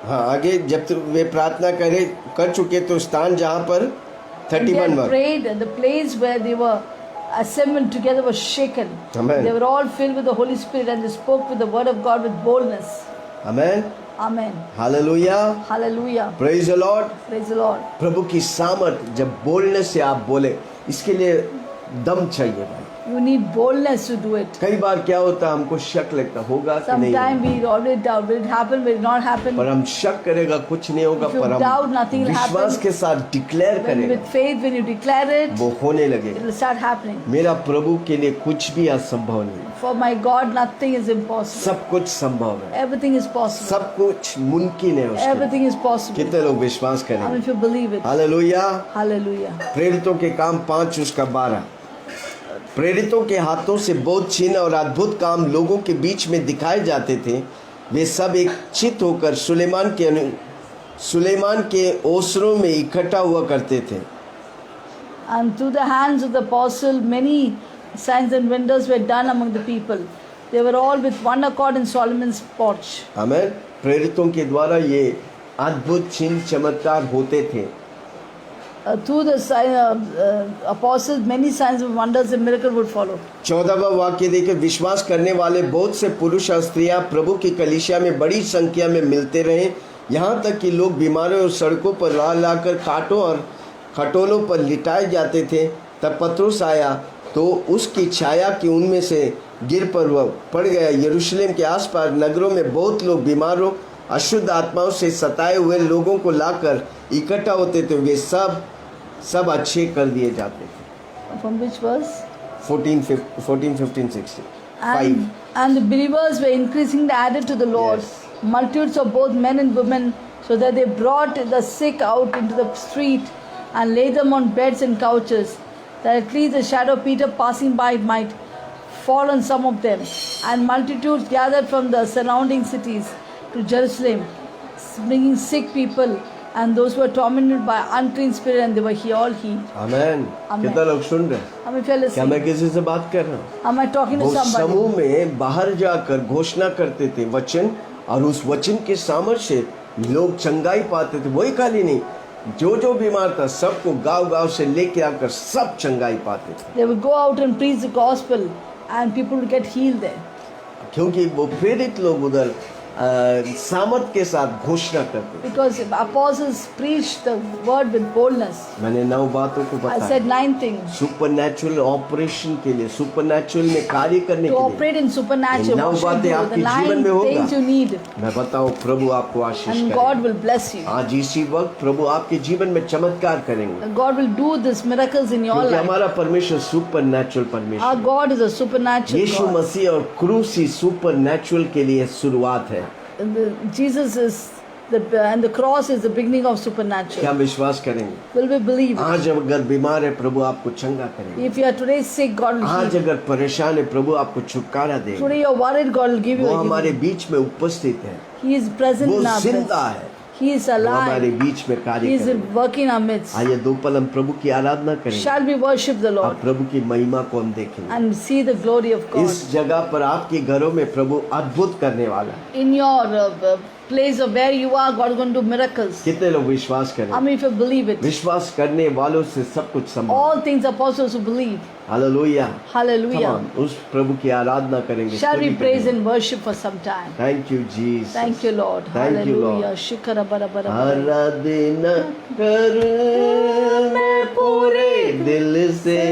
हाँ, आगे जब वे प्रार्थना कर चुके तो स्थान जहाँ पर 31 They prayed, and the place where they were assembled together was shaken. Amen. They were all filled with the Holy Spirit, and they spoke with the word of God with boldness. Amen. Amen. Hallelujah. Hallelujah. Praise the Lord. Praise the Lord. प्रभु की सामर्थ जब बोलने से आप बोले, इसके लिए दम चाहिए भाई। You need boldness to do it. कई बार क्या होता है, हमको शक लगता होगा कि नहीं Sometimes होगा। we always doubt, will it happen, will it not happen? पर हम शक करेगा कुछ नहीं होगा, If you पर doubt, हम nothing will विश्वास happen. के साथ डिक्लेयर When करेगा, with faith, when you declare it, वो होने it लगेगा। will start happening. मेरा प्रभु के लिए कुछ भी असंभव नहीं, For my God, nothing is impossible. सब कुछ संभव है, Everything is possible. सब कुछ मुमकिन है उसके लिए। Everything is possible. कितने लोग विश्वास I mean, करेंगे? if you believe it. Hallelujah. Hallelujah. प्रेरितों के काम 5:12। प्रेरितों के हाथों से बहुत चिन्ह और अद्भुत काम लोगों के बीच में दिखाए जाते थे। वे सब एक चित होकर सुलेमान के ओसरों में इकट्ठा हुआ करते थे। And through the hands of the apostle, many signs and wonders were done among the people. They were all with one accord in Solomon's porch. आमीन। प्रेरितों के द्वारा ये अद्भुत चिन्ह चमत्कार होते थे। Through the apostles, many signs and wonders and miracles would follow. 14वां वाक्य देखिए, विश्वास करने वाले बहुत से पुरुष और स्त्रियां प्रभु की कलीसिया में बड़ी संख्या में मिलते रहे। यहाँ तक कि लोग बीमारों और सड़कों पर ला कर खाटों और खटोलों पर लिटाए जाते थे। तब पतरस आया तो उसकी छाया की उनमें से गिर पड़ गया। यरूशलेम के आसपास नगरों में बहुत लोग बीमारों अशुद्ध आत्माओं से सताए हुए लोगों को लाकर इकट्ठा होते थे। वे सब अच्छे कर दिए जाते थे। From which verse? 14, 15, 16. 5. And the believers were increasingly added to the Lord, Yes. multitudes of both men and women, so that they brought the sick out into the street and laid them on beds and couches, that at least the shadow of Peter passing by might fall on some of them. And multitudes gathered from the surrounding cities to Jerusalem, bringing sick people and those who were tormented by unclean spirit, and they were all healed. आमीन। Amen. कितना लोग सुन रहे हैं? I mean, if you're क्या मैं listening, किसी से बात कर रहा हूँ? am I talking to वो somebody? समूह में बाहर जाकर घोषणा करते थे वचन, और उस वचन के सामर्थ्य से लोग चंगाई पाते थे। वही खाली नहीं, जो बीमार था सबको गांव से लेके आकर सब चंगाई पाते थे। They would go out and preach the gospel, and people would get healed there. क्योंकि वो प्रेरित लोग उधर सामर्थ के साथ घोषणा करते थे। Because apostles preached the word with boldness. मैंने 9 बातों को I बताया। said 9 things. सुपरनैचुरल ऑपरेशन के लिए, सुपरनैचुरल में कार्य करने To के लिए operate in supernatural, now what should बातें you do? आपके The जीवन 9 में होगा। things you need, मैं बताऊं, प्रभु आपको आशीष and करेगा। God will bless you. आज इसी वक्त प्रभु आपके जीवन में चमत्कार करेंगे, And God will do these miracles in your क्योंकि life. हमारा परमेश्वर सुपरनैचुरल Our परमेश्वर। God is a supernatural यीशु God. मसीह और क्रूस ही सुपरनैचुरल के लिए शुरुआत है। Jesus is and the cross is the beginning of क्या supernatural. विश्वास करेंगे? Will we believe it? आज अगर बीमार है प्रभु आपको चंगा करेंगे। If you are today sick, God will आज heal. अगर परेशान है प्रभु आपको छुटकारा देगा। Today you are worried, God will give you वो a हमारे healing. बीच में उपस्थित है, He is present वो in our जिंदा midst. है, He is वो हमारे alive. बीच में He कार्य is करेगा। working in our midst. आइए 2 पल हम प्रभु की आराधना करेंगे। Shall we worship the Lord अब प्रभु की महिमा को हम देखेंगे। and see the glory of God? इस जगह पर आपके घरों में प्रभु अद्भुत करने वाला है। In your place of where you are, God is going to do miracles. कितने लोग विश्वास I करें? mean, if you believe it, विश्वास करने वालों से सब कुछ संभव। all things are possible to believe. Hallelujah. Hallelujah. उस प्रभु की आराधना करेंगे। Shall we praise and worship for some time? Thank you Jesus. Thank you, Lord. Thank you, Lord. Hallelujah. Shikara bara bara bara. आराधना कर मैं पूरे दिल से,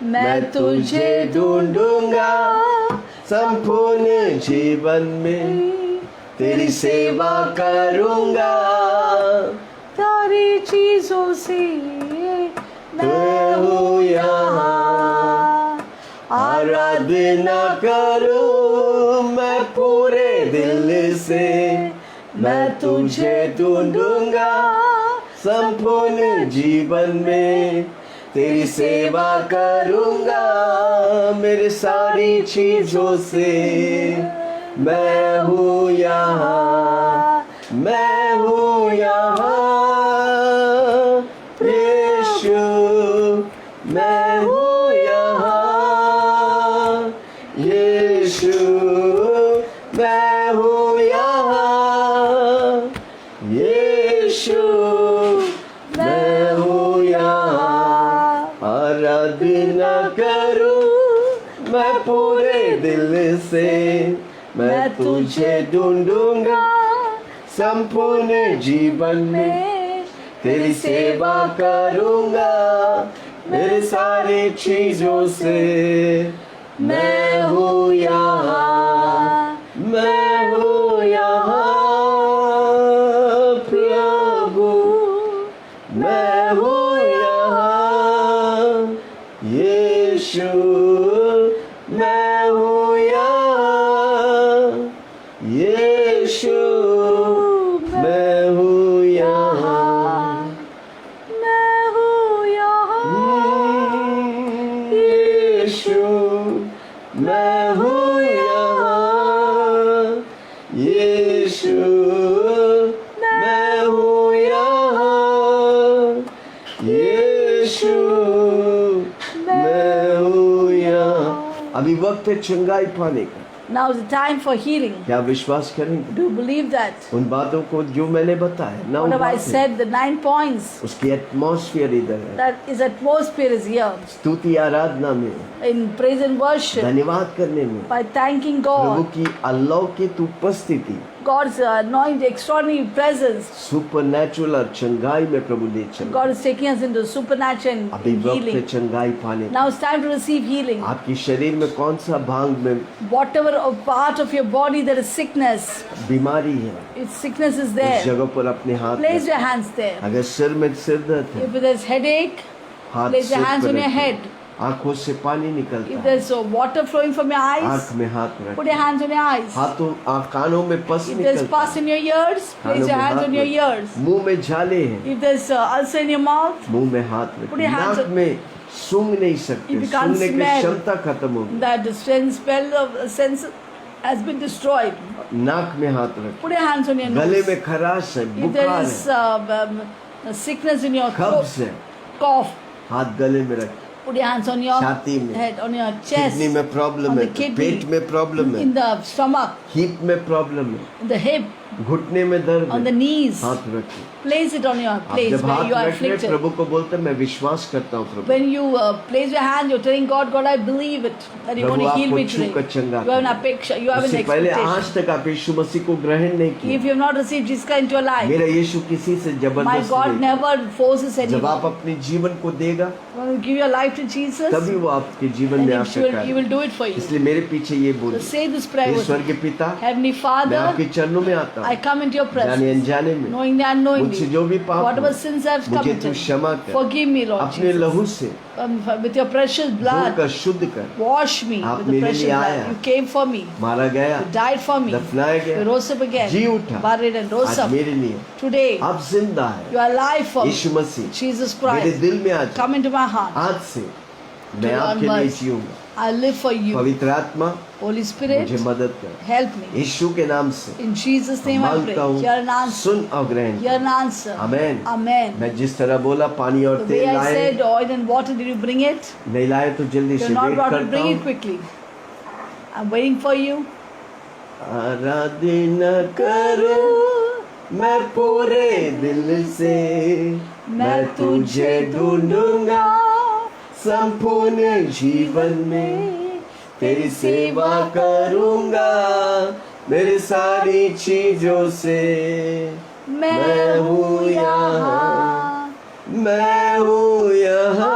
मैं तुझे ढूंढूंगा संपूर्ण जीवन में, तेरी सेवा करूंगा, सारी चीजों से मैं हूँ यहाँ, आराधना करूं मैं पूरे दिल से, मैं तुझे ढूंढूंगा संपूर्ण जीवन में, तेरी सेवा करूंगा मेरे सारी चीजों से। मैं हूँ यहाँ, मैं हूँ यहाँ यीशु, मैं हूँ यहाँ यीशु, मैं हूँ यहाँ यीशु, मैं हूँ यहाँ। आराधना करूं मैं पूरे दिल से, मैं तुझे ढूंढूंगा संपूर्ण जीवन में, तेरी सेवा करूंगा मेरे सारी चीजों से। मैं हूँ यहाँ, मैं हूँ यहाँ प्रभु, मैं हूँ यहाँ यीशु, मैं हूँ यहाँ यीशु, मैं हूँ यहाँ, मैं हूँ यहाँ यीशु, मैं हूँ यहाँ यीशु, मैं हूँ यहाँ यीशु, मैं हूँ यहाँ। अभी वक्त है चंगाई पाने का। Now is the time for healing. क्या विश्वास करेंगे Do you believe that? उन बातों को जो मैंने बताया ना? What have I said? The 9 points. उसकी एटमॉस्फेयर इधर है। That is atmosphere is here. स्तुति आराधना में, In praise and worship. धन्यवाद करने में, By thanking प्रभु God. की अलौकिक उपस्थिति, God's anointed extraordinary presence. Supernatural और चंगाई में प्रभु ले चले। God is taking us into supernatural and अभी वक्त है healing. चंगाई पाने का। Now it's time to receive healing. आपकी शरीर में कौन सा भाग में Whatever of part of your body that is sickness, बीमारी है, if sickness is उस there, जगह पर अपने हाथ place रखें। your hands there. अगर सिर में सिर दर्द है, If there's headache, हाथ place your सिर hands पर on your रखें। head. आंखों से पानी निकलता If है, there's water flowing from your eyes, आंख में हाथ put रखें। your hands on your eyes. हाथों कानों में पस If there's निकलता pus in your ears, कानों place your में hands हाथ on your रखें। ears. मुंह में झाले हैं, If there's ulcer in your mouth, मुंह में हाथ Put रखें। your hands नाक on- में सूंघ नहीं सकते, If you can't सूंघने की smell, क्षमता खत्म हो गई। that the smell of sense has been destroyed. नाक में हाथ रखें। Put your hands on your गले nose. में खराश है, If there बुखार is है, sickness in your throat, कब्ज है, cough, हाथ गले में रखें। put your hands on your छाती में, head, on your chest, kidney में प्रॉब्लम on है, the kidney, पेट में प्रॉब्लम है, in the stomach, हिप में प्रॉब्लम है, in the hip, घुटने में दर्द on the है, knees. हाथ रखें। Place it on your आप place जब where हाथ you are रख रहे afflicted. प्रभु को बोलते हैं, मैं विश्वास करता हूँ प्रभु, When you place your hand, you're telling God, God, I believe it that you're going Prabhu to heal आपको me छूकर today. चंगा You have an करेगा। apeक्षा, you have an उससे पहले expectation. आज तक आप यीशु मसीह को ग्रहण नहीं If किया। you have not received Jesus Christ into your life, मेरा यीशु किसी से my जबरदस्ती God नहीं। never forces जब anyone. आप अपने जीवन को देगा, When you give your life to Jesus, तभी वो आपके जीवन and में he आकर will करेगा। do it for you. इसलिए मेरे पीछे ये So बोलिए, say this prayer hey with me. स्वर्गीय पिता, Heavenly मैं Father, आपके चरणों में आता I हूँ, come into your जाने presence, अनजाने में knowingly and मुझसे जो भी unknowingly. पाप Whatever हो, sins I've मुझे तू committed, क्षमा कर। forgive me, Lord अपने Jesus. लहू से With your precious blood, धोकर शुद्ध कर। wash me आप with the मेरे precious लिए blood. आया। You came for me. मारा गया, You died for me. दफनाया You गया, rose up again. जी उठा, Buried and rose आज up. मेरे लिए Today, आप जिंदा you है। are alive for me. Yeshu Masih Jesus मेरे Christ, दिल में आज come into my heart. आज से मैं To आपके लिए onwards. जीऊंगा। I live for you. पवित्र आत्मा Holy Spirit, मुझे मदद कर, help me. यीशु के नाम से In Jesus' name I pray. मांगता हूँ, Hear an answer. सुन और ग्रहण Hear कर। an answer. आमेन। Amen. मैं जिस तरह बोला पानी और The way तेल I लाए, said oil and water, did you bring it? नहीं लाए तो जल्दी You're से not वेट brought to करता bring it हूँ। quickly. I'm waiting for you. आराधना करूं मैं पूरे दिल से, मैं तुझे ढूंढूंगा संपूर्ण जीवन में, तेरी सेवा करूंगा मेरी सारी चीजों से। मैं हूँ यहाँ, मैं हूँ यहाँ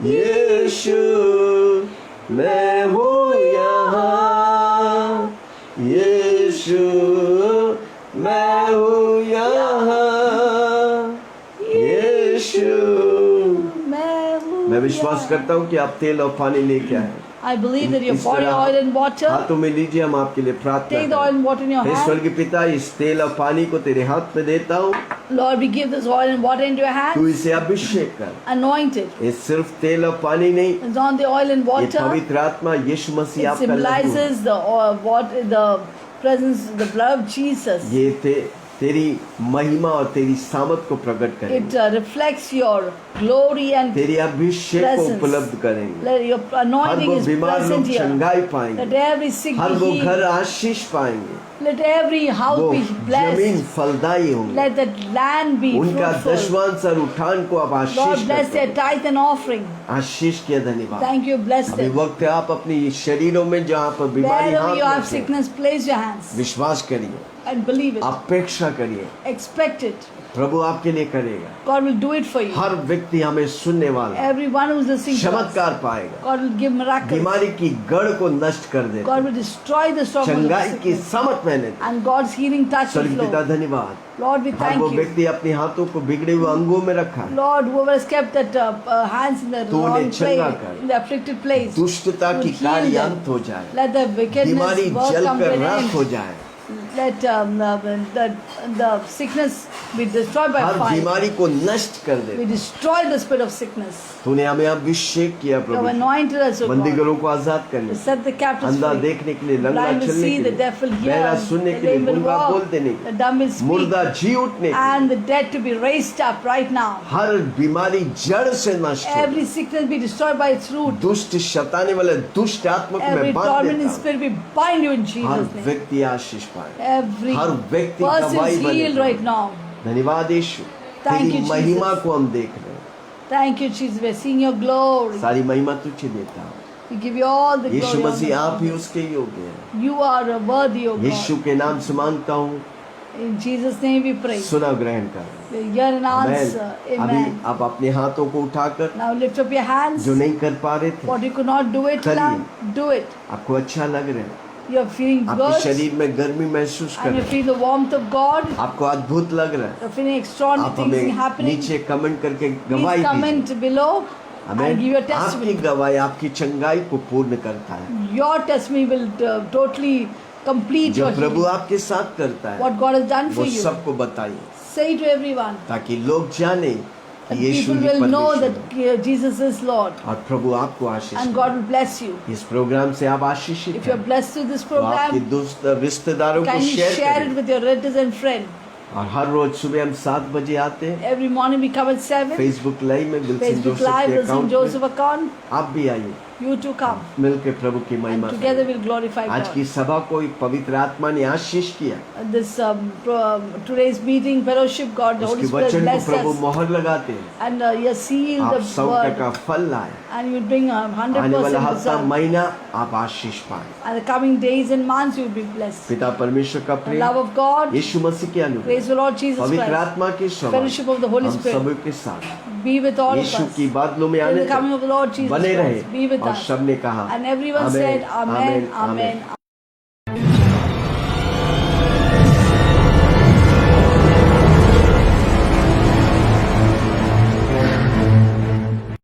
यीशु, मैं हूँ यहाँ यीशु, मैं हूँ यहाँ यीशु। मैं विश्वास करता हूँ कि आप तेल और पानी लेके आए। I believe that your इस body, तरह oil and water. हाथों में लीजिए, हम आपके लिए प्रार्थना Take the oil करें। and water in your hey hand. स्वर्गीय पिता, इस तेल और पानी को तेरे हाथ में देता हूँ, Lord, we give this oil and water into your तू hands. इसे अभिषेक कर। Anoint it. ये सिर्फ तेल और पानी नहीं, It's on the oil and ये water. पवित्र आत्मा यीशु मसीह It आपका लहू है। symbolizes the presence, the blood of Jesus. ये तेरी महिमा और तेरी सामर्थ को प्रकट It करेंगे, reflects your glory and तेरी अभिषेक को presence. उपलब्ध करेंगे। let your हर anointing वो is बीमार लोग present here. चंगाई पाएंगे, Let every sick her be वो healed. घर आशीष पाएंगे, Let every house वो be जमीन blessed. फलदायी होंगी, Let that land be उनका fruitful. दशवांश और उठान को आप Lord, आशीष bless their करते tithe and offering. आशीष किया। धन्यवाद। Thank you, bless अभी them. वक्त है, आप अपनी शरीरों में जहाँ पर बीमारी Wherever you हाथ have रखें, sickness, place your hands विश्वास करिए, and believe it. अपेक्षा करिए, Expect it. प्रभु आपके लिए करेगा। God will do it for you. हर व्यक्ति हमें सुनने वाला Everyone who's listening to us, चमत्कार पाएगा, God will give miracles. बीमारी की गढ़ को नष्ट कर देगा, God will destroy the stronghold of चंगाई की sickness. सामत मैंने And God's healing touch will स्वर्गीय पिता flow. धन्यवाद। Lord, we हर thank वो you. व्यक्ति अपने हाथों को बिगड़े हुए अंगों में रखा है, Lord, whoever has kept that hands in the तू उन्हें wrong चंगा place, कर। in the afflicted place, दुष्टता की heal कार्य them. अंत हो जाए, Let the बीमारी wickedness work जल come to कर an राख हो end. जाए, Let the sickness be destroyed by her fire. बीमारी को नष्ट कर दे। We destroy the spirit of sickness. तूने हमें अभिषेक किया You have Prabhu, anointed us, O God, बंदीगरों को आजाद करने, to set the captives अंधा free. देखने के लिए, लंगड़ा Blind will चलने see, के the लिए, deaf will hear, बहरा सुनने the के लिए, lame will गूंगा walk, बोल देने the के dumb will लिए, speak, मुर्दा जी उठने के लिए, and the dead to be raised up right now. हर बीमारी जड़ से नष्ट हो, Every sickness be destroyed by its root. दुष्ट शताने वाले दुष्ट आत्मा को Every मैं बांध tormenting देता हूँ। spirit we bind you in her Jesus' name. व्यक्ति आशीष पाए, Every हर व्यक्ति person गवाही is बने। healed right now. धन्यवाद यीशु, Thank तेरी you, Jesus. महिमा को हम देख रहे हैं, Thank you, Jesus. We're seeing your glory. सारी महिमा तुझे देता हूँ। We give you all the Yeshu glory. मसीह आप ही honor. उसके योग्य हैं। You are worthy, O Yeshu God. के नाम से मांगता हूँ, In Jesus' name we pray. सुना ग्रहण कर। We hear and answer. आमेन। अभी Amen. आप अपने हाथों को उठाकर, Now lift up your hands. जो नहीं कर पा रहे थे, What you could not do it, करिए। now do it. आपको अच्छा लग रहा है, You're feeling आपके good शरीर में गर्मी महसूस कर and you रहे हैं, feel the warmth of God. आपको अद्भुत लग रहा है, You're feeling extraordinary आप things हमें happening. नीचे कमेंट करके Please गवाही दीजिए। comment below and amen. give your आपकी testimony. गवाही आपकी चंगाई को पूर्ण करता है, Your testimony will totally complete जो your प्रभु healing. आपके साथ करता है What God has done वो for you. सबको बताइए, Say to everyone. ताकि लोग जाने कि And Yeshu people he will know परमेश्वर that है Jesus is Lord और प्रभु आपको आशीष and they. God will bless you. इस प्रोग्राम से आप आशीषित If you're हैं, blessed through this तो आपके program, दोस्त रिश्तेदारों को kindly शेयर share it करें। with your relatives and friends. और हर रोज सुबह हम 7 बजे आते हैं, Every morning we come at 7. Facebook live में विल्सन Facebook जोसेफ Live, के Wilson अकाउंट Joseph में account. आप भी आइए, You too come. मिलकर प्रभु की And महिमा together करें। we'll glorify आज की God. सभा को एक पवित्र आत्मा ने आशीष किया, This today's meeting, fellowship, God, the Holy उसके Spirit वचन को blessed प्रभु us. मोहर लगाते हैं, And you seal आप the 100% word. फल लाए, And you will bring आने वाला 100% हफ्ता result. महीना आप आशीष पाए। And the coming days and months you will be blessed. पिता परमेश्वर का The Prem, love of God, यीशु मसीह के अनुग्रह, praise the Lord Jesus पवित्र Christ, आत्मा की fellowship of the Holy हम Spirit सब के साथ be with all of Yeshu us. की बादलों में Till आने the coming of the Lord तक Jesus बने Christ, be रहे। with और us. सबने कहा And everyone amen, said, Amen, amen, Amen.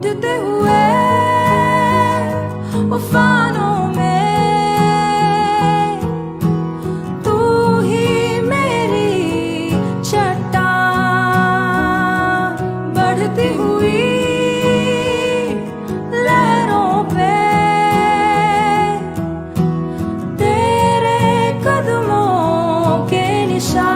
डूबते हुए उफानों में तू ही मेरी चट्टान, बढ़ती हुई लहरों पे तेरे कदमों के निशान।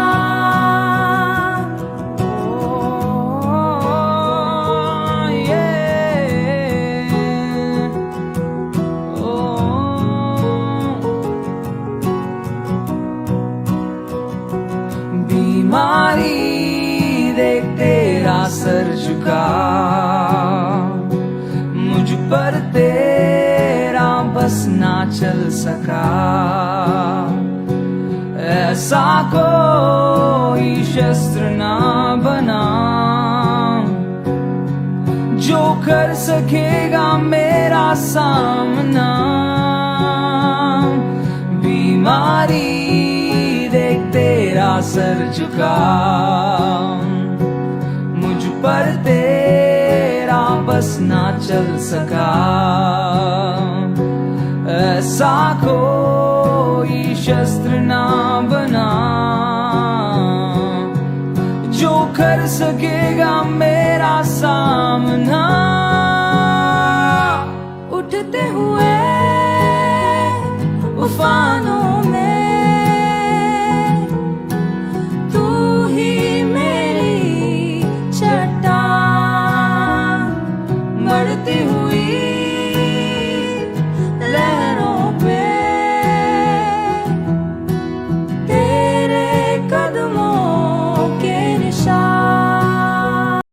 बीमारी देख तेरा सर झुका, मुझ पर तेरा बस ना चल सका। ऐसा कोई शस्त्र ना बना जो कर सकेगा मेरा सामना। बीमारी देख तेरा सर झुका, मुझ पर तेरा बस ना चल सका। ऐसा कोई शस्त्र ना बना जो कर सकेगा मेरा सामना। उठते हुए उफानों में तू ही मेरी चट्टान, बढ़ती हुई